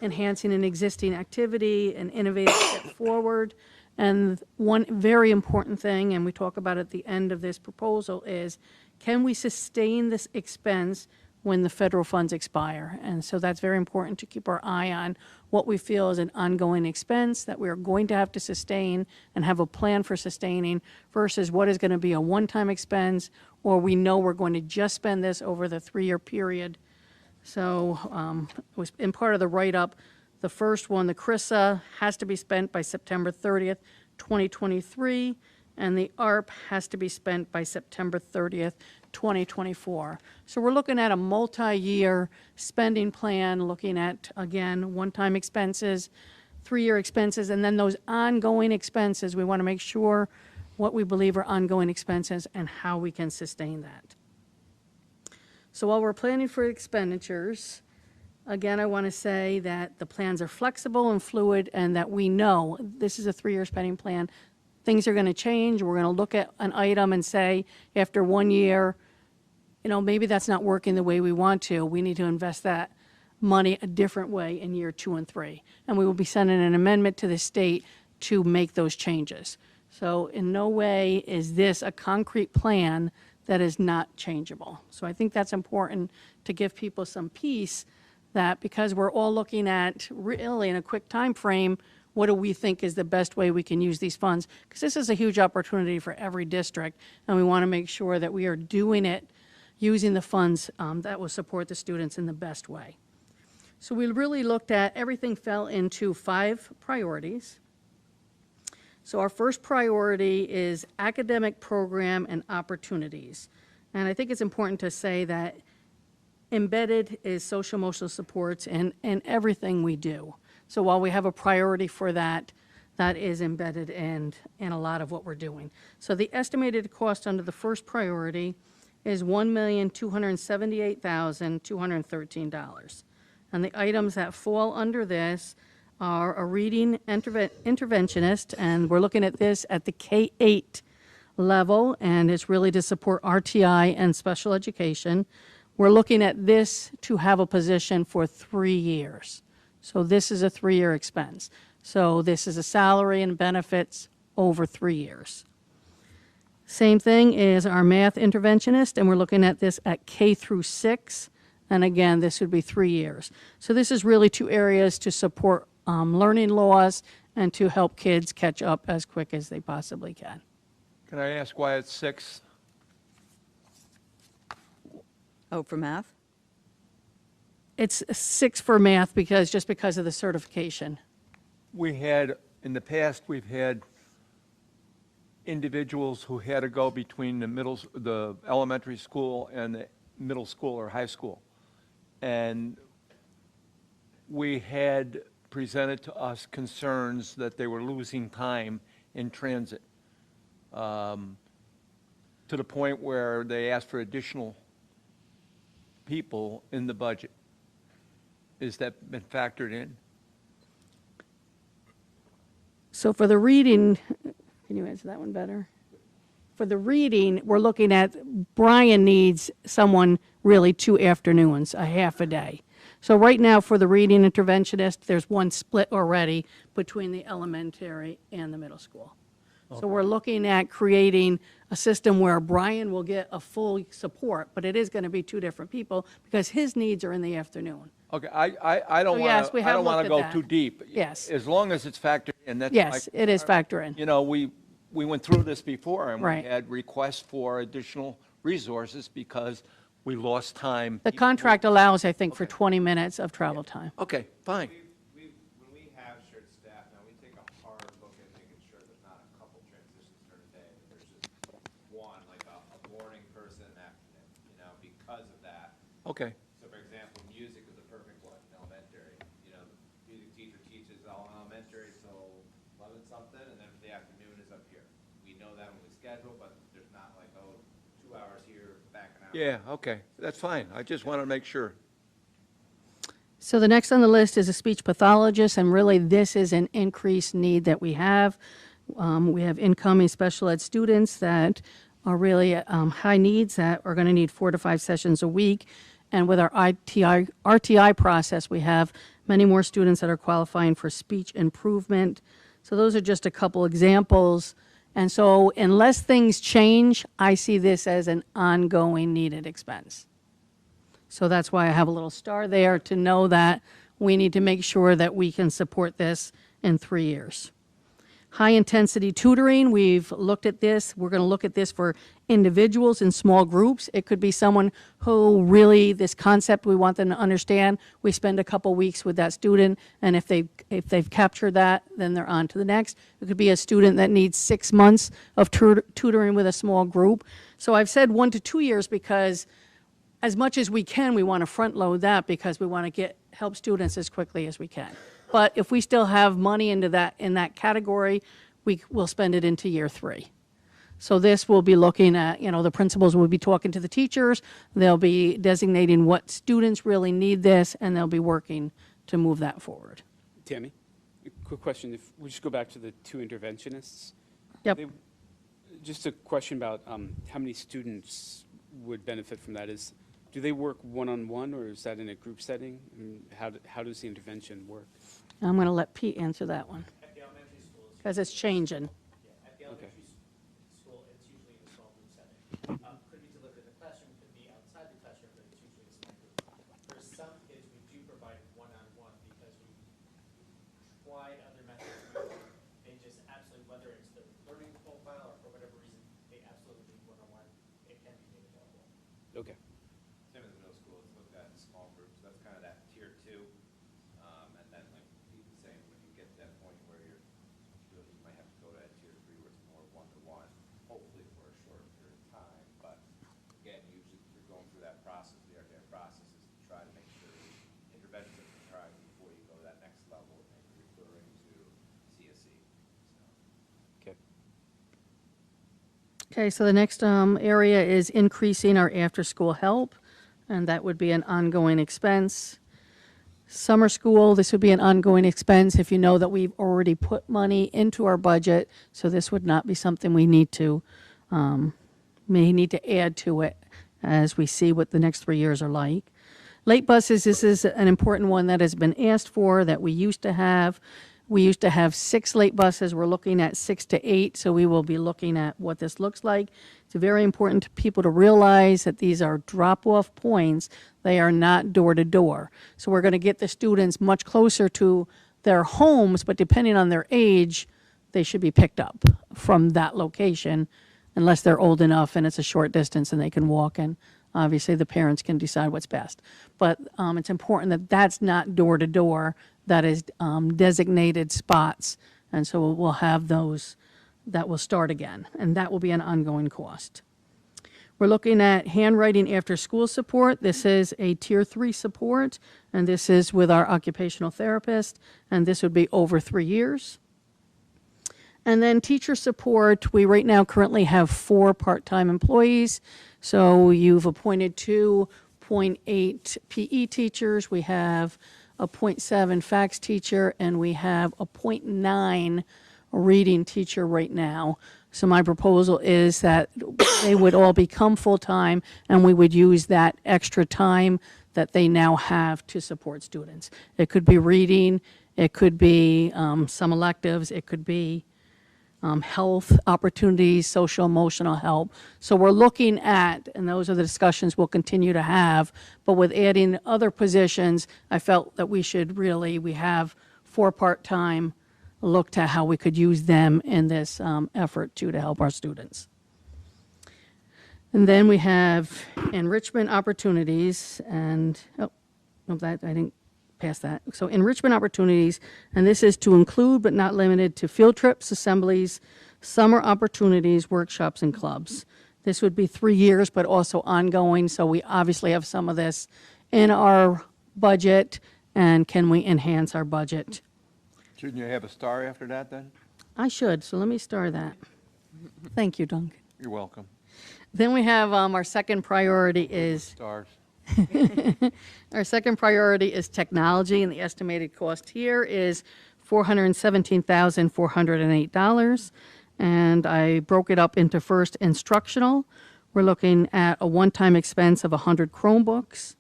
enhancing an existing activity, an innovative step forward? And one very important thing, and we talk about at the end of this proposal, is can we sustain this expense when the federal funds expire. And so that's very important to keep our eye on what we feel is an ongoing expense that we are going to have to sustain and have a plan for sustaining versus what is going to be a one-time expense, or we know we're going to just spend this over the 3-year period. So it was in part of the write-up, the first one, the CRISA, has to be spent by September 30th, 2023, and the ARP has to be spent by September 30th, 2024. So we're looking at a multi-year spending plan, looking at, again, one-time expenses, 3-year expenses, and then those ongoing expenses. We want to make sure what we believe are ongoing expenses and how we can sustain that. So while we're planning for expenditures, again, I want to say that the plans are flexible and fluid and that we know this is a 3-year spending plan. Things are going to change. We're going to look at an item and say, after 1 year, maybe that's not working the way we want to. We need to invest that money a different way in year 2 and 3. And we will be sending an amendment to the state to make those changes. So in no way is this a concrete plan that is not changeable. So I think that's important to give people some peace that because we're all looking at really in a quick time frame, what do we think is the best way we can use these funds? Because this is a huge opportunity for every district, and we want to make sure that we are doing it using the funds that will support the students in the best way. So we really looked at, everything fell into 5 priorities. So our first priority is academic program and opportunities. And I think it's important to say that embedded is social emotional supports in everything we do. So while we have a priority for that, that is embedded in a lot of what we're doing. So the estimated cost under the first priority is $1,278,213. And the items that fall under this are a reading interventionist, and we're looking at this at the K-8 level, and it's really to support RTI and special education. We're looking at this to have a position for 3 years. So this is a 3-year expense. So this is a salary and benefits over 3 years. Same thing is our math interventionist, and we're looking at this at K through 6. And again, this would be 3 years. So this is really 2 areas to support learning loss and to help kids catch up as quick as they possibly can. Can I ask why it's 6? Oh, for math? It's 6 for math because of the certification. In the past, we've had individuals who had to go between the elementary school and the middle school or high school. And we had presented to us concerns that they were losing time in transit to the point where they asked for additional people in the budget. Is that been factored in? So for the reading, can you answer that one better? For the reading, we're looking at, Brian needs someone really 2 afternoons, a half a day. So right now for the reading interventionist, there's one split already between the elementary and the middle school. Okay. So we're looking at creating a system where Brian will get a full support, but it is going to be 2 different people because his needs are in the afternoon. Okay, I don't So yes, want we to, have I don't want looked to at go that. too deep. Yes. As long as it's factored in, that's Yes, it is factor in. We went through this before, and we Right. had requests for additional resources because we lost time. The contract allows, I think, for 20 minutes of travel time. Okay, fine. When we have shared staff now, we take a hard look at making sure there's not a couple transitions during the day. There's just one, like a morning person that, because of that. Okay, So for example, music is a perfect one in elementary. The music teacher teaches all elementary till 11 something, and then for the afternoon is up here. We know that when we schedule, but there's not like, 2 hours here, back an hour. yeah, okay, that's fine. I just want to make sure. So the next on the list is a speech pathologist, and really this is an increased need that we have. We have incoming special ed students that are really high needs that are going to need 4 to 5 sessions a week. And with our RTI process, we have many more students that are qualifying for speech improvement. So those are just a couple examples. And so unless things change, I see this as an ongoing needed expense. So that's why I have a little star there to know that we need to make sure that we can support this in 3 years. High-intensity tutoring, we've looked at this. We're going to look at this for individuals in small groups. It could be someone who really, this concept, we want them to understand. We spend a couple weeks with that student, and if they've captured that, then they're on to the next. It could be a student that needs 6 months of tutoring with a small group. So I've said 1 to 2 years because as much as we can, we want to front-load that because we want to help students as quickly as we can. But if we still have money in that category, we will spend it into year 3. So this will be looking at, the principals will be talking to the teachers, they'll be designating what students really need this, and they'll be working to move that forward. Tammy, a quick question. If we just go back to the 2 interventionists. Yep. Just a question about how many students would benefit from that. Do they work one-on-one, or is that in a group setting? And how does the intervention work? I'm going to let Pete answer that one. At the elementary schools. Because it's changing. Yeah, at the elementary school, it's usually in a small group setting. Could be delivered in the classroom, could be outside the classroom, but it's usually a small group. For some kids, we do provide one-on-one because we tried other methods. They just absolutely, whether it's the learning profile or for whatever reason, they absolutely need one-on-one. It can be made available. Okay. Same as the middle school, it's looked at in small groups, that's kind of that tier 2. And then like Pete was saying, when you get to that point where you might have to go to that tier 3 where it's more one-to-one, hopefully for a shorter period of time. But again, usually if you're going through that process, the RTI process is to try to make sure interventions are tried before you go to that next level and referring to CSE. Okay. Okay, so the next area is increasing our after-school help, and that would be an ongoing expense. Summer school, this would be an ongoing expense if you know that we've already put money into our budget, so this would not be something we need to add to it as we see what the next 3 years are like. Late buses, this is an important one that has been asked for, that we used to have. We used to have 6 late buses. We're looking at 6 to 8, so we will be looking at what this looks like. It's very important to people to realize that these are drop-off points. They are not door-to-door. So we're going to get the students much closer to their homes, but depending on their age, they should be picked up from that location unless they're old enough and it's a short distance and they can walk, and obviously the parents can decide what's best. But it's important that that's not door-to-door. That is designated spots, and so we'll have those that will start again, and that will be an ongoing cost. We're looking at handwriting after-school support. This is a Tier 3 support, and this is with our occupational therapist, and this would be over 3 years. And then teacher support, we right now currently have 4 part-time employees, so you've appointed 2 0.8 PE teachers. We have a 0.7 fax teacher, and we have a 0.9 reading teacher right now. So my proposal is that they would all become full-time, and we would use that extra time that they now have to support students. It could be reading, it could be some electives, it could be health opportunities, social emotional help. So we're looking at, and those are the discussions we'll continue to have, but with adding other positions, I felt that we have 4 part-time, look to how we could use them in this effort to help our students. And then we have enrichment opportunities, and, I didn't pass that. So enrichment opportunities, and this is to include but not limited to field trips, assemblies, summer opportunities, workshops, and clubs. This would be 3 years, but also ongoing, so we obviously have some of this in our budget, and can we enhance our budget? Shouldn't you have a star after that then? I should, so let me star that. Thank you, Duncan. You're welcome. Then we have our second priority is Stars. Our second priority is technology, and the estimated cost here is $417,408. And I broke it up into first instructional. We're looking at a one-time expense of 100 Chromebooks,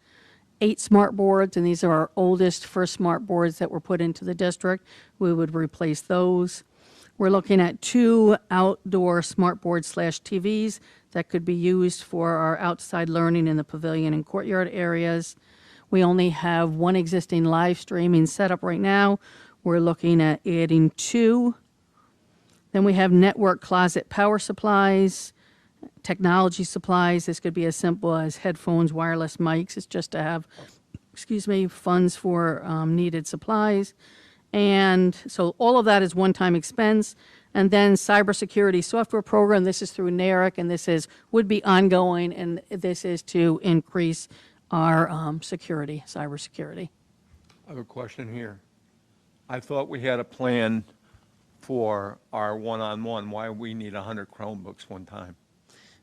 8 smart boards, and these are our oldest first smart boards that were put into the district. We would replace those. We're looking at 2 outdoor smartboard/TVs that could be used for our outside learning in the pavilion and courtyard areas. We only have 1 existing live streaming setup right now. We're looking at adding 2. Then we have network closet power supplies, technology supplies. This could be as simple as headphones, wireless mics. It's just to have, funds for needed supplies. And so all of that is one-time expense. And then cybersecurity software program, this is through NARIC, and would be ongoing, and this is to increase our cybersecurity. I have a question here. I thought we had a plan for our one-on-one, why we need 100 Chromebooks one time.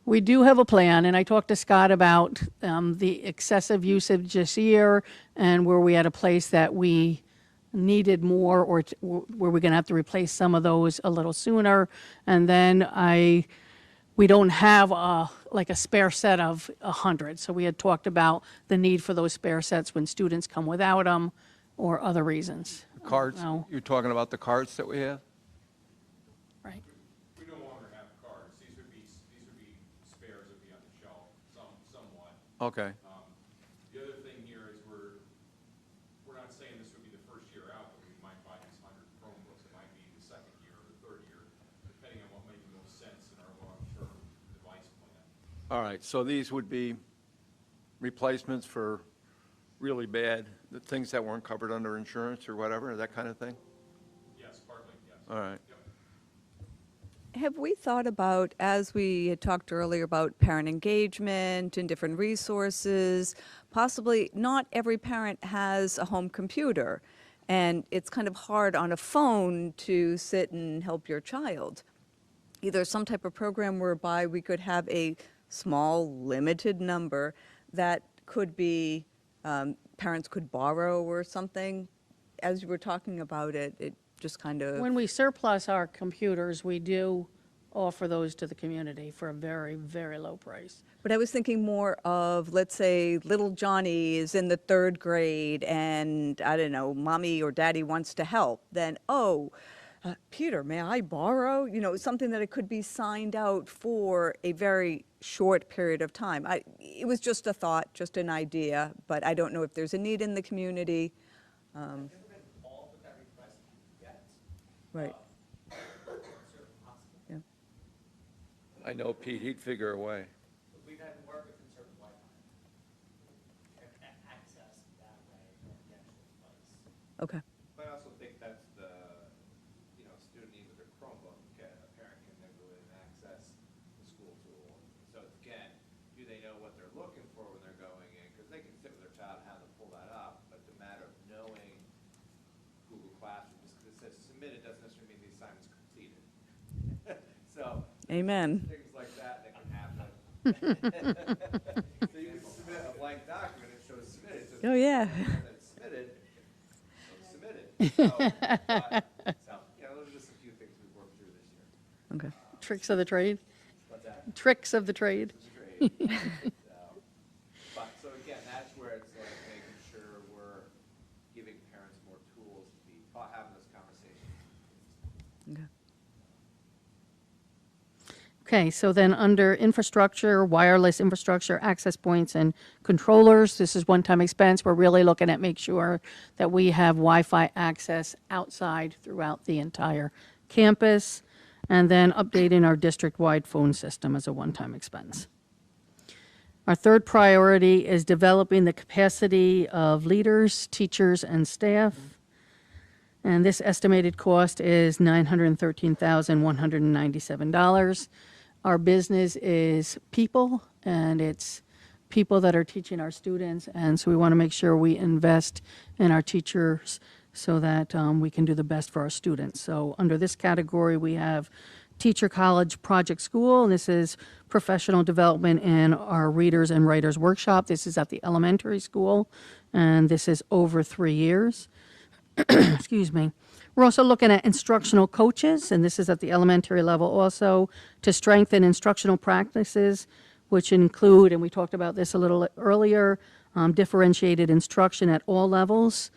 We do have a plan, and I talked to Scott about the excessive usage this year and where we had a place that we needed more, or where we're going to have to replace some of those a little sooner. And then we don't have a spare set of 100. So we had talked about the need for those spare sets when students come without them or other reasons. Cards, No. you're talking about the cards that we have? Right. We no longer have cards. These would be spares that would be on the shelf, somewhat. Okay. The other thing here is we're not saying this would be the first year out, but we might buy these 100 Chromebooks. It might be the second year or the third year, depending on what makes the most sense in our long-term device plan. All right, so these would be replacements for really bad, the things that weren't covered under insurance or whatever, that kind of thing? Yes, partly, yes. All right. Have we thought about, as we had talked earlier about parent engagement and different resources, possibly not every parent has a home computer, and it's kind of hard on a phone to sit and help your child. Either some type of program whereby we could have a small, limited number that could be, parents could borrow or something. As you were talking about it, it just kind of... When we surplus our computers, we do offer those to the community for a very, very low price. But I was thinking more of, let's say, little Johnny is in the 3rd grade and, I don't know, mommy or daddy wants to help. Then, Peter, may I borrow? You know, something that it could be signed out for a very short period of time. It was just a thought, just an idea, but I don't know if there's a need in the community. I've never been involved with that request yet. Right. Certainly possible. Yeah. I know Pete, he'd figure a way. We've had more of a concern with Wi-Fi. And access that way to the actual device. Okay. But I also think that's the, student need with their Chromebook, a parent can then go in and access the school tool. So again, do they know what they're looking for when they're going in? Because they can sit with their child and have them pull that up, but the matter of knowing Google Classroom, just because it says submitted doesn't necessarily mean the assignment's completed. So. Amen. Things like that can happen. So you can submit a blank document, it shows submitted. So Oh, yeah. it's submitted, it's submitted. So, those are just a few things we've worked through this year. Okay. Tricks of the trade? What's that? Tricks of the trade. Great. So again, that's where it's like making sure we're giving parents more tools to be having those conversations. Okay. Okay, so then under infrastructure, wireless infrastructure, access points, and controllers, this is one-time expense. We're really looking at make sure that we have Wi-Fi access outside throughout the entire campus, and then updating our district-wide phone system as a one-time expense. Our third priority is developing the capacity of leaders, teachers, and staff. And this estimated cost is $913,197. Our business is people, and it's people that are teaching our students, and so we want to make sure we invest in our teachers so that we can do the best for our students. So under this category, we have Teacher College Project School, and this is professional development in our Readers and Writers Workshop. This is at the elementary school, and this is over 3 years. Excuse me. We're also looking at instructional coaches, and this is at the elementary level also, to strengthen instructional practices, which include, and we talked about this a little earlier, differentiated instruction at all levels.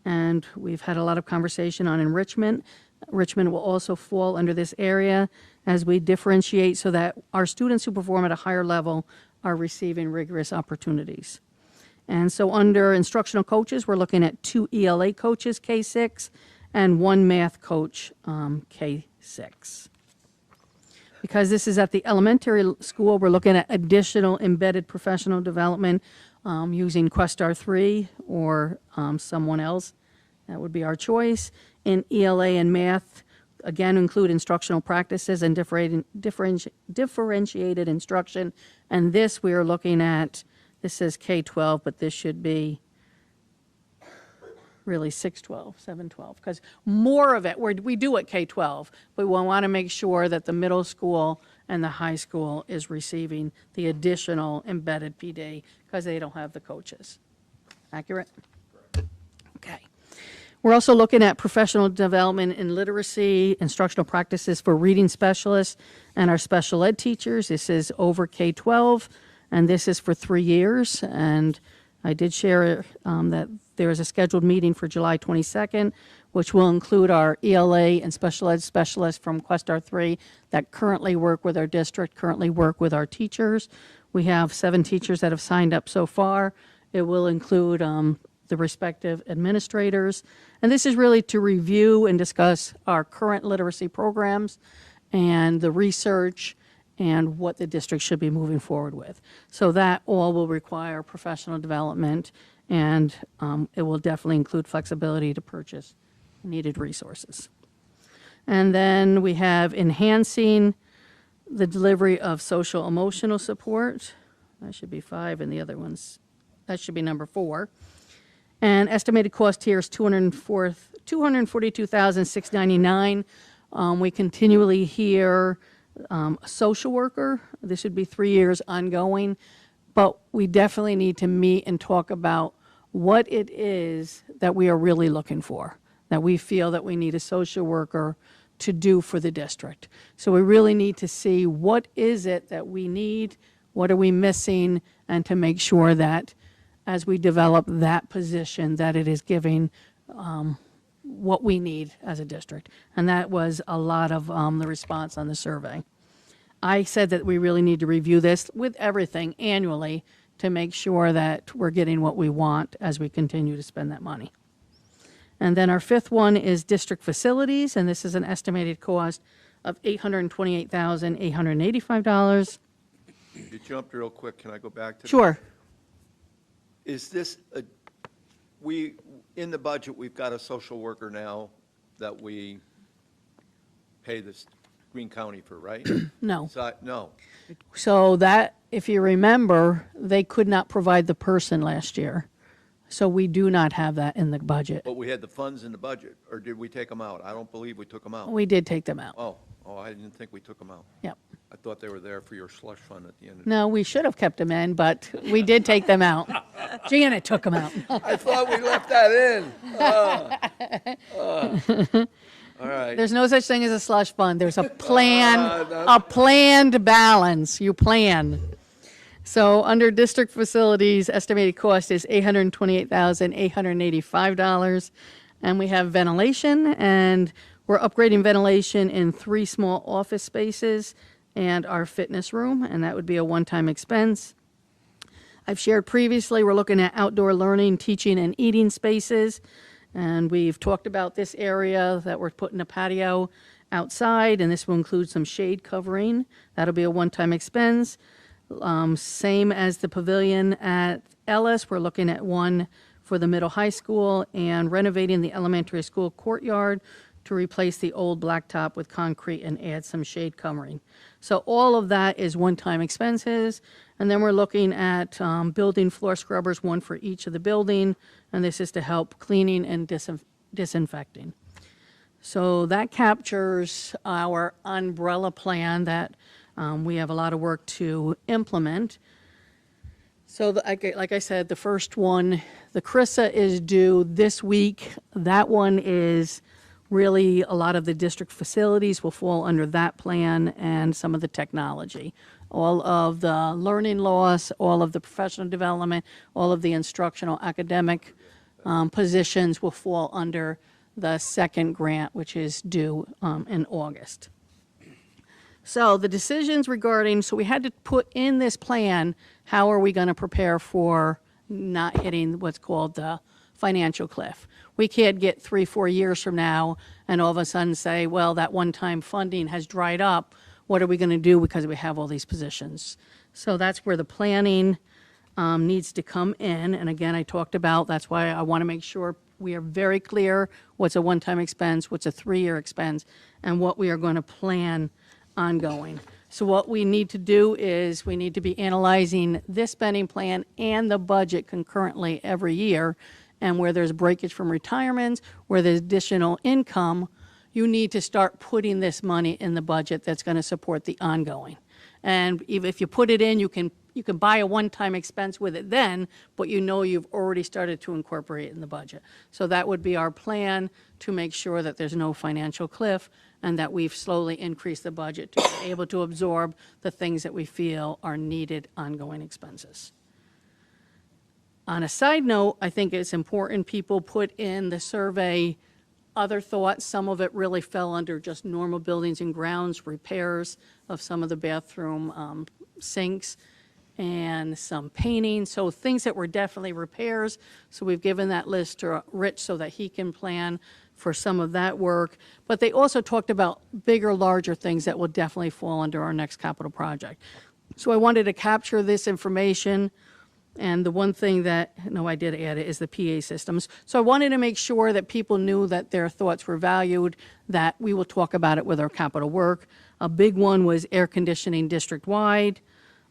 And we've had a lot of conversation on enrichment. Richmond will also fall under this area as we differentiate so that our students who perform at a higher level are receiving rigorous opportunities. And so under instructional coaches, we're looking at 2 ELA coaches, K-6, and 1 math coach, K-6. Because this is at the elementary school, we're looking at additional embedded professional development using Questar 3 or someone else. That would be our choice. In ELA and math, again, include instructional practices and differentiated instruction. And this we are looking at, this says K-12, but this should be really 6-12, 7-12, because more of it, we do at K-12, but we want to make sure that the middle school and the high school is receiving the additional embedded PD because they don't have the coaches. Accurate? Okay. We're also looking at professional development in literacy, instructional practices for reading specialists and our special ed teachers. This is over K-12, and this is for 3 years. And I did share that there is a scheduled meeting for July 22nd, which will include our ELA and special ed specialists from Questar 3 that currently work with our district, currently work with our teachers. We have 7 teachers that have signed up so far. It will include the respective administrators. And this is really to review and discuss our current literacy programs and the research and what the district should be moving forward with. So that all will require professional development, and it will definitely include flexibility to purchase needed resources. And then we have enhancing the delivery of social emotional support. That should be 5, and the other ones, that should be number 4. And estimated cost here is $242,699. We continually hear a social worker. This should be 3 years ongoing, but we definitely need to meet and talk about what it is that we are really looking for, that we feel that we need a social worker to do for the district. So we really need to see what is it that we need, what are we missing, and to make sure that as we develop that position, that it is giving what we need as a district. And that was a lot of the response on the survey. I said that we really need to review this with everything annually to make sure that we're getting what we want as we continue to spend that money. And then our 5th one is district facilities, and this is an estimated cost of $828,885. You jumped real quick. Can I go back to? Sure. Is this, in the budget, we've got a social worker now that we pay this Greene County for, right? No. No. So that, if you remember, they could not provide the person last year. So we do not have that in the budget. But we had the funds in the budget, or did we take them out? I don't believe we took them out. We did take them out. Oh, I didn't think we took them out. Yep. I thought they were there for your slush fund at the end. No, we should have kept them in, but we did take them out. Janet took them out. I thought we left that in. All right. There's no such thing as a slush fund. There's a planned balance. You plan. So under district facilities, estimated cost is $828,885. And we have ventilation, and we're upgrading ventilation in 3 small office spaces and our fitness room, and that would be a one-time expense. I've shared previously, we're looking at outdoor learning, teaching, and eating spaces. And we've talked about this area that we're putting a patio outside, and this will include some shade covering. That'll be a one-time expense. Same as the pavilion at Ellis, we're looking at one for the middle high school and renovating the elementary school courtyard to replace the old blacktop with concrete and add some shade covering. So all of that is one-time expenses. And then we're looking at building floor scrubbers, one for each of the building, and this is to help cleaning and disinfecting. So that captures our umbrella plan that we have a lot of work to implement. So like I said, the first one, the CRISA is due this week. That one is really a lot of the district facilities will fall under that plan and some of the technology. All of the learning loss, all of the professional development, all of the instructional academic positions will fall under the second grant, which is due in August. So the decisions regarding, so we had to put in this plan, how are we going to prepare for not hitting what's called the financial cliff? We can't get 3-4 years from now and all of a sudden say, well, that one-time funding has dried up. What are we going to do because we have all these positions? So that's where the planning needs to come in. And again, I talked about, that's why I want to make sure we are very clear what's a one-time expense, what's a 3-year expense, and what we are going to plan ongoing. So what we need to do is we need to be analyzing this spending plan and the budget concurrently every year. And where there's breakage from retirements, where there's additional income, you need to start putting this money in the budget that's going to support the ongoing. And even if you put it in, you can buy a one-time expense with it then, but you know you've already started to incorporate it in the budget. So that would be our plan to make sure that there's no financial cliff and that we've slowly increased the budget to be able to absorb the things that we feel are needed ongoing expenses. On a side note, I think it's important people put in the survey other thoughts. Some of it really fell under just normal buildings and grounds, repairs of some of the bathroom sinks, and some painting. So things that were definitely repairs. So we've given that list to Rich so that he can plan for some of that work. But they also talked about bigger, larger things that will definitely fall under our next capital project. So I wanted to capture this information. And the one thing that, no, I did add it, is the PA systems. So I wanted to make sure that people knew that their thoughts were valued, that we will talk about it with our capital work. A big one was air conditioning district-wide,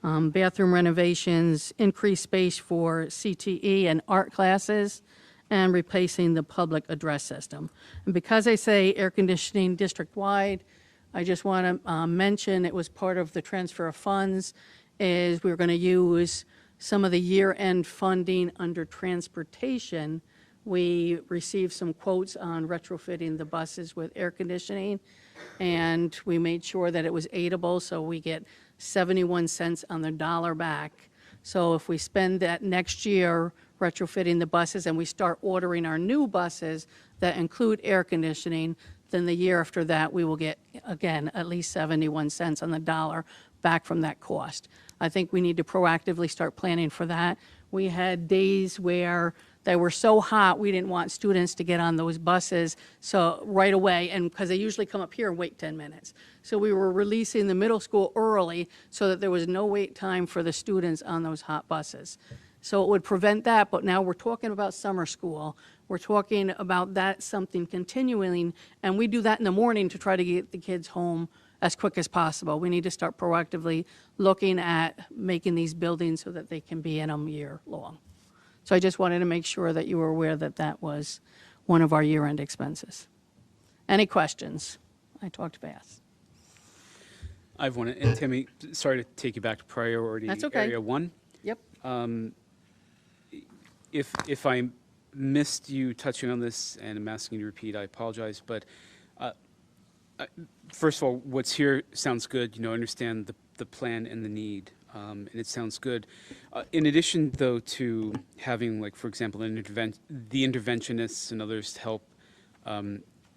bathroom renovations, increased space for CTE and art classes, and replacing the public address system. And because I say air conditioning district-wide, I just want to mention it was part of the transfer of funds, is we were going to use some of the year-end funding under transportation. We received some quotes on retrofitting the buses with air conditioning, and we made sure that it was aidable, so we get 71 cents on the dollar back. So if we spend that next year retrofitting the buses and we start ordering our new buses that include air conditioning, then the year after that, we will get, again, at least 71 cents on the dollar back from that cost. I think we need to proactively start planning for that. We had days where they were so hot, we didn't want students to get on those buses so right away, and because they usually come up here and wait 10 minutes. So we were releasing the middle school early so that there was no wait time for the students on those hot buses. So it would prevent that, but now we're talking about summer school. We're talking about that something continuing, and we do that in the morning to try to get the kids home as quick as possible. We need to start proactively looking at making these buildings so that they can be in them year long. So I just wanted to make sure that you were aware that that was one of our year-end expenses. Any questions? I talked fast. I have one, and Tammy, sorry to take you back to priority That's okay. area 1. Yep. If I missed you touching on this, and I'm asking you to repeat, I apologize, but first of all, what's here sounds good. I understand the plan and the need, and it sounds good. In addition, though, to having, like, for example, the interventionists and others to help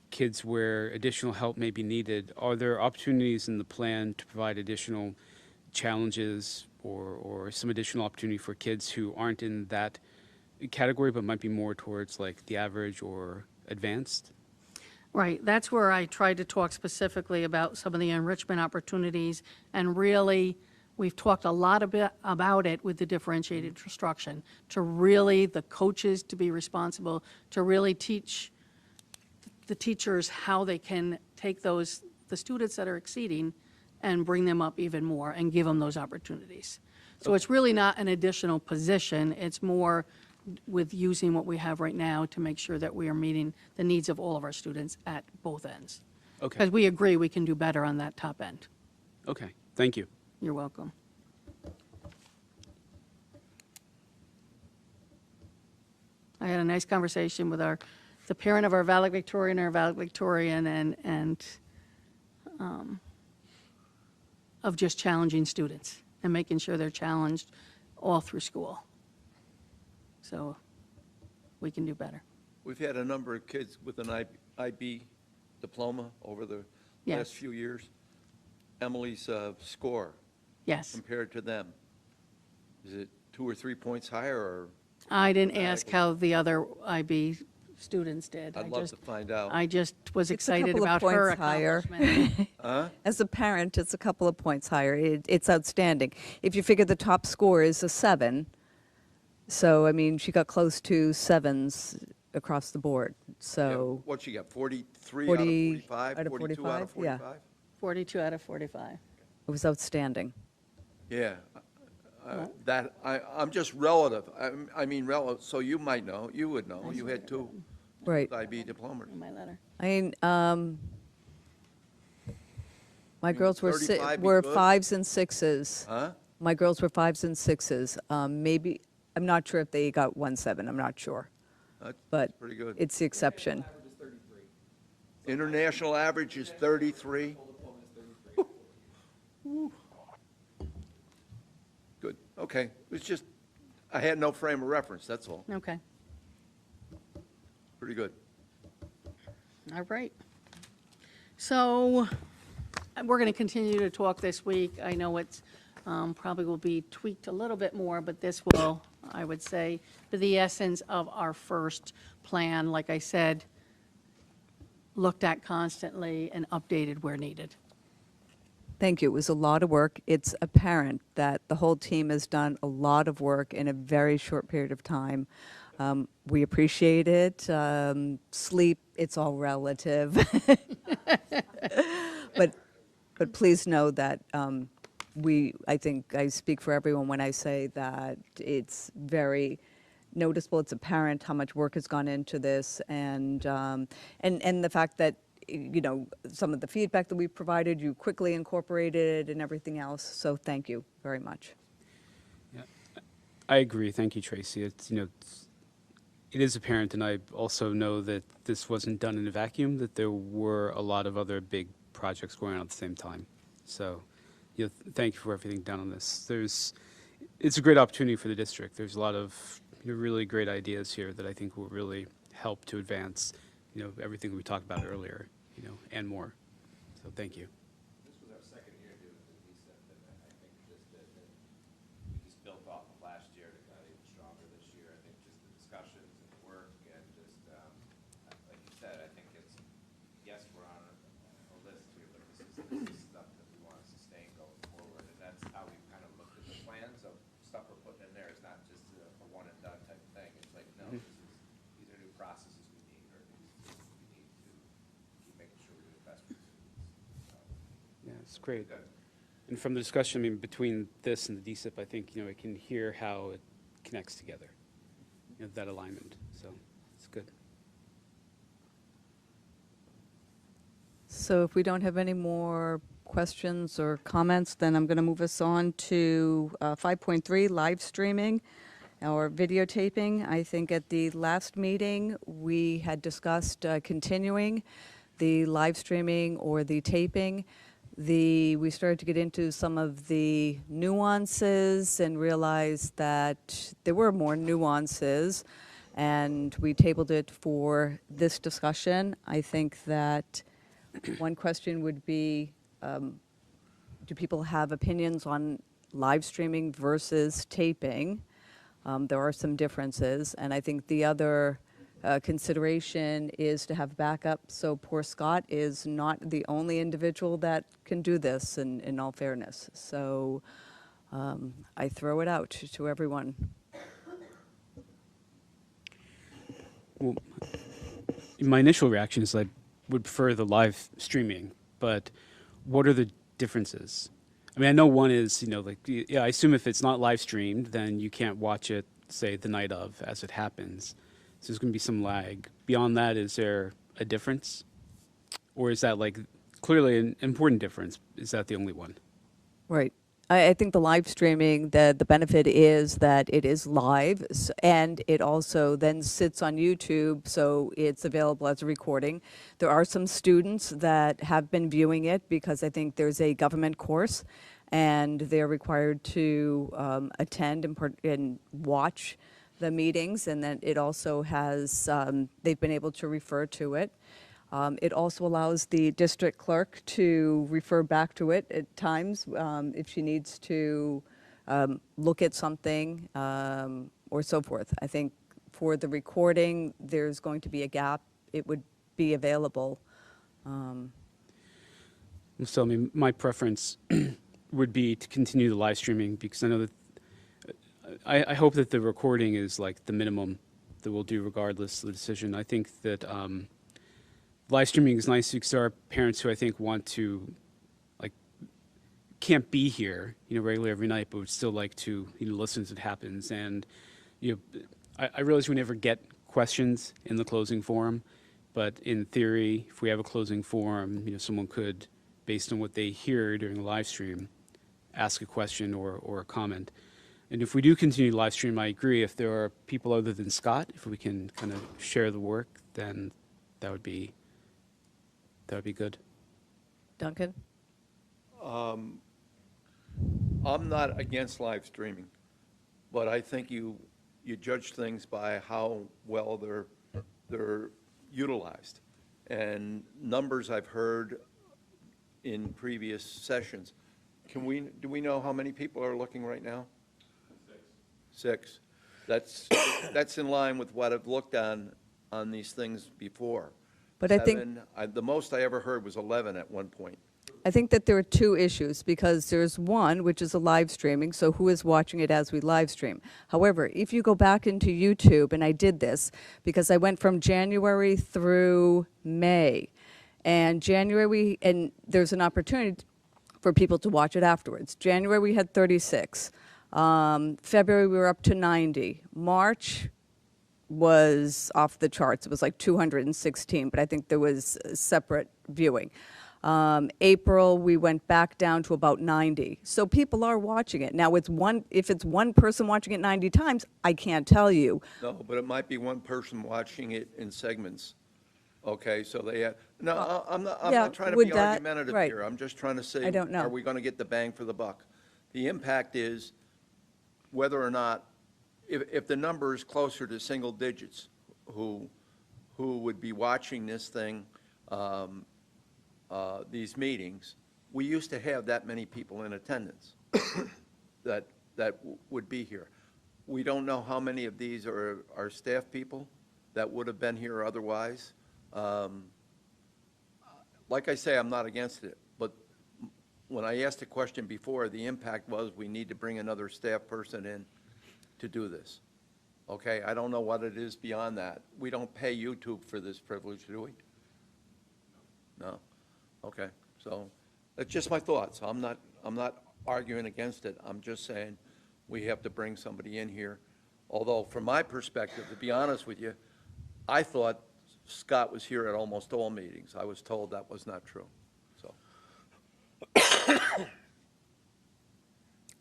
kids where additional help may be needed, are there opportunities in the plan to provide additional challenges or some additional opportunity for kids who aren't in that category but might be more towards, like, the average or advanced? Right, that's where I tried to talk specifically about some of the enrichment opportunities, and really, we've talked a lot about it with the differentiated instruction, to really, the coaches to be responsible, to really teach the teachers how they can take the students that are exceeding and bring them up even more and give them those opportunities. So it's really not an additional position, it's more with using what we have right now to make sure that we are meeting the needs of all of our students at both ends. Okay. Because we agree we can do better on that top end. Okay, thank you. You're welcome. I had a nice conversation with the parent of our valedictorian, and of just challenging students and making sure they're challenged all through school. So we can do better. We've had a number of kids with an IB diploma over the Yes. last few years. Emily's score Yes. compared to them, is it 2 or 3 points higher, or? I didn't ask how the other IB students did. I'd I love just- to find out. I just was It's a excited couple of about her points higher. accomplishment. As a parent, it's a couple of points higher. It's outstanding. If you figure the top score is a 7, so, I mean, she got close to 7s across the board, so. What she got, 43 40 out of 45, 42 out of 45? Yeah. 45? 42 out of 45. It was outstanding. Yeah, I'm just relative, I mean relative, so you might know, you would know, you had 2 Right. IB diplomas. In my letter. I mean, my girls were 35 be were good? 5s and 6s. Huh? My girls were 5s and 6s. Maybe, I'm not sure if they got 1-7, I'm not sure. That's But pretty good. it's the exception. International average is 33? Good, okay. It's just, I had no frame of reference, that's all. Okay, Pretty good. all right. So we're going to continue to talk this week. I know it's probably will be tweaked a little bit more, but this will, I would say, be the essence of our first plan. Like I said, looked at constantly and updated where needed. Thank you. It was a lot of work. It's apparent that the whole team has done a lot of work in a very short period of time. We appreciate it. Sleep, it's all relative. But please know that I think I speak for everyone when I say that it's very noticeable, it's apparent how much work has gone into this, and the fact that, you know, some of the feedback that we provided, you quickly incorporated and everything else, so thank you very much. I agree. Thank you, Tracy. It is apparent, and I also know that this wasn't done in a vacuum, that there were a lot of other big projects going on at the same time. So, thank you for everything done on this. It's a great opportunity for the district. There's a lot of really great ideas here that I think will really help to advance, everything we talked about earlier, and more. So, thank you. This was our second year doing the DSEP, and I think just that we just built off of last year to got even stronger this year. I think just the discussions and the work and just, like you said, I think it's, yes, we're on a list here, but this is stuff that we want to sustain going forward. And that's how we kind of looked at the plans of stuff we're putting in there. It's not just a one and done type of thing. It's like, no, these are new processes we need, or these things we need to keep making sure we do the best for students. So, Yeah, it's great. And from the discussion, between this and the DSIP, I think, I can hear how it connects together, that alignment. So it's good. So if we don't have any more questions or comments, then I'm going to move us on to 5.3, live streaming or videotaping. I think at the last meeting, we had discussed continuing the live streaming or the taping. We started to get into some of the nuances and realized that there were more nuances, and we tabled it for this discussion. I think that one question would be, do people have opinions on live streaming versus taping? There are some differences, and I think the other consideration is to have backup, so poor Scott is not the only individual that can do this, in all fairness. So I throw it out to everyone. Well, my initial reaction is I would prefer the live streaming, but what are the differences? I know one is, I assume if it's not live streamed, then you can't watch it, say, the night of as it happens. So there's going to be some lag. Beyond that, is there a difference? Or is that clearly an important difference? Is that the only one? Right. I think the live streaming, the benefit is that it is live, and it also then sits on YouTube, so it's available as a recording. There are some students that have been viewing it because I think there's a government course, and they're required to attend and watch the meetings, and then it also has, they've been able to refer to it. It also allows the district clerk to refer back to it at times if she needs to look at something or so forth. I think for the recording, there's going to be a gap. It would be available. So, I mean, my preference would be to continue the live streaming because I know that I hope that the recording is like the minimum that we'll do regardless of the decision. I think that live streaming is nice because there are parents who I think want to, like, can't be here, regularly every night, but would still like to, listen as it happens. And, I realize we never get questions in the closing forum, but in theory, if we have a closing forum, someone could, based on what they hear during the live stream, ask a question or a comment. And if we do continue live stream, I agree. If there are people other than Scott, if we can kind of share the work, then that would be good. Duncan? I'm not against live streaming, but I think you judge things by how well they're utilized. And numbers I've heard in previous sessions. Do we know how many people are looking right now? Six. That's in line with what I've looked on these things before. But I think- The most I ever heard was 11 at one point. I think that there are two issues, because there's one, which is a live streaming, so who is watching it as we live stream? However, if you go back into YouTube, and I did this, because I went from January through May, and and there's an opportunity for people to watch it afterwards. January, we had 36. February, we were up to 90. March was off the charts. It was like 216, but I think there was separate viewing. April, we went back down to about 90. So people are watching it. Now, if it's one person watching it 90 times, I can't tell you. No, but it might be one person watching it in segments. Okay, so I'm not trying to would be that- argumentative right. here. I'm just trying to say, I don't know. are we going to get the bang for the buck? The impact is whether or not, if the number is closer to single digits, who would be watching this thing, these meetings, we used to have that many people in attendance that would be here. We don't know how many of these are staff people that would have been here otherwise. Like I say, I'm not against it, but when I asked the question before, the impact was we need to bring another staff person in to do this. Okay, I don't know what it is beyond that. We don't pay YouTube for this privilege, do we? No? Okay, so that's just my thoughts. I'm not arguing against it. I'm just saying we have to bring somebody in here. Although from my perspective, to be honest with you, I thought Scott was here at almost all meetings. I was told that was not true, so.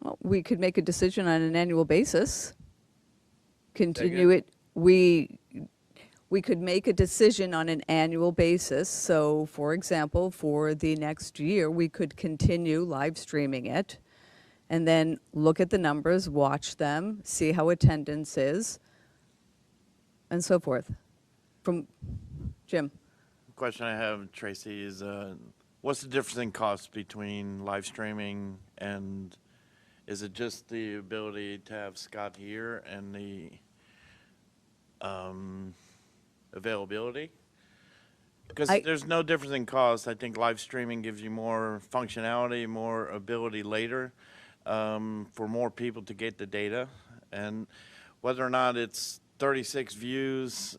Well, we could make a decision on an annual basis. Continue again? it. We could make a decision on an annual basis. So, for example, for the next year, we could continue live streaming it and then look at the numbers, watch them, see how attendance is, and so forth. From Jim. Question I have, Tracy, is what's the difference in cost between live streaming and is it just the ability to have Scott here and the availability? Because there's no difference in cost. I think live streaming gives you more functionality, more ability later for more people to get the data. And whether or not it's 36 views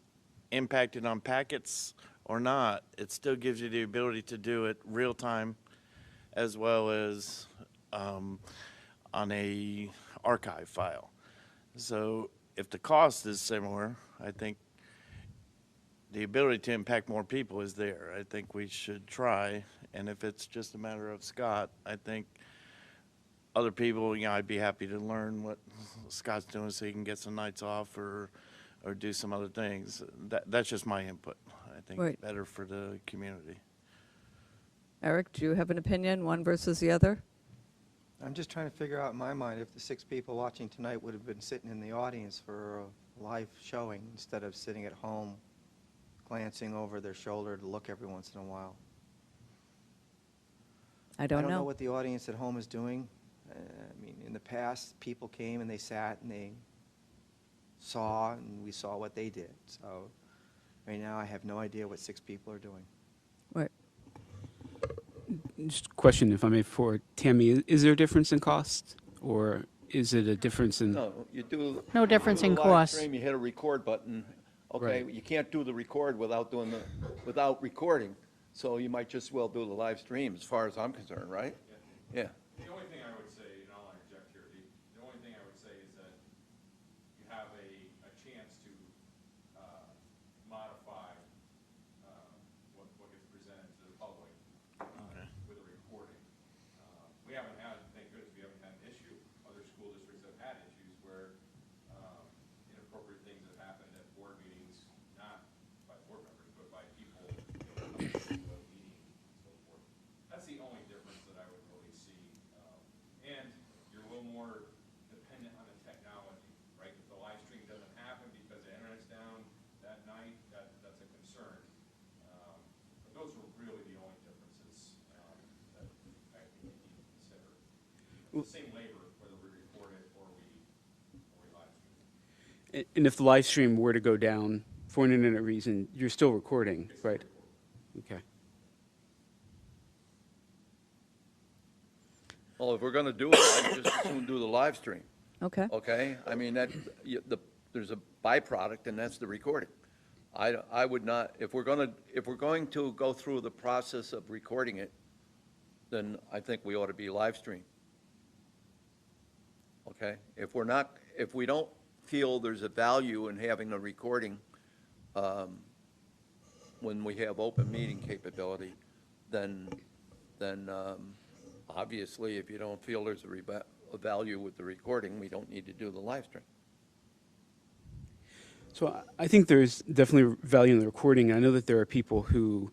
impacted on packets or not, it still gives you the ability to do it real time as well as on a archive file. So if the cost is similar, I think the ability to impact more people is there. I think we should try, and if it's just a matter of Scott, I think other people, I'd be happy to learn what Scott's doing so he can get some nights off or do some other things. That's just my input. I think Right. better for the community. Eric, do you have an opinion, one versus the other? I'm just trying to figure out in my mind if the 6 people watching tonight would have been sitting in the audience for live showing instead of sitting at home glancing over their shoulder to look every once in a while. I I don't don't know know. what the audience at home is doing. I mean, in the past, people came and they sat and they saw, and we saw what they did. So right now, I have no idea what 6 people are doing. Right. Just a question, if I may, for Tammy, is there a difference in cost? Or is it a difference in? No, you do. No difference you do in the live cost. stream, you hit a record button, okay? Right. You can't do the record without without recording, so you might just well do the live stream, as far as I'm concerned, right? Yeah. The only thing I would say, and I'll interject here, the only thing I would say is that you have a chance to modify what gets presented to the public with a recording. We haven't had, thank goodness, we haven't had an issue. Other school districts have had issues where inappropriate things have happened at board meetings, not by board members, but by people coming to a meeting and so forth. That's the only difference that I would really see. And you're a little more dependent on the technology, right? If the live stream doesn't happen because the internet's down that night, that's a concern. But those are really the only differences that I think you need to consider. It's the same labor, whether we record it or we live stream it. And if the live stream were to go down for an internet reason, you're still recording, right? Okay. Well, if we're gonna do it, I'd just as soon do the live stream, Okay. okay? I mean, there's a byproduct, and that's the recording. I would not, if we're going to go through the process of recording it, then I think we ought to be live stream. Okay? If we don't feel there's a value in having a recording, when we have open meeting capability, then obviously, if you don't feel there's a value with the recording, we don't need to do the live stream. So I think there's definitely value in the recording. I know that there are people who,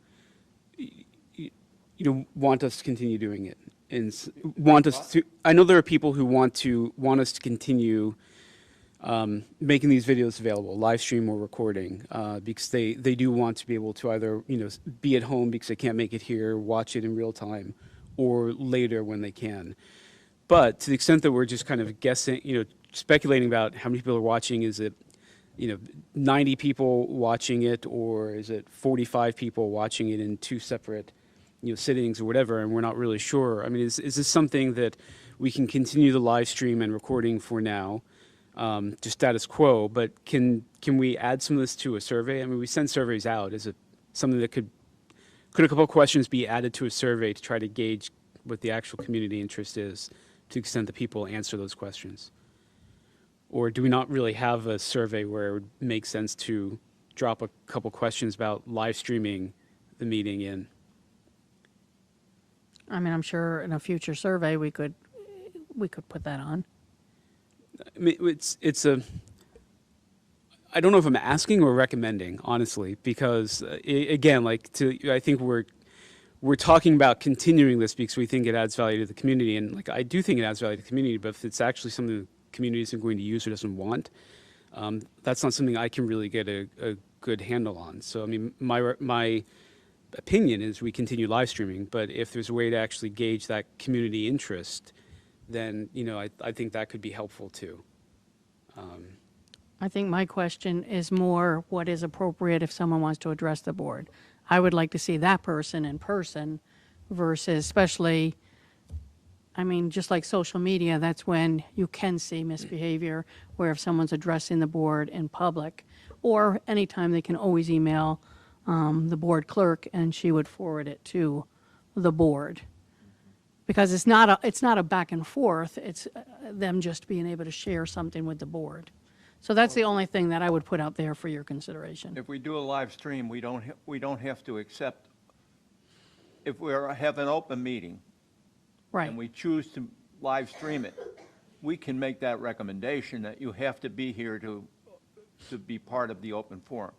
want us to continue doing it and want us to. I know there are people who want us to continue making these videos available, live stream or recording, because they do want to be able to either be at home because they can't make it here, watch it in real time, or later when they can. But to the extent that we're just kind of guessing, speculating about how many people are watching, is it 90 people watching it, or is it 45 people watching it in 2 separate sittings or whatever, and we're not really sure. I mean, is this something that we can continue the live stream and recording for now, just status quo, but can we add some of this to a survey? I mean, we send surveys out. Is it something that could a couple of questions be added to a survey to try to gauge what the actual community interest is, to the extent that people answer those questions? Or do we not really have a survey where it would make sense to drop a couple questions about live streaming the meeting in? I mean, I'm sure in a future survey, we could put that on. I mean, I don't know if I'm asking or recommending, honestly, because again, I think we're talking about continuing this because we think it adds value to the community, and I do think it adds value to the community. But if it's actually something the community isn't going to use or doesn't want, that's not something I can really get a good handle on. So, I mean, my opinion is we continue live streaming, but if there's a way to actually gauge that community interest, then I think that could be helpful too. I think my question is more what is appropriate if someone wants to address the board. I would like to see that person in person versus, especially, I mean, just like social media, that's when you can see misbehavior, where if someone's addressing the board in public, or anytime they can always email the board clerk and she would forward it to the board. Because it's not a back and forth, it's them just being able to share something with the board. So that's the only thing that I would put out there for your consideration. If we do a live stream, we don't have to accept, if we have an open meeting, Right. and we choose to live stream it, we can make that recommendation that you have to be here to be part of the open forum.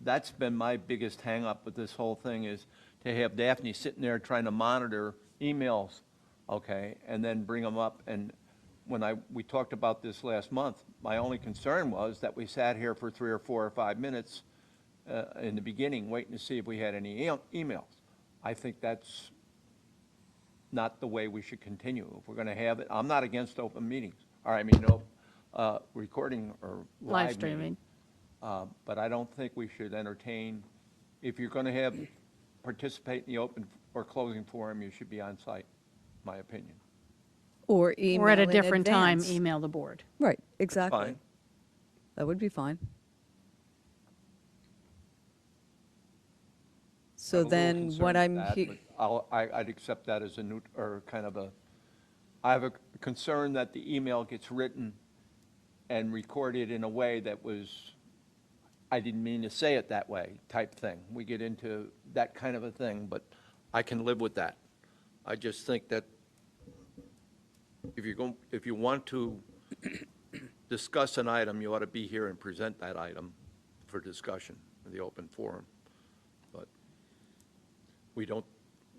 That's been my biggest hang-up with this whole thing, is to have Daphne sitting there trying to monitor emails, okay, and then bring them up, and we talked about this last month, my only concern was that we sat here for 3 or 4 or 5 minutes in the beginning, waiting to see if we had any emails. I think that's not the way we should continue. If we're going to have it, I'm not against open meetings, or I mean, no, recording or Live live streaming. meeting. But I don't think we should entertain, if you're going to participate in the open or closing forum, you should be on site, my opinion. Or email Or at a in different time, advance. email the board. Right, exactly. Fine. That would be fine. So I'm a little then concerned what with I'm, that, but I'd accept that as or kind of I have a concern that the email gets written and recorded in a way that was, I didn't mean to say it that way, type thing. We get into that kind of a thing, but I can live with that. I just think that if you want to discuss an item, you ought to be here and present that item for discussion in the open forum. But we don't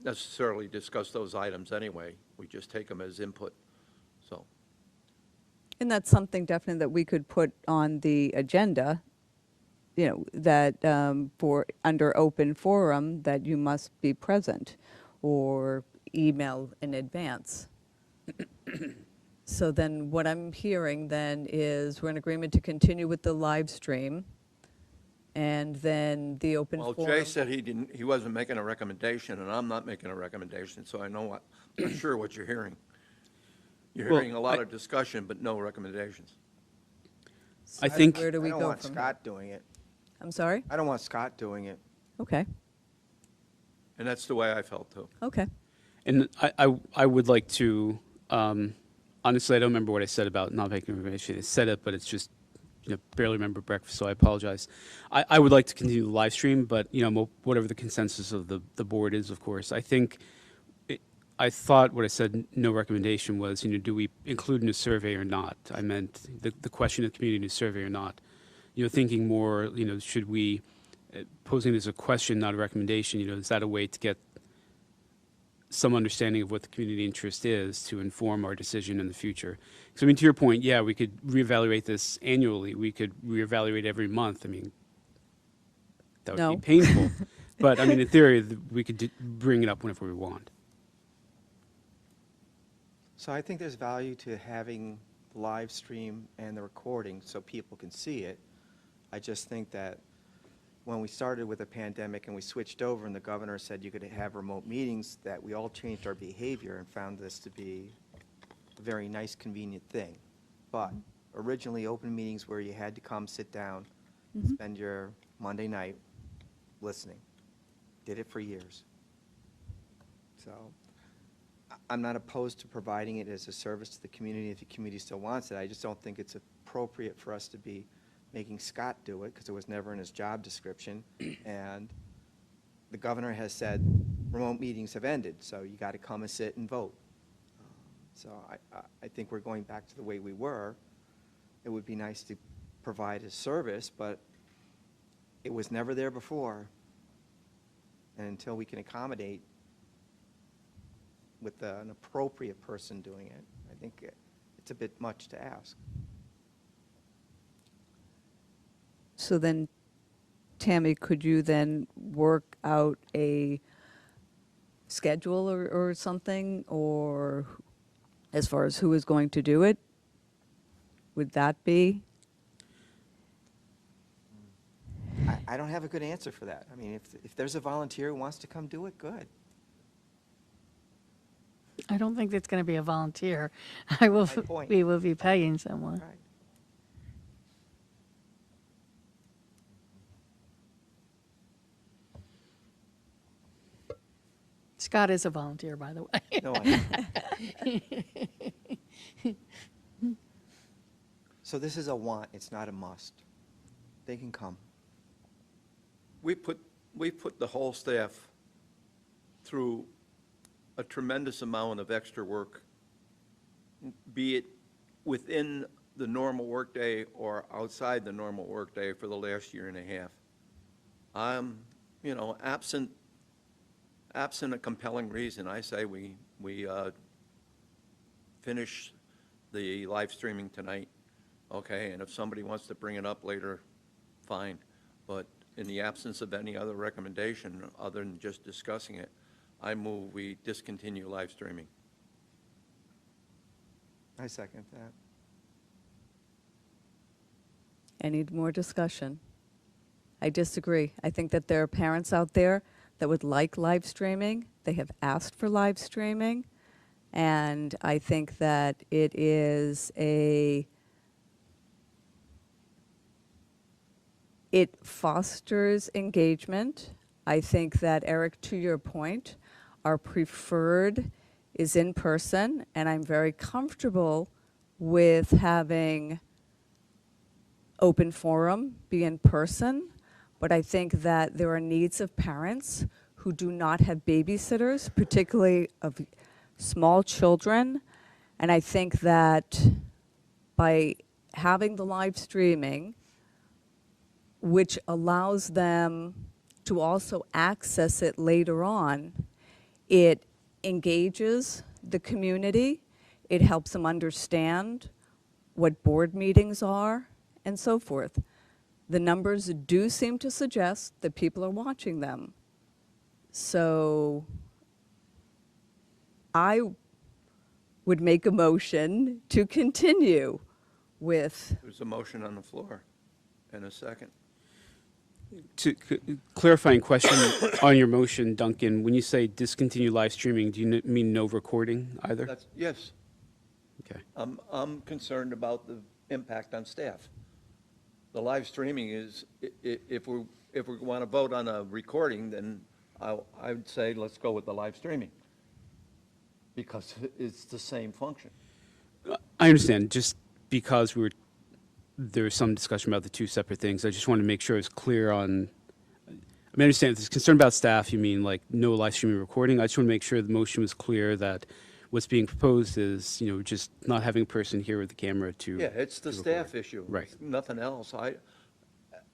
necessarily discuss those items anyway. We just take them as input, so. and that's something definitely that we could put on the agenda, you know, that for, under open forum, that you must be present, or email in advance. So then what I'm hearing then is we're in agreement to continue with the live stream, and then the open Well, forum. Jay said he wasn't making a recommendation, and I'm not making a recommendation, so I know what, I'm not sure what you're hearing. You're Well, hearing a lot of discussion, but no recommendations. I think, Where do we I don't go want from here? Scott doing it. I'm sorry? I don't want Scott doing it. Okay, And that's the way I felt, too. okay. and I would like to, honestly, I don't remember what I said about not making a recommendation. I said it, but it's just, you know, barely remember breakfast, so I apologize. I would like to continue the live stream, but, you know, whatever the consensus of the board is, of course. I think, I thought what I said, no recommendation, was, you know, do we include in a survey or not? I meant the question of community in a survey or not. You know, thinking more, you know, should we, posing it as a question, not a recommendation, you know, is that a way to get some understanding of what the community interest is to inform our decision in the future? So, I mean, to your point, yeah, we could reevaluate this annually. We could reevaluate every month. I mean, that would No. be painful. But, I mean, in theory, we could bring it up whenever we want. So I think there's value to having the live stream and the recording so people can see it. I just think that when we started with the pandemic and we switched over and the governor said you could have remote meetings, that we all changed our behavior and found this to be a very nice, convenient thing. But originally, open meetings where you had to come, sit down, spend your Monday night listening. Did it for years. So I'm not opposed to providing it as a service to the community if the community still wants it. I just don't think it's appropriate for us to be making Scott do it, because it was never in his job description. And the governor has said remote meetings have ended, so you got to come and sit and vote. So I think we're going back to the way we were. It would be nice to provide a service, but it was never there before. And until we can accommodate with an appropriate person doing it, I think it's a bit much to ask. So then, Tammy, could you then work out a schedule or something, or as far as who is going to do it? Would that be? I don't have a good answer for that. I mean, if there's a volunteer who wants to come do it, good. I don't think it's going to be a volunteer. I will, My point. we will be paying someone. Right. Scott is a volunteer, by the way. No, So this is a want, it's not a must. They can come. We put the whole staff through a tremendous amount of extra work, be it within the normal workday or outside the normal workday for the last year and a half. You know, absent a compelling reason, I say we finish the live streaming tonight, okay? And if somebody wants to bring it up later, fine. But in the absence of any other recommendation, other than just discussing it, I move we discontinue live streaming. I second that. Any more discussion? I disagree. I think that there are parents out there that would like live streaming. They have asked for live streaming. And I think that it fosters engagement. I think that, Eric, to your point, our preferred is in person, and I'm very comfortable with having open forum be in person. But I think that there are needs of parents who do not have babysitters, particularly of small children. And I think that by having the live streaming, which allows them to also access it later on, it engages the community, it helps them understand what board meetings are, and so forth. The numbers do seem to suggest that people are watching them. So I would make a motion to continue with. There's a motion on the floor and a second. Clarifying question on your motion, Duncan, when you say discontinue live streaming, do you mean no recording either? Yes, Okay. I'm concerned about the impact on staff. The live streaming is, if we want to vote on a recording, then I would say let's go with the live streaming, because it's the same function. I understand, just because there was some discussion about the two separate things. I just wanted to make sure it's clear on, I understand if there's concern about staff, you mean like no live streaming recording. I just want to make sure the motion was clear that what's being proposed is, just not having a person here with the camera to. Yeah, it's the to staff record. issue. Right. It's nothing else.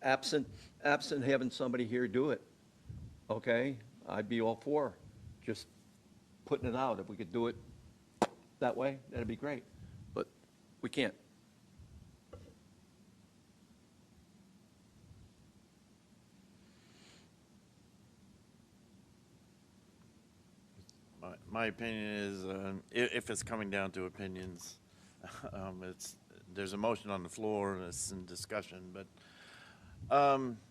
Absent having somebody here do it, okay? I'd be all for just putting it out. If we could do it that way, that'd be great. But we can't. My opinion is, if it's coming down to opinions, there's a motion on the floor and it's in discussion, but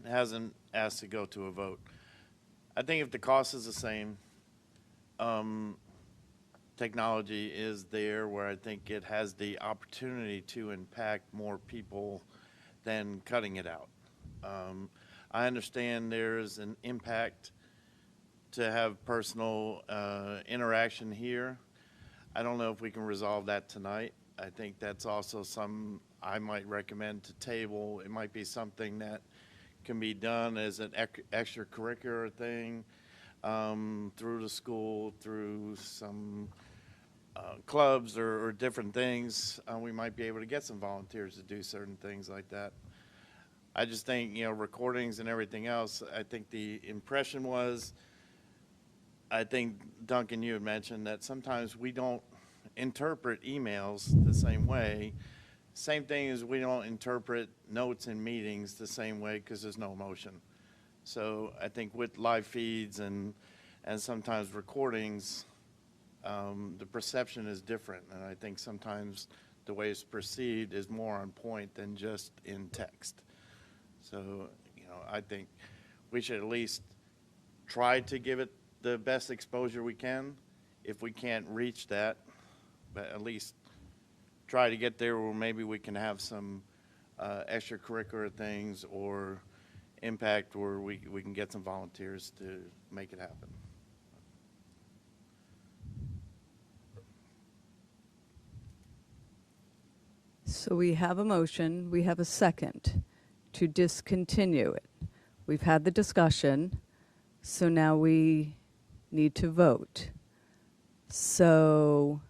hasn't asked to go to a vote. I think if the cost is the same, technology is there where I think it has the opportunity to impact more people than cutting it out. I understand there's an impact to have personal interaction here. I don't know if we can resolve that tonight. I think that's also I might recommend to table. It might be something that can be done as an extracurricular thing through the school, through some clubs or different things. We might be able to get some volunteers to do certain things like that. I just think, recordings and everything else, I think the impression was, I think, Duncan, you had mentioned that sometimes we don't interpret emails the same way. Same thing as we don't interpret notes in meetings the same way because there's no emotion. So I think with live feeds and sometimes recordings, the perception is different. And I think sometimes the way it's perceived is more on point than just in text. So, I think we should at least try to give it the best exposure we can. If we can't reach that, but at least try to get there where maybe we can have some extracurricular things or impact where we can get some volunteers to make it happen. So we have a motion, we have a second to discontinue it. We've had the discussion, so now we need to vote. So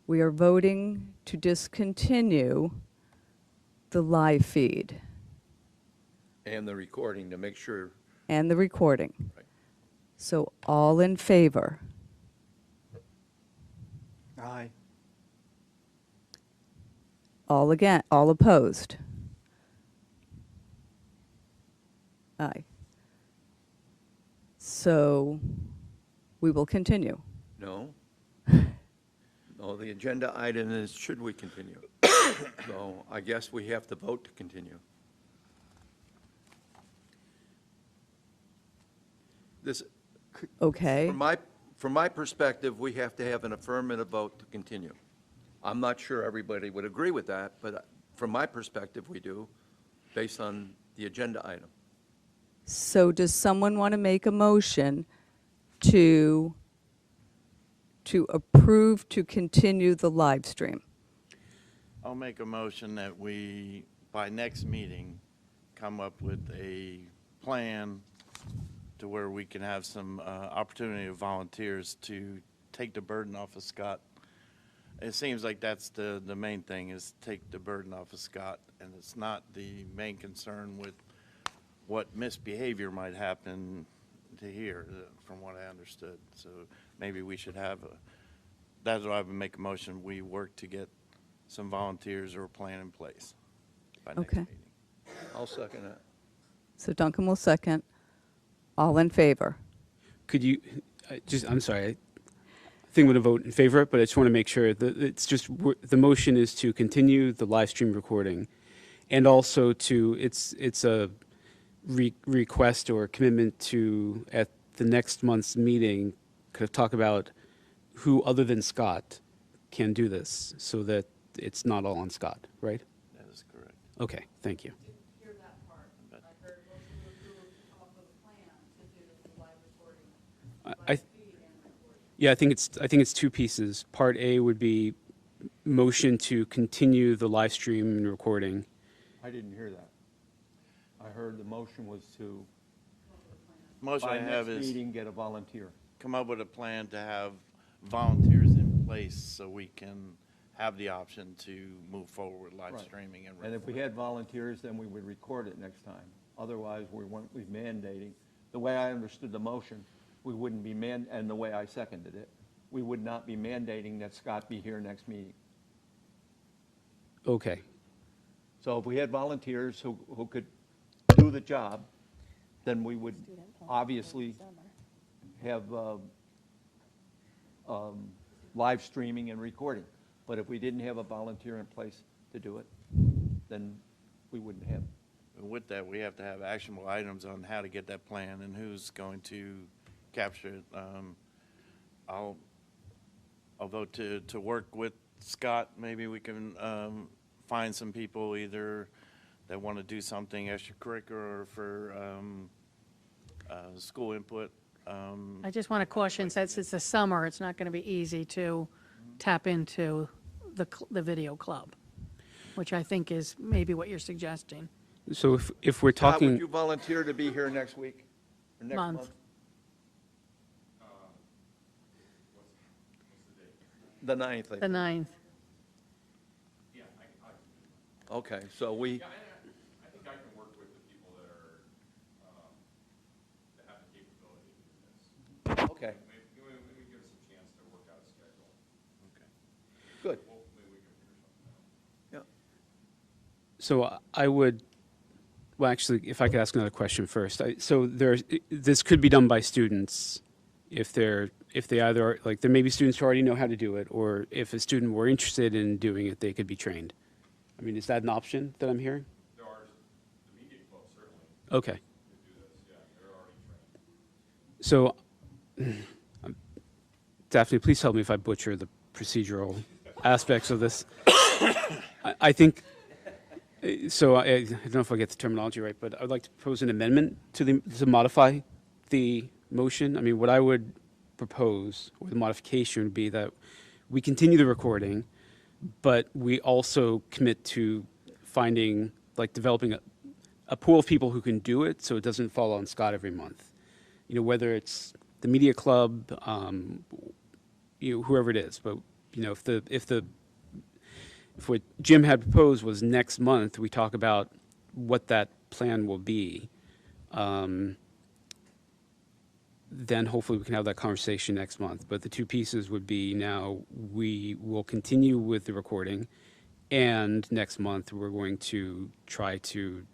we are voting to discontinue the live feed And the recording to make sure. and the recording. Right. So all in favor? Aye. All opposed? Aye. So we will continue. No. No, the agenda item is, should we continue? So I guess we have to vote to continue. This, Okay. from my perspective, we have to have an affirmative vote to continue. I'm not sure everybody would agree with that, but from my perspective, we do, based on the agenda item. So does someone want to make a motion to approve to continue the live stream? I'll make a motion that we, by next meeting, come up with a plan to where we can have some opportunity of volunteers to take the burden off of Scott. It seems like that's the main thing, is take the burden off of Scott, and it's not the main concern with what misbehavior might happen to here, from what I understood. So maybe we should have that's why I would make a motion, we work to get some volunteers or a plan in place by next Okay. meeting. I'll second that. So Duncan will second. All in favor? Could you, I'm sorry, I think I'm going to vote in favor, but I just want to make sure that it's just, the motion is to continue the live stream recording, and also it's a request or commitment to, at the next month's meeting, kind of talk about who other than Scott can do this, so that it's not all on Scott, right? That is correct. Okay, thank you. Hear that part. I heard motion to approve, come up with a plan to do the live recording, I- live feed and recording. Yeah, I think it's two pieces. Part A would be motion to continue the live stream and recording. I didn't hear that. I heard the motion was to, Motion I by have next is meeting, get a volunteer. come up with a plan to have volunteers in place so we can have the option to move forward with live Right. streaming and And if we had volunteers, then we would record it next time. Otherwise, we wouldn't be mandating. The way I understood the motion, we wouldn't be and the way I seconded it, we would not be mandating that Scott be here next meeting. Okay, So if we had volunteers who could do the job, then we would obviously have live streaming and recording. But if we didn't have a volunteer in place to do it, then we wouldn't have. with that, we have to have actionable items on how to get that plan and who's going to capture it. I'll vote to work with Scott. Maybe we can find some people either that want to do something extracurricular or for school input. I just want to caution, since it's the summer, it's not going to be easy to tap into the video club, which I think is maybe what you're suggesting. so if we're Scott, talking. would you volunteer to be here next week? Or next Month. month? The 9th, I The think. 9th. Okay, so we, Yeah, I think I can work with the people that are, that have the capability to do this. okay, Maybe give us a chance to work out a schedule. good, Hopefully we can figure something out. yeah. So I would, well, actually, if I could ask another question first. So this could be done by students if they either, like, there may be students who already know how to do it, or if a student were interested in doing it, they could be trained. I mean, is that an option that I'm hearing? There are, the media club certainly Okay. could do this, yeah, they're already trained. So, Daphne, please help me if I butcher the procedural aspects of this. I think, so I don't know if I get the terminology right, but I would like to propose an amendment to modify the motion. I mean, what I would propose, or the modification would be that we continue the recording, but we also commit to finding, like, developing a pool of people who can do it, so it doesn't fall on Scott every month. You know, whether it's the media club, whoever it is. But, if what Jim had proposed was next month, we talk about what that plan will be, then hopefully we can have that conversation next month. But the two pieces would be, now we will continue with the recording, And next month, we're going to try to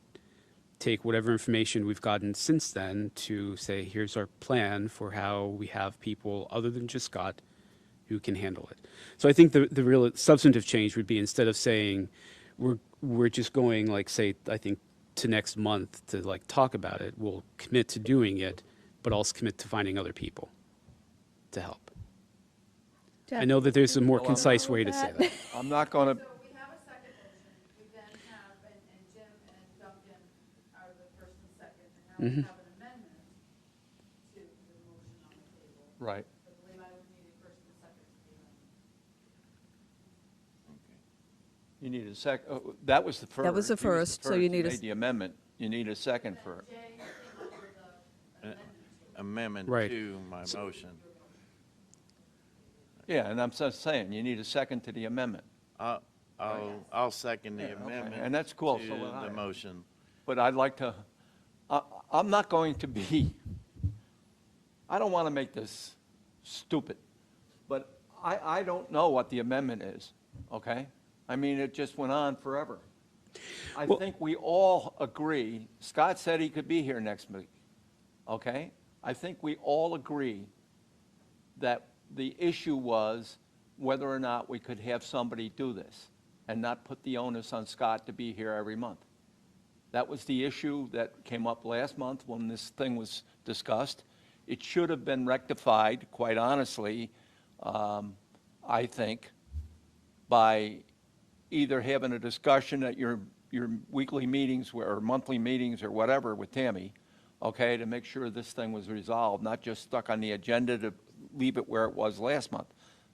take whatever information we've gotten since then to say, here's our plan for how we have people other than just Scott who can handle it. So I think the real substantive change would be, instead of saying we're just going, like, say, I think to next month to like talk about it, we'll commit to doing it, but also commit to finding other people to help. I know that there's a more concise way to say that. I'm not going to, So we have a second motion, we then have, and Jim and Duncan are the first and second, and now we have an amendment to the motion on the table. right. I believe I would need a first and second to the amendment. You need a that was the first. That was the He first, so you need a made the amendment. You need a second for it. Jay came up with the Amendment Right. to my motion. Yeah, and I'm just saying, you need a second to the amendment. I'll second the Yeah, okay. amendment. And that's cool, To so will I. the motion. But I'd like to, I'm not going to be, I don't want to make this stupid, but I don't know what the amendment is, okay? I mean, it just went on forever. I think we all agree, Scott said he could be here next week, okay? I think we all agree that the issue was whether or not we could have somebody do this and not put the onus on Scott to be here every month. That was the issue that came up last month when this thing was discussed. It should have been rectified, quite honestly, I think, by either having a discussion at your weekly meetings or monthly meetings or whatever with Tammy, okay, to make sure this thing was resolved, not just stuck on the agenda to leave it where it was last month.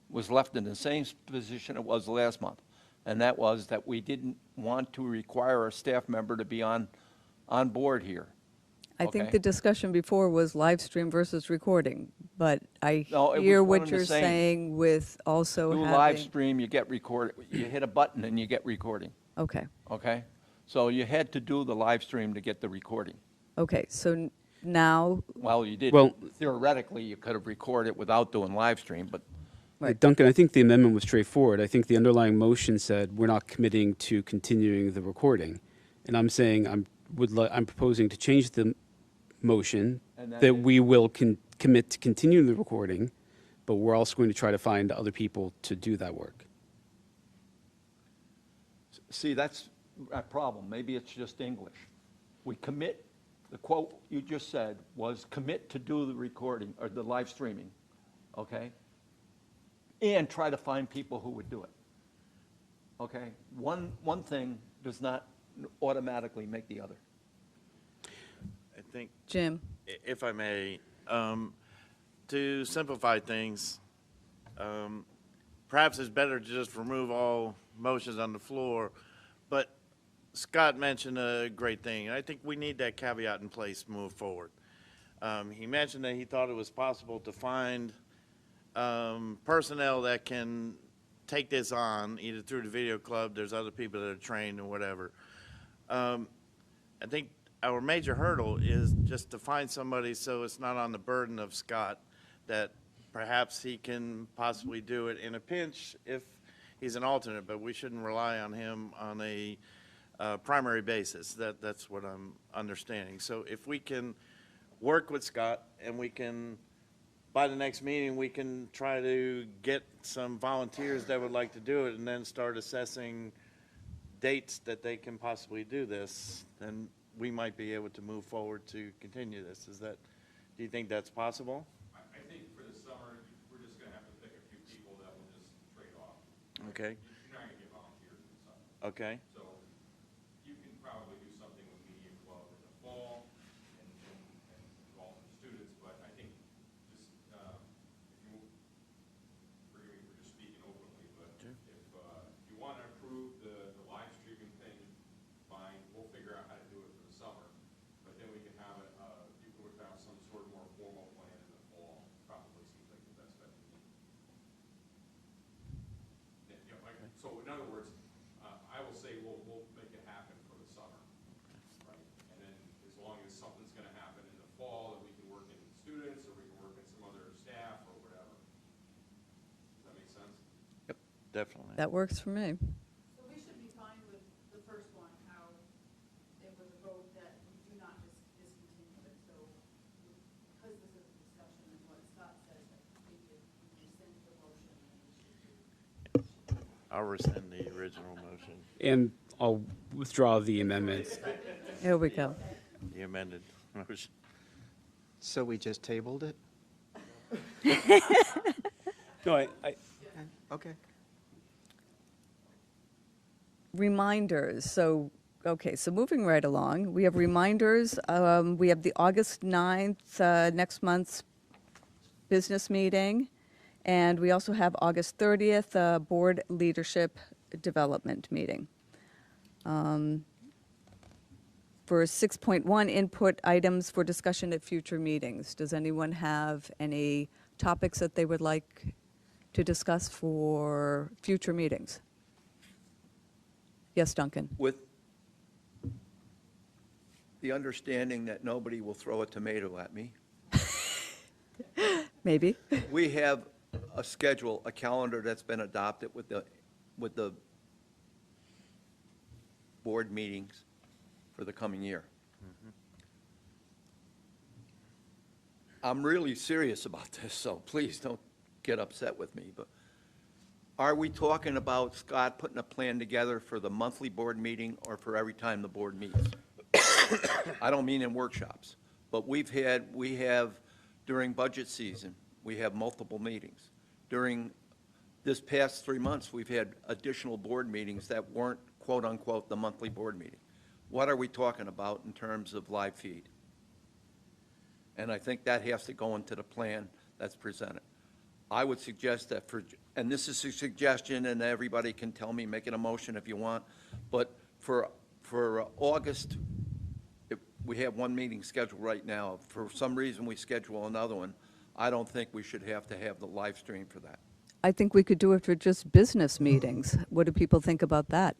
It was left in the same position it was last month. And that was that we didn't want to require a staff member to be on board here. I think Okay. the discussion before was live stream versus recording, but I No, it was hear one what and the you're same. saying with also Do having. live stream, you get recorded, you hit a button and you get recording, Okay, okay? So you had to do the live stream to get the recording. okay, so now, Well, you did, Well- theoretically, you could have recorded without doing live stream, but Right. Duncan, I think the amendment was straightforward. I think the underlying motion said we're not committing to continuing the recording. And I'm saying I'm proposing to change the motion And that that is- we will commit to continuing the recording, but we're also going to try to find other people to do that work. see, that's a problem. Maybe it's just English. We commit, the quote you just said was commit to do the recording or the live streaming, okay? And try to find people who would do it. Okay? One thing does not automatically make the other. I think, Jim, if I may, to simplify things, perhaps it's better to just remove all motions on the floor. But Scott mentioned a great thing, and I think we need that caveat in place to move forward. He mentioned that he thought it was possible to find personnel that can take this on, either through the video club, there's other people that are trained or whatever. I think our major hurdle is just to find somebody so it's not on the burden of Scott, that perhaps he can possibly do it in a pinch if he's an alternate, but we shouldn't rely on him on a primary basis. That's what I'm understanding. So if we can work with Scott and we can, by the next meeting, we can try to get some volunteers that would like to do it and then start assessing dates that they can possibly do this, then we might be able to move forward to continue this. Do you think that's possible? I think for the summer, we're just gonna have to pick a few people that will just trade off. Okay, You're not gonna get volunteers in the summer. okay. So you can probably do something with Media Club in the fall and involve the students, but I think just, if you, forgive me for just speaking openly, but if you want to approve the live streaming thing, fine, we'll figure out how to do it for the summer. But then we can have you can work out some sort of more formal plan in the fall, probably seems like the best bet to me. Yeah, so in other words, I will say we'll make it happen for the summer, right? And then as long as something's gonna happen in the fall, that we can work in students, or we can work in some other staff, or whatever. Does that make sense? Definitely. that works for me. So we should I'll rescind the original motion, And I'll withdraw the amendment. Here we go. the amended motion. So we just tabled it? No, Okay. Reminders, so, okay, so moving right along, we have reminders. We have the August 9th, next month's business meeting, and we also have August 30th, Board Leadership Development Meeting. For 6.1, input items for discussion at future meetings. Does anyone have any topics that they would like to discuss for future meetings? Yes, Duncan? With the understanding that nobody will throw a tomato at me, Maybe. we have a schedule, a calendar that's been adopted with the board meetings for the coming year. I'm really serious about this, so please don't get upset with me, but are we talking about, Scott, putting a plan together for the monthly board meeting or for every time the board meets? I don't mean in workshops, but we have, during budget season, we have multiple meetings. During this past 3 months, we've had additional board meetings that weren't quote-unquote the monthly board meeting. What are we talking about in terms of live feed? And I think that has to go into the plan that's presented. I would suggest that and this is a suggestion, and everybody can tell me, make it a motion if you want, but for August, we have one meeting scheduled right now. If for some reason we schedule another one, I don't think we should have to have the live stream for that. I think we could do it for just business meetings. What do people think about that?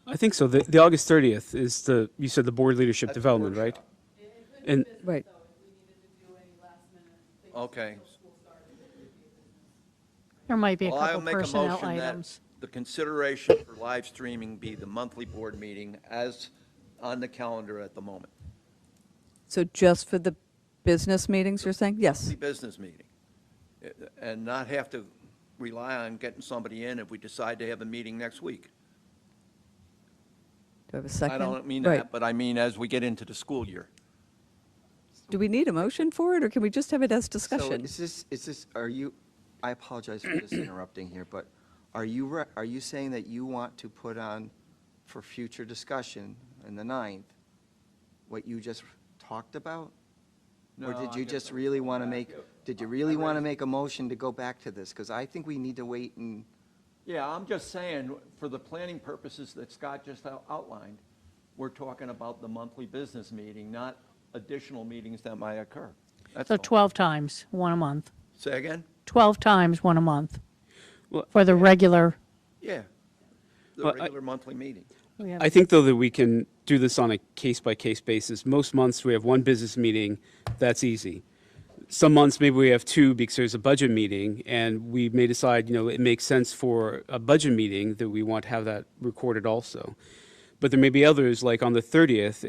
I think so. The August 30th is you said the board leadership That's the development, right? workshop. And, Right. Okay. There might be a Well, I'll couple make a personnel motion that items. the consideration for live streaming be the monthly board meeting as on the calendar at the moment. So just for the business meetings, you're saying? Yes. The business meeting. And not have to rely on getting somebody in if we decide to have a meeting next week. Do I have a second? I don't mean Right. that, but I mean as we get into the school year. Do we need a motion for it, or can we just have it as So discussion? are you, I apologize for just interrupting here, but are you saying that you want to put on for future discussion in the 9th what you just talked about? Or No, did I you guess just I'm really going want to back. did you really want to make a motion to go back to this? Because I think we need to wait and, Yeah, I'm just saying, for the planning purposes that Scott just outlined, we're talking about the monthly business meeting, not additional meetings that might occur. That's So all. 12 times, one a month. Say again? 12 times, one a month well, for the regular. Yeah. The Well, I- regular monthly meeting. We have- I think, though, that we can do this on a case-by-case basis. Most months, we have one business meeting. That's easy. Some months, maybe we have two because there's a budget meeting, and we may decide, it makes sense for a budget meeting that we want to have that recorded also. But there may be others, like on the 30th,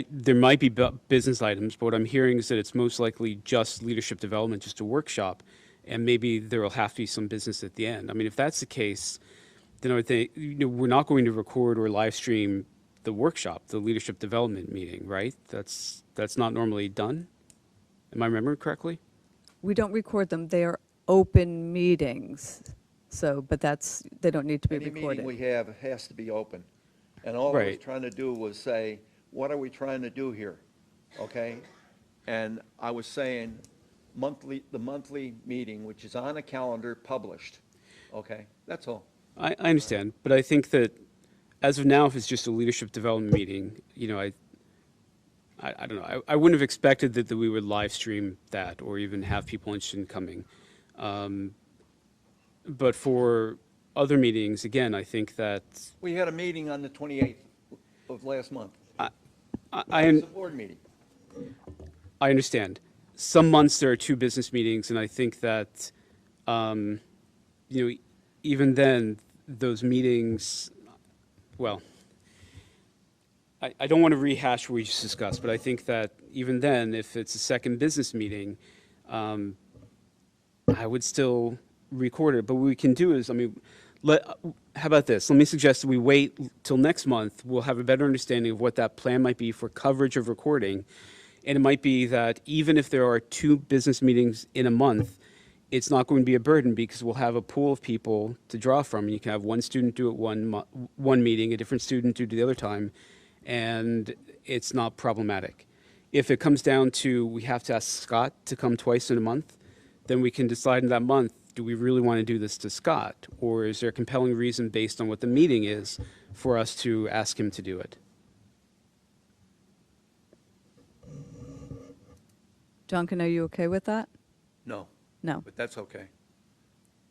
there might be business items, but what I'm hearing is that it's most likely just leadership development, just a workshop, and maybe there will have to be some business at the end. I mean, if that's the case, then I would think, we're not going to record or live stream the workshop, the leadership development meeting, right? That's not normally done. Am I remembering correctly? We don't record them. They are open meetings. So, but they don't need to be Any meeting recorded. we have has to be open. And all I was Right. trying to do was say, what are we trying to do here? Okay? And I was saying the monthly meeting, which is on a calendar published. Okay? That's all. I understand, but I think that as of now, if it's just a leadership development meeting, I don't know. I wouldn't have expected that we would live stream that or even have people interested in coming. But for other meetings, again, I think that We had a meeting on the 28th of last month. I It's a board meeting. understand. Some months there are two business meetings, and I think that, even then, those meetings, well, I don't want to rehash what we just discussed, but I think that even then, if it's a second business meeting, I would still record it. But what we can do is, How about this? Let me suggest that we wait till next month. We'll have a better understanding of what that plan might be for coverage of recording. And it might be that even if there are 2 business meetings in a month, it's not going to be a burden because we'll have a pool of people to draw from. You can have one student do it one meeting, a different student do it the other time, and it's not problematic. If it comes down to we have to ask Scott to come twice in a month, then we can decide in that month, do we really want to do this to Scott? Or is there a compelling reason based on what the meeting is for us to ask him to do it? Duncan, are you okay with that? No, No, but that's okay.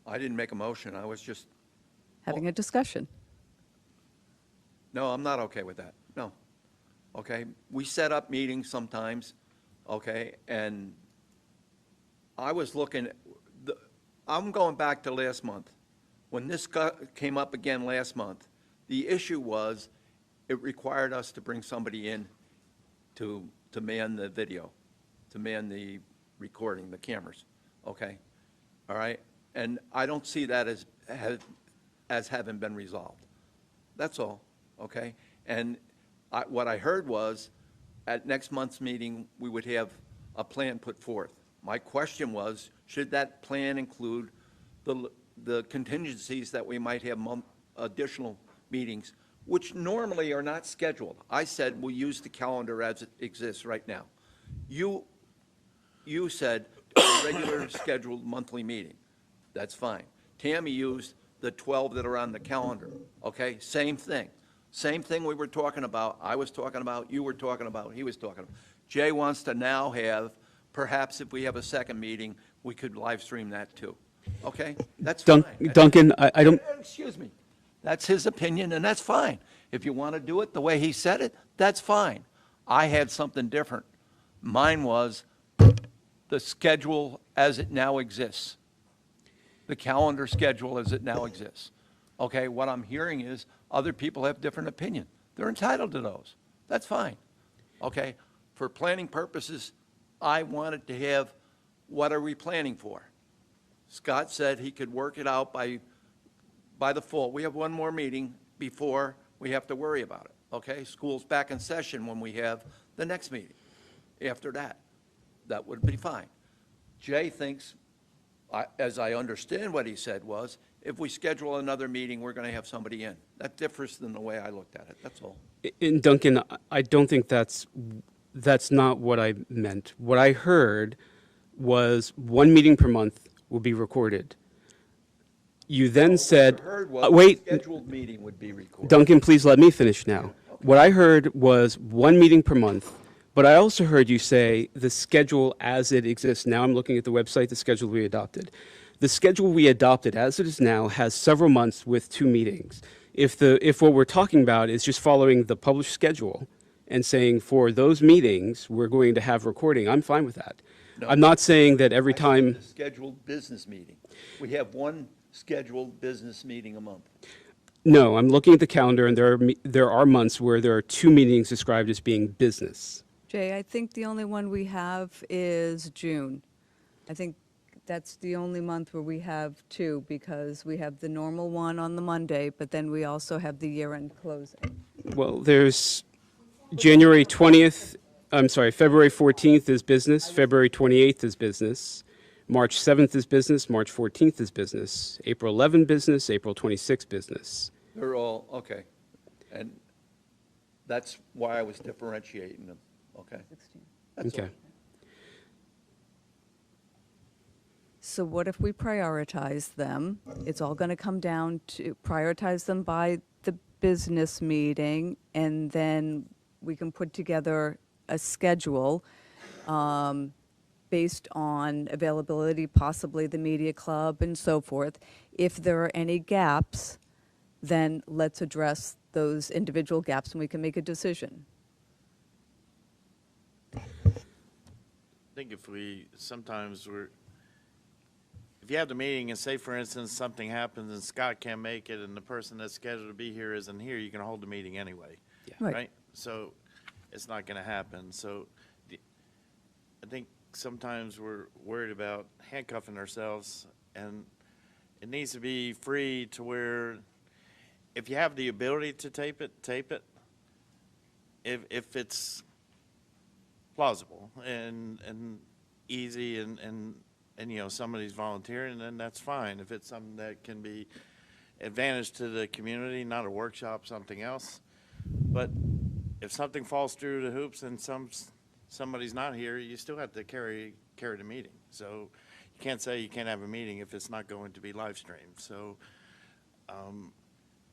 I didn't make a motion, I was just, having a discussion. no, I'm not okay with that, no. Okay, we set up meetings sometimes, okay, and I was looking, I'm going back to last month. When this came up again last month, the issue was it required us to bring somebody in to man the video, to man the recording, the cameras, okay? All right? And I don't see that as having been resolved. That's all, okay? And what I heard was, at next month's meeting, we would have a plan put forth. My question was, should that plan include the contingencies that we might have additional meetings, which normally are not scheduled? I said, we'll use the calendar as it exists right now. You said a regular scheduled monthly meeting. That's fine. Tammy used the 12 that are on the calendar, okay? Same thing. Same thing we were talking about, I was talking about, you were talking about, he was talking about. Jay wants to now have, perhaps if we have a second meeting, we could live stream that too. Okay? That's fine. Duncan, I don't, Excuse me. That's his opinion, and that's fine. If you want to do it the way he said it, that's fine. I had something different. Mine was the schedule as it now exists. The calendar schedule as it now exists. Okay, what I'm hearing is other people have different opinion. They're entitled to those. That's fine. Okay, for planning purposes, I wanted to have, what are we planning for? Scott said he could work it out by the fall. We have one more meeting before we have to worry about it, okay? School's back in session when we have the next meeting. After that, that would be fine. Jay thinks, as I understand what he said was, if we schedule another meeting, we're going to have somebody in. That differs than the way I looked at it, that's all. and Duncan, I don't think that's not what I meant. What I heard was 1 meeting per month will be recorded. You then said, What I heard was wait, a scheduled meeting would be recorded. Duncan, please let me finish now. What I heard was 1 meeting per month, but I also heard you say the schedule as it exists. Now I'm looking at the website, the schedule we adopted. The schedule we adopted as it is now has several months with 2 meetings. If what we're talking about is just following the published schedule and saying for those meetings, we're going to have recording, I'm fine with that. No. I'm not saying that every I said time. the scheduled business meeting. We have one scheduled business meeting a month. No, I'm looking at the calendar, and there are months where there are 2 meetings described as being business. Jay, I think the only one we have is June. I think that's the only month where we have 2, because we have the normal one on the Monday, but then we also have the year-end closing. Well, there's January 20th, I'm sorry, February 14th is business, February 28th is business, March 7th is business, March 14th is business, April 11th business, April 26th business. They're all, okay. And that's why I was differentiating them, okay? That's all. Okay. So what if we prioritize them? It's all going to come down to prioritize them by the business meeting, and then we can put together a schedule based on availability, possibly the media club and so forth. If there are any gaps, then let's address those individual gaps and we can make a decision. I think if you have the meeting and say, for instance, something happens and Scott can't make it and the person that's scheduled to be here isn't here, you can hold the meeting anyway. Yeah. Right. So it's not going to happen. So I think sometimes we're worried about handcuffing ourselves, and it needs to be free to where if you have the ability to tape it, tape it. If it's plausible and easy and you know, somebody's volunteering, then that's fine. If it's something that can be advantage to the community, not a workshop, something else. But if something falls through the hoops and somebody's not here, you still have to carry the meeting. So you can't say you can't have a meeting if it's not going to be live streamed. So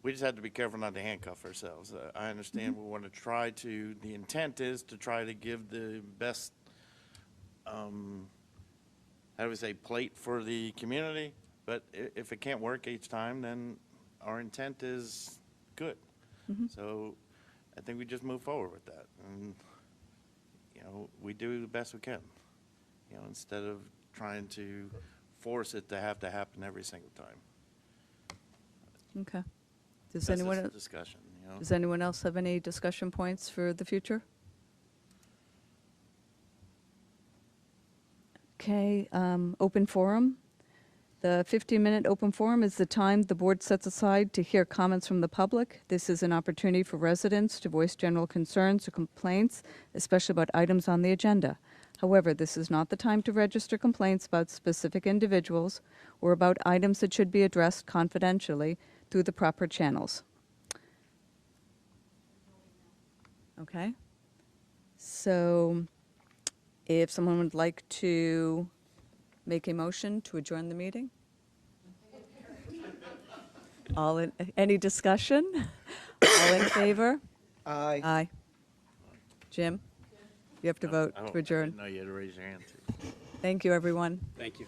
we just have to be careful not to handcuff ourselves. I understand we want to try to, the intent is to try to give the best, how do we say, plate for the community. But if it can't work each time, then our intent is good. So I think we just move forward with that. And, you know, we do the best we can, you know, instead of trying to force it to happen every single time. Okay. Does That's anyone, just a discussion, you know? does anyone else have any discussion points for the future? Okay, open forum. The 15-minute open forum is the time the board sets aside to hear comments from the public. This is an opportunity for residents to voice general concerns or complaints, especially about items on the agenda. However, this is not the time to register complaints about specific individuals or about items that should be addressed confidentially through the proper channels. Okay? So if someone would like to make a motion to adjourn the meeting? Any discussion? All in favor? Aye. Aye. Jim? You have to vote I to adjourn. didn't know you had to raise your hand. Thank you, everyone. Thank you.